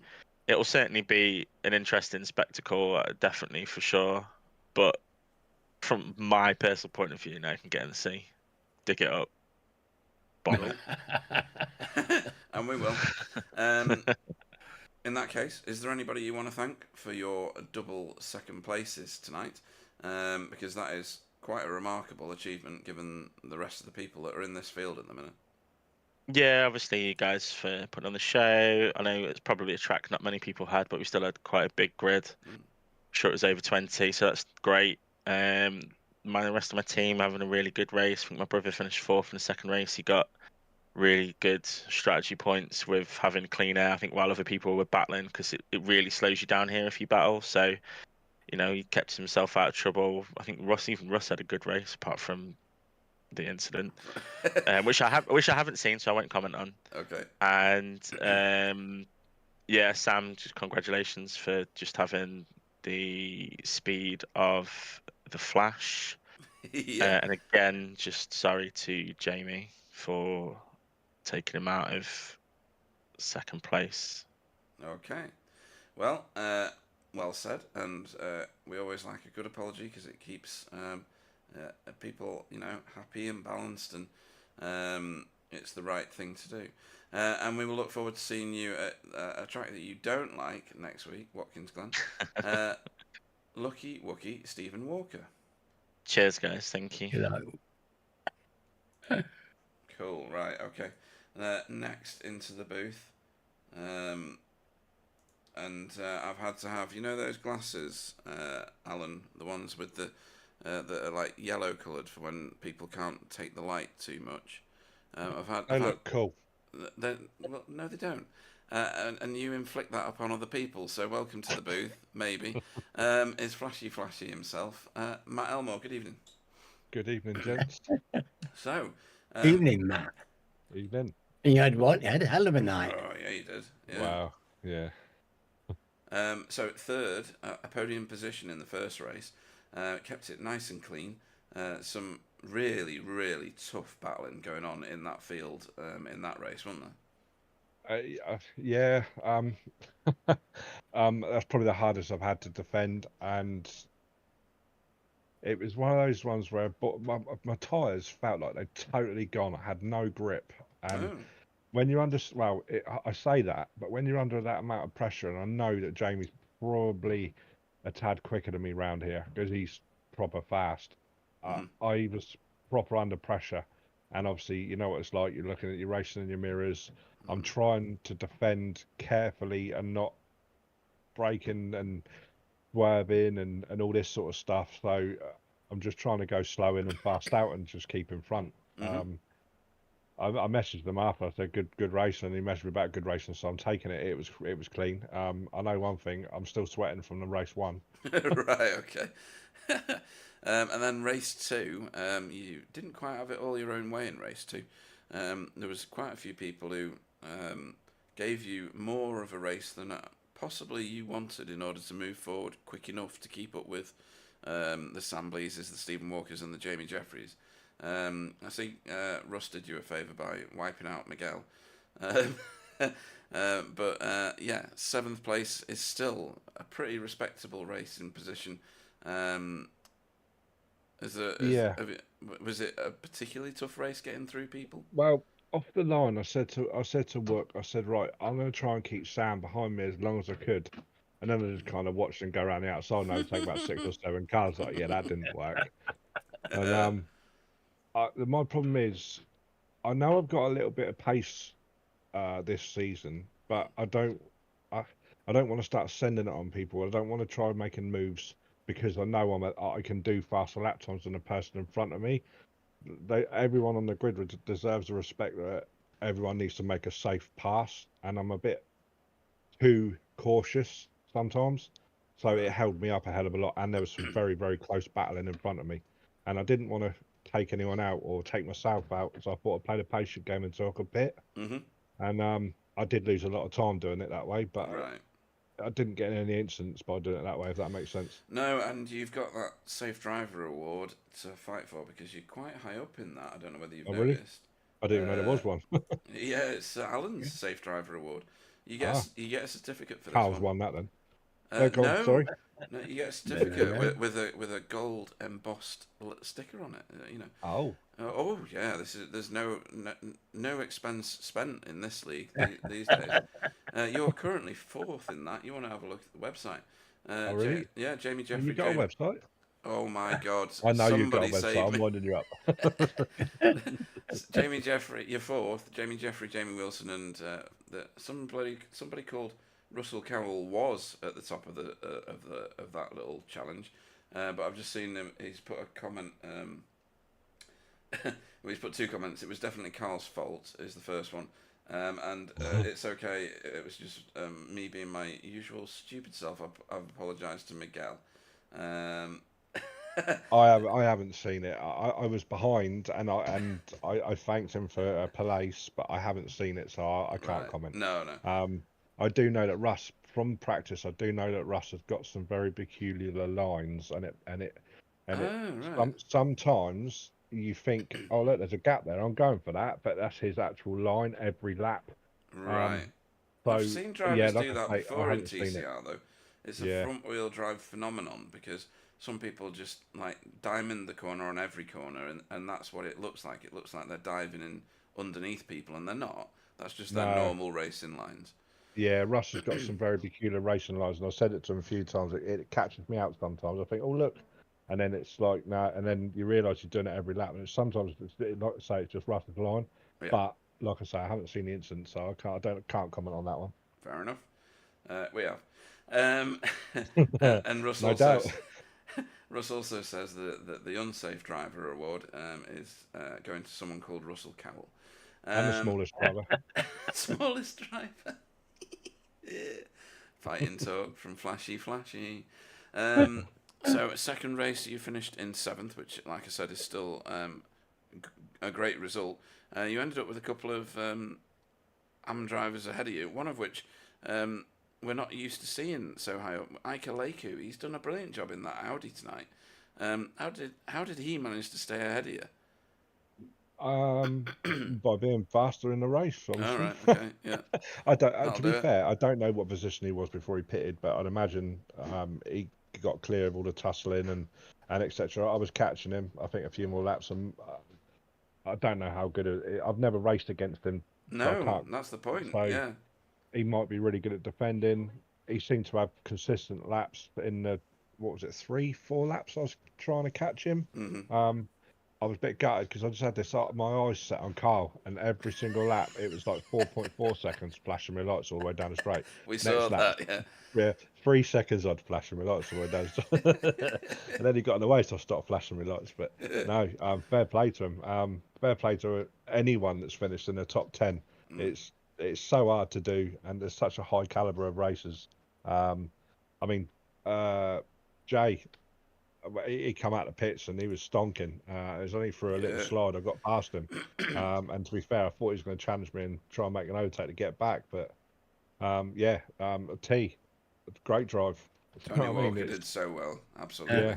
it'll certainly be an interesting spectacle, definitely for sure. But from my personal point of view, now you can get in the sea, dig it up, bottle. And we will. Um, in that case, is there anybody you want to thank for your double second places tonight? Because that is quite a remarkable achievement given the rest of the people that are in this field at the minute. Yeah, obviously you guys for putting on the show. I know it's probably a track not many people had, but we still had quite a big grid. Mm. Sure, it was over 20, so that's great. The rest of my team having a really good race. I think my brother finished fourth in the second race. He got really good strategy points with having clean air. I think while other people were battling, because it really slows you down here if you battle. So, he kept himself out of trouble. I think even Russ had a good race apart from the incident, which I haven't seen, so I won't comment on. Okay. And yeah, Sam, just congratulations for just having the speed of the Flash. Yeah. And again, just sorry to Jamie for taking him out of second place. Okay. Well, well said. And we always like a good apology because it keeps people, happy and balanced, and it's the right thing to do. And we will look forward to seeing you at a track that you don't like next week, Watkins Glen. Lucky Wookie Stephen Walker. Cheers, guys. Thank you. Hello. Cool. Right. Okay. Next into the booth. And I've had to have, those glasses, Alan, the ones with the that are like yellow coloured for when people can't take the light too much. They look cool. Well, no, they don't. And you inflict that upon other people. So welcome to the booth. Maybe is Flashy himself, Matt Elmore. Good evening. Good evening, gents. So, Evening, Matt. Evening. You had what? You had a hell of a night. Oh yeah, you did. Yeah. Wow. Yeah. So third, a podium position in the first race, kept it nice and clean. Some really, really tough battling going on in that field in that race, wasn't there? Yeah. That's probably the hardest I've had to defend, and it was one of those ones where my tyres felt like they'd totally gone. I had no grip, and Oh. when you're under, I say that, but when you're under that amount of pressure, and I know that Jamie's probably a tad quicker than me round here because he's proper fast. I was proper under pressure, and obviously you know what it's like. You're looking at your racing in your mirrors. I'm trying to defend carefully and not braking and swerving and all this sort of stuff. So I'm just trying to go slow in and fast out and just keep in front. I messaged them after. I said good racing, and he messaged me about good racing. So I'm taking it. It was clean. I know one thing. I'm still sweating from the race one. Right. Okay. And then race two, you didn't quite have it all your own way in race two. There was quite a few people who gave you more of a race than possibly you wanted in order to move forward quick enough to keep up with the Sam Bleases, the Stephen Walkers, and the Jamie Jeffreys. I see Russ did you a favour by wiping out Miguel. But yeah, 7th place is still a pretty respectable racing position. Was it a particularly tough race getting through people? Well, off the line, I said to work, I said, right, I'm going to try and keep Sam behind me as long as I could. And then I just kind of watched him go around the outside, and I would take about 6 or 7 cars. Like, yeah, that didn't work. And my problem is, I know I've got a little bit of pace this season, but I don't want to start sending it on people. I don't want to try making moves because I know I can do faster lap times than the person in front of me. Everyone on the grid deserves the respect that everyone needs to make a safe pass, and I'm a bit too cautious sometimes. So it held me up a hell of a lot, and there was some very, very close battling in front of me, and I didn't want to take anyone out or take myself out, so I thought I'd play the patient game until I could pit. And I did lose a lot of time doing it that way, but I didn't get any incidents by doing it that way, if that makes sense. No, and you've got that Safe Driver Award to fight for because you're quite high up in that. I don't know whether you've noticed. Really? I didn't even know there was one. Yeah, it's Alan's Safe Driver Award. You get a certificate for this Carl's one. won that then. No, sorry. No, you get a certificate with a gold embossed sticker on it. You know. Oh yeah, there's no expense spent in this league these days. You're currently 4th in that. You want to have a look at the website? Really? Jamie Jeffrey. You got a website? Oh my God! I know you've got a Somebody website. I'm winding you up. Jamie Jeffrey, you're 4th. Jamie Jeffrey, Jamie Wilson, and somebody called Russell Cowell was at the top of that little challenge, but I've just seen him. He's put a comment. Well, he's put 2 comments. It was definitely Carl's fault. Is the first one, and it's okay. It was just me being my usual stupid self. I've apologised to Miguel. I haven't seen it. I was behind, and I thanked him for police, but I haven't seen it, so I can't comment. No. I do know that Russ, from practice, I do know that Russ has got some very peculiar lines, sometimes you think, oh look, there's a gap there, I'm going for that, but that's his actual line every lap. Right. So, I've seen drivers do that before in TCR though. It's a front wheel drive phenomenon because some people just like diamond the corner on every corner, and that's what it looks like. It looks like they're diving in underneath people, and they're not. That's just their normal racing lines. Yeah, Russ has got some very peculiar racing lines, and I've said it to him a few times. It catches me out sometimes. I think, oh look, and then it's like no, and then you realise you're doing it every lap. And sometimes, like I say, it's just Russ's line. Yeah. But like I say, I haven't seen the incident, so I can't comment on that one. Fair enough. We have, and Russ Russ also says that the unsafe driver award is going to someone called Russell Cowell. I'm the smallest driver. Smallest driver. Fighting talk from Flashy. So second race you finished in 7th, which like I said is still a great result. You ended up with a couple of AM drivers ahead of you, one of which we're not used to seeing so high up. Ike Leku, he's done a brilliant job in that Audi tonight. How did he manage to stay ahead of you? By being faster in the race, obviously. All right, okay, yeah. To be fair, I don't know what position he was before he pitted, but I'd imagine he got clear of all the tussling and etc. I was catching him, I think, a few more laps, and I don't know how good I've never raced against him. No, so that's the point. So yeah, he might be really good at defending. He seemed to have consistent laps in the 3-4 laps I was trying to catch him. Mm-hmm. I was a bit gutted because I just had this my eyes set on Carl, and every single lap it was like 4.4 seconds flashing my lights all the way down the straight. We saw that, yeah. Yeah, 3 seconds I'd flashing my lights all the way down the straight. And then he got in the way, so I stopped flashing my lights. But no, fair play to him. Fair play to anyone that's finished in the top 10. It's so hard to do, and there's such a high caliber of racers. I mean, Jay, he come out of the pits and he was stonking. It was only for a little slide I got past him. And to be fair, I thought he was going to challenge me and try and make an overtake to get back. But a T, great drive. Tony Walker did so well, absolutely.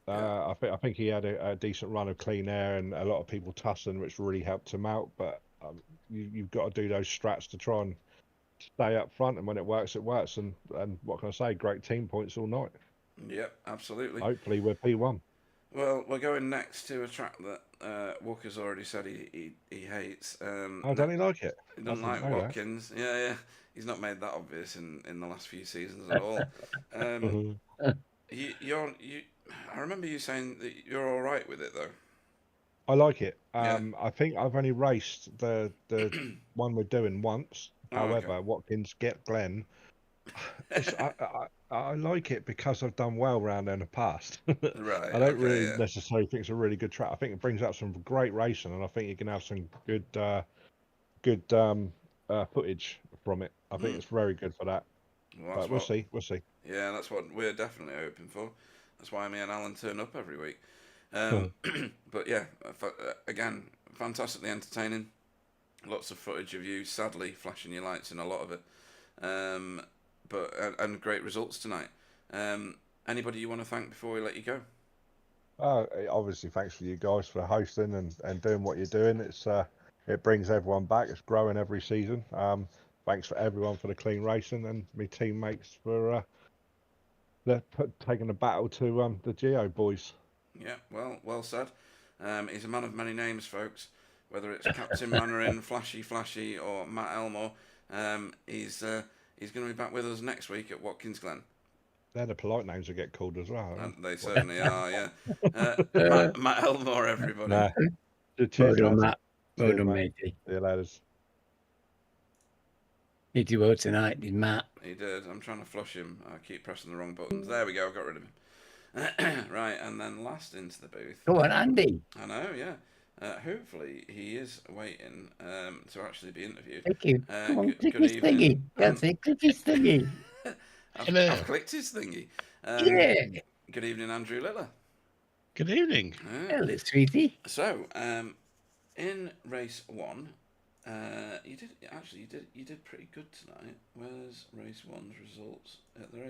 I think he had a decent run of clean air and a lot of people tussling, which really helped him out. But you've got to do those strats to try and stay up front, and when it works, it works. And what can I say? Great team points all night. Yep, absolutely. Hopefully, we're P1. Well, we're going next to a track that Walker's already said he hates. Oh, don't he like it? He doesn't like Watkins. Yeah. He's not made that obvious in the last few seasons at all. I remember you saying that you're all right with it though. I like it. Yeah. I think I've only raced the one we're doing once. However, okay. Watkins get Glen. I like it because I've done well round there in the past. Right. I don't really necessarily think it's a really good track. I think it brings out some great racing, and I think you can have some good footage from it. I think it's very good for that. Well, but we'll see. Yeah, that's what we're definitely hoping for. That's why me and Alan turn up every week. But yeah, again, fantastically entertaining. Lots of footage of you, sadly, flashing your lights in a lot of it. And great results tonight. Anybody you want to thank before we let you go? Obviously, thanks for you guys for hosting and doing what you're doing. It brings everyone back. It's growing every season. Thanks for everyone for the clean racing and my teammates for taking the battle to the Geo boys. Yeah, well said. He's a man of many names, folks. Whether it's Captain Mannering, Flashy, or Matt Elmore, he's going to be back with us next week at Watkins Glen. They're the polite names that get called as well. And they certainly are, yeah. Matt Elmore, everybody. Well done, Matt. Well Cheers, done, mate. matey. See you later. He did well tonight, did Matt? He did. I'm trying to flush him. I keep pressing the wrong buttons. There we go. Got rid of him. Right, and then last into the booth. Go on, Andy. I know, yeah. Hopefully he is waiting to actually be interviewed. Thank you. Come on, click good his thingy. evening. That's it, click his thingy. I've clicked his thingy. Yeah. Good evening, Andrew Liller. Good evening. Hello, sweetie. So, in race one, you did pretty good tonight. Where's race one's results?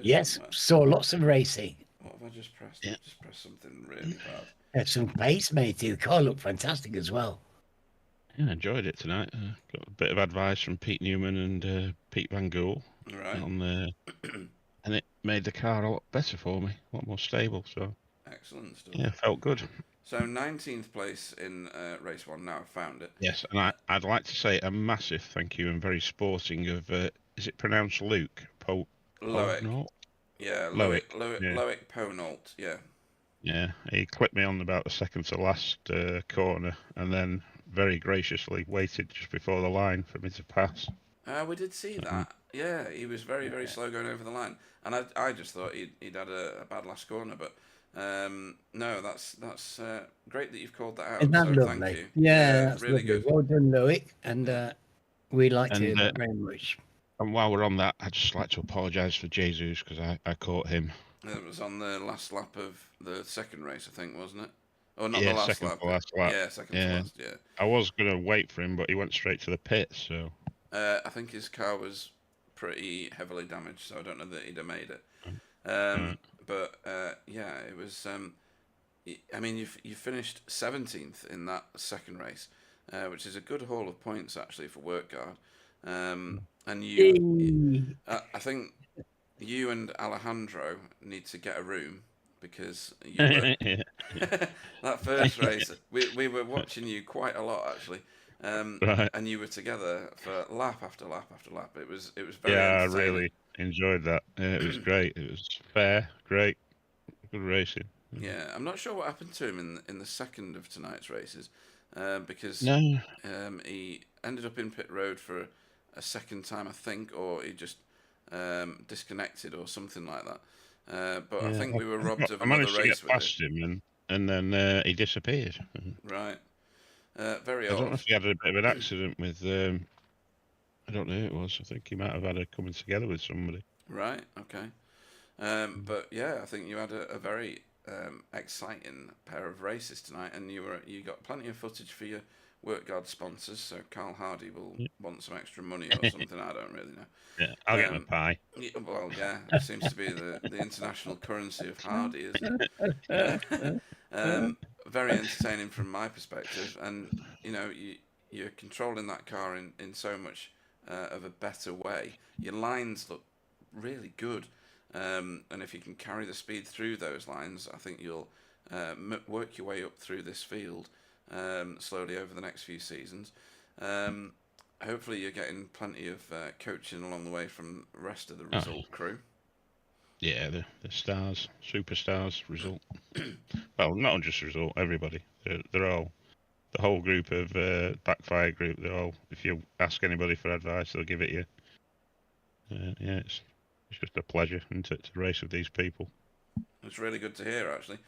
Yes, somewhere. saw lots of racing. What have I just pressed? Yeah. I just pressed something really bad. Had some pace, matey. The car looked fantastic as well. Yeah, I enjoyed it tonight. Got a bit of advice from Pete Newman and Pete Van Gool. Right. And it made the car a lot better for me, a lot more stable. So excellent stuff. Yeah, felt good. So 19th place in race one. Now I've found it. Yes, and I'd like to say a massive thank you and very sporting of is it pronounced Luke Loic? Yeah, Loic Ponault. Yeah. Yeah, he clipped me on about the second to last corner, and then very graciously waited just before the line for me to pass. We did see that. Yeah, he was very, very slow going over the line, and I just thought he'd had a bad last corner, but no, that's great that you've called that out. Isn't that so lovely? thank you. Yeah, that's really lovely. good. Well done, Loic, and we like to hear that very much. And while we're on that, I'd just like to apologise for Jesus because I caught him. It was on the last lap of the second race, I think, wasn't it? Or not the last second lap. To last lap. Yeah, second to last. Yeah. I was gonna wait for him, but he went straight to the pits. So. I think his car was pretty heavily damaged, so I don't know that he'd have made it. But yeah, it was. I mean, you finished 17th in that second race, which is a good haul of points actually for work guard. And I think you and Alejandro need to get a room because you were, that first race we were watching you quite a lot actually. Right. And you were together for lap after lap after lap. It was very I entertaining. really enjoyed that. It was great. It was fair, great, good racing. Yeah, I'm not sure what happened to him in the second of tonight's races, because he ended up in pit road for a second time, I think, or he just disconnected or something like that. But I think we were robbed of another race. I managed to get past him, and then he disappeared. Right. Very odd. I don't odd. know if he had a bit of an accident with. I don't know who it was. I think he might have had a coming together with somebody. Right. Okay. But yeah, I think you had a very exciting pair of races tonight, and you got plenty of footage for your work guard sponsors. So Carl Hardy will want some extra money or something. I don't really know. Yeah, I'll get my pie. Yeah, well, yeah, it seems to be the international currency of Hardy, isn't it? Very entertaining from my perspective, and you're controlling that car in so much of a better way. Your lines look really good, and if you can carry the speed through those lines, I think you'll work your way up through this field slowly over the next few seasons. Hopefully you're getting plenty of coaching along the way from the rest of the Result crew. Yeah, the stars, superstars, Result. Well, not just Result, everybody. They're all, the whole group of Backfire group, they're all, if you ask anybody for advice, they'll give it you. Yeah, it's just a pleasure, isn't it, to race with these people. It's really good to hear, actually.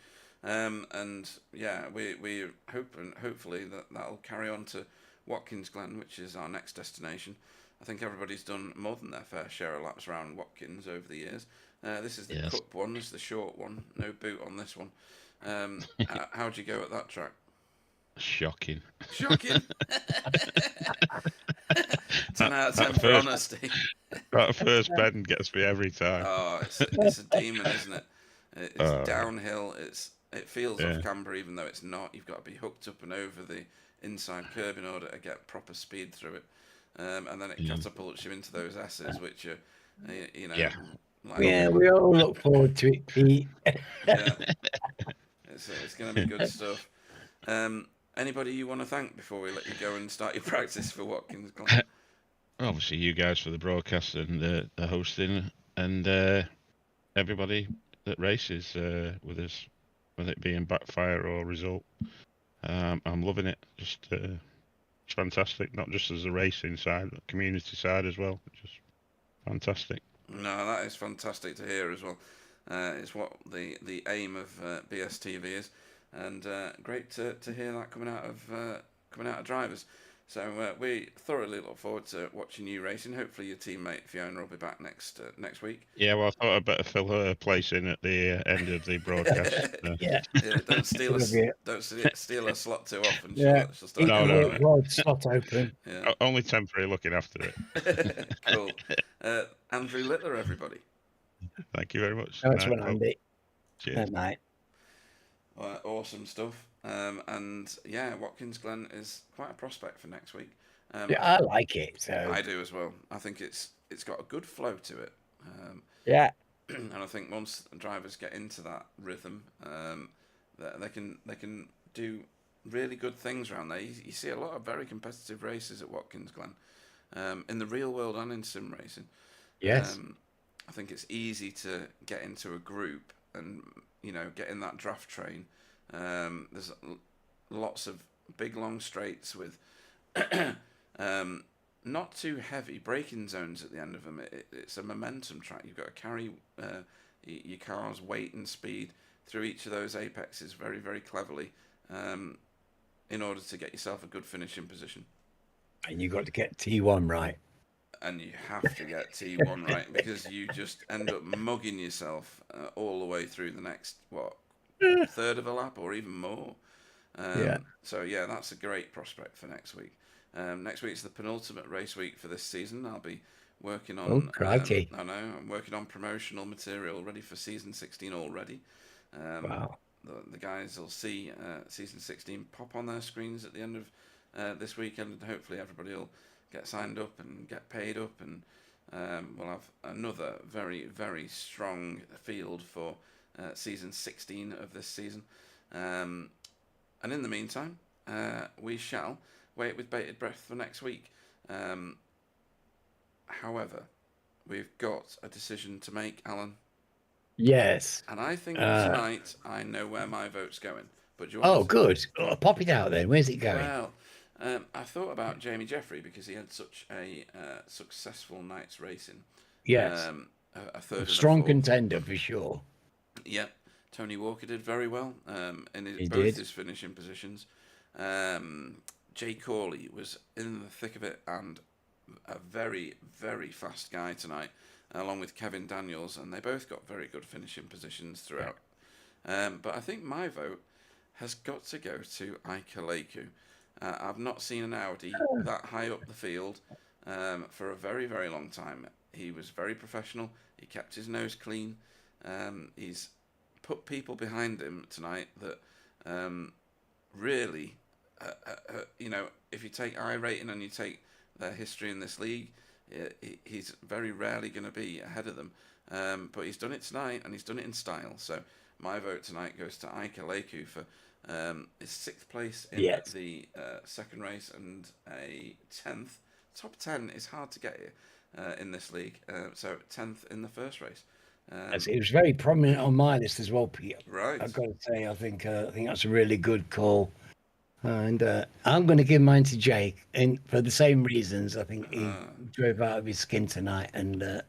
And yeah, we hopefully that'll carry on to Watkins Glen, which is our next destination. I think everybody's done more than their fair share of laps around Watkins over the years. This is the Cup one, this is the short one. No boot on this one. How'd you go at that track? Shocking. 10 out of 10 for honesty. That first bend gets me every time. Oh, it's a demon, isn't it? It's downhill. It feels off camber, even though it's not. You've got to be hooked up and over the inside curb in order to get proper speed through it, and then it catapults you into those S's, which are, we all look forward to it, Pete. Yeah, it's going to be good stuff. Anybody you want to thank before we let you go and start your practice for Watkins Glen? Obviously, you guys for the broadcast and the hosting, and everybody that races with us, whether it be in Backfire or Result. I'm loving it. Just it's fantastic, not just as a racing side, but community side as well. Just fantastic. No, that is fantastic to hear as well. It's what the aim of BSTV is, and great to hear that coming out of drivers. So we thoroughly look forward to watching you racing. Hopefully your teammate Fiona will be back next week. Yeah, well, I thought I'd better fill her place in at the end of the broadcast. Yeah, don't steal a slot too often. She'll start. No. Slot open. Yeah. Only temporary, looking after it. Cool. Andrew Littler, everybody. Thank you very much. That's what Andy. Cheers. Night. Awesome stuff. And yeah, Watkins Glen is quite a prospect for next week. I like it. So I do as well. I think it's got a good flow to it. And I think once drivers get into that rhythm, they can do really good things around there. You see a lot of very competitive races at Watkins Glen, in the real world and in sim racing. Yes. I think it's easy to get into a group and get in that draft train. There's lots of big long straights with not too heavy braking zones at the end of them. It's a momentum track. You've got to carry your car's weight and speed through each of those apexes very, very cleverly in order to get yourself a good finishing position. And you've got to get T1 right. And you have to get T1 right, because you just end up mugging yourself all the way through the next, third of a lap or even more. So yeah, that's a great prospect for next week. Next week's the penultimate race week for this season. I'll be working on. Oh, crikey! I know, I'm working on promotional material ready for season 16 already. Wow! The guys will see season 16 pop on their screens at the end of this weekend, and hopefully everybody will get signed up and get paid up, and we'll have another very, very strong field for season 16 of this season. And in the meantime, we shall wait with bated breath for next week. However, we've got a decision to make, Alan. Yes. And I think tonight I know where my vote's going. But do you want good. Pop it out then. Where's it going? Well, I thought about Jamie Jeffrey because he had such a successful night's racing. Yes. A third strong contender for sure. Yep. Tony Walker did very well in his finishing positions. Jay Corley was in the thick of it and a very, very fast guy tonight, along with Kevin Daniels, and they both got very good finishing positions throughout But I think my vote has got to go to Ika Leiku. I've not seen an Audi that high up the field for a very, very long time. He was very professional. He kept his nose clean. He's put people behind him tonight that really, if you take iRating and you take their history in this league, he's very rarely going to be ahead of them. But he's done it tonight, and he's done it in style. So my vote tonight goes to Ika Leiku for his 6th place in the second race and a 10th. Top 10 is hard to get here in this league. So 10th in the first race. It was very prominent on my list as well, Peter. Right. I've got to say, I think that's a really good call. And I'm going to give mine to Jake, and for the same reasons. I think he drove out of his skin tonight, and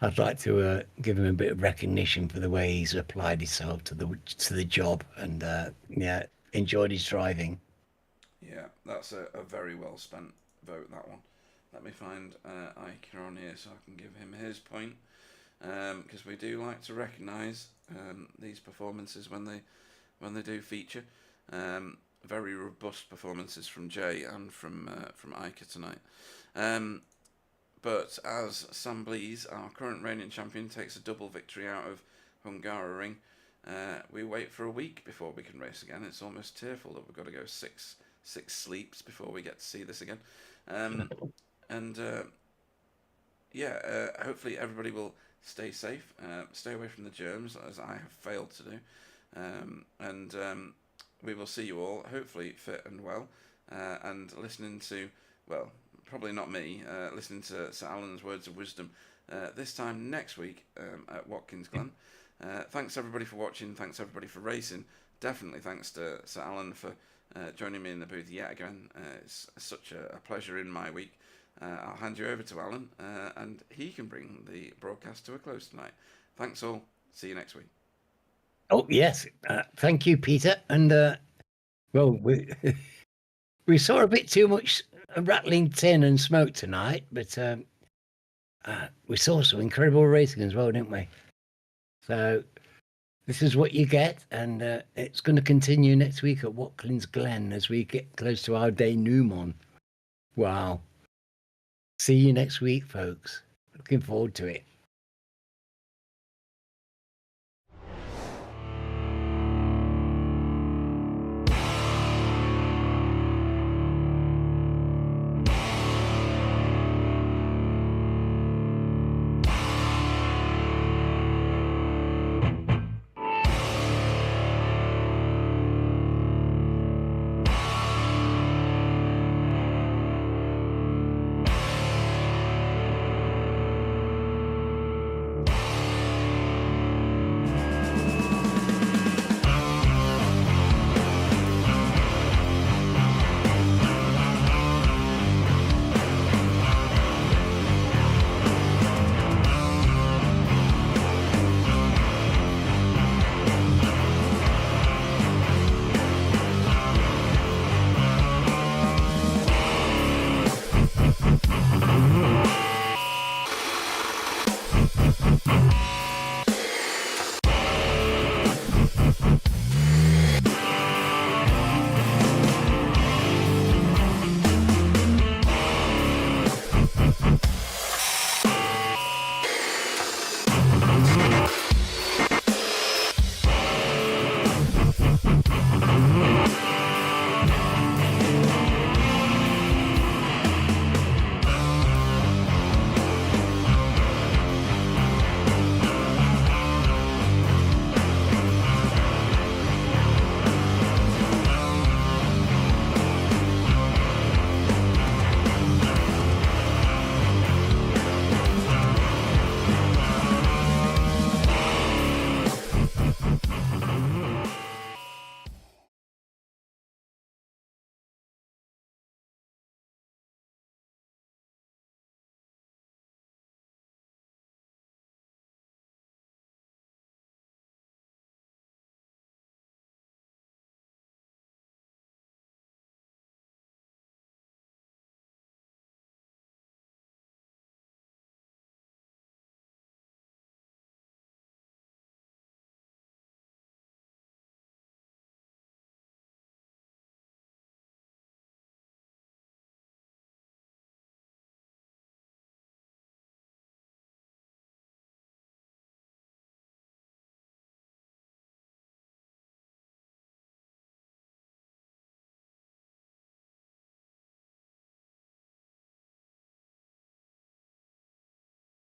I'd like to give him a bit of recognition for the way he's applied himself to the job, and enjoyed his driving. Yeah, that's a very well spent vote, that one. Let me find Ika on here so I can give him his point, because we do like to recognise these performances when they do feature. Very robust performances from Jay and from Ika tonight. But as Sam Blees, our current reigning champion, takes a double victory out of Hungaroring, we wait for a week before we can race again. It's almost tearful that we've got to go six sleeps before we get to see this again. Hopefully everybody will stay safe, stay away from the germs, as I have failed to do. We will see you all, hopefully fit and well, and listening to, well, probably not me, listening to Sir Alan's words of wisdom this time next week at Watkins Glen. Thanks everybody for watching, thanks everybody for racing. Definitely thanks to Sir Alan for joining me in the booth yet again. It's such a pleasure in my week. I'll hand you over to Alan, and he can bring the broadcast to a close tonight. Thanks all, see you next week. Oh, yes. Thank you, Peter. And, we saw a bit too much rattling tin and smoke tonight, but we saw some incredible racing as well, didn't we? So this is what you get, and it's going to continue next week at Watkins Glen as we get close to our denouement. Wow. See you next week, folks. Looking forward to it.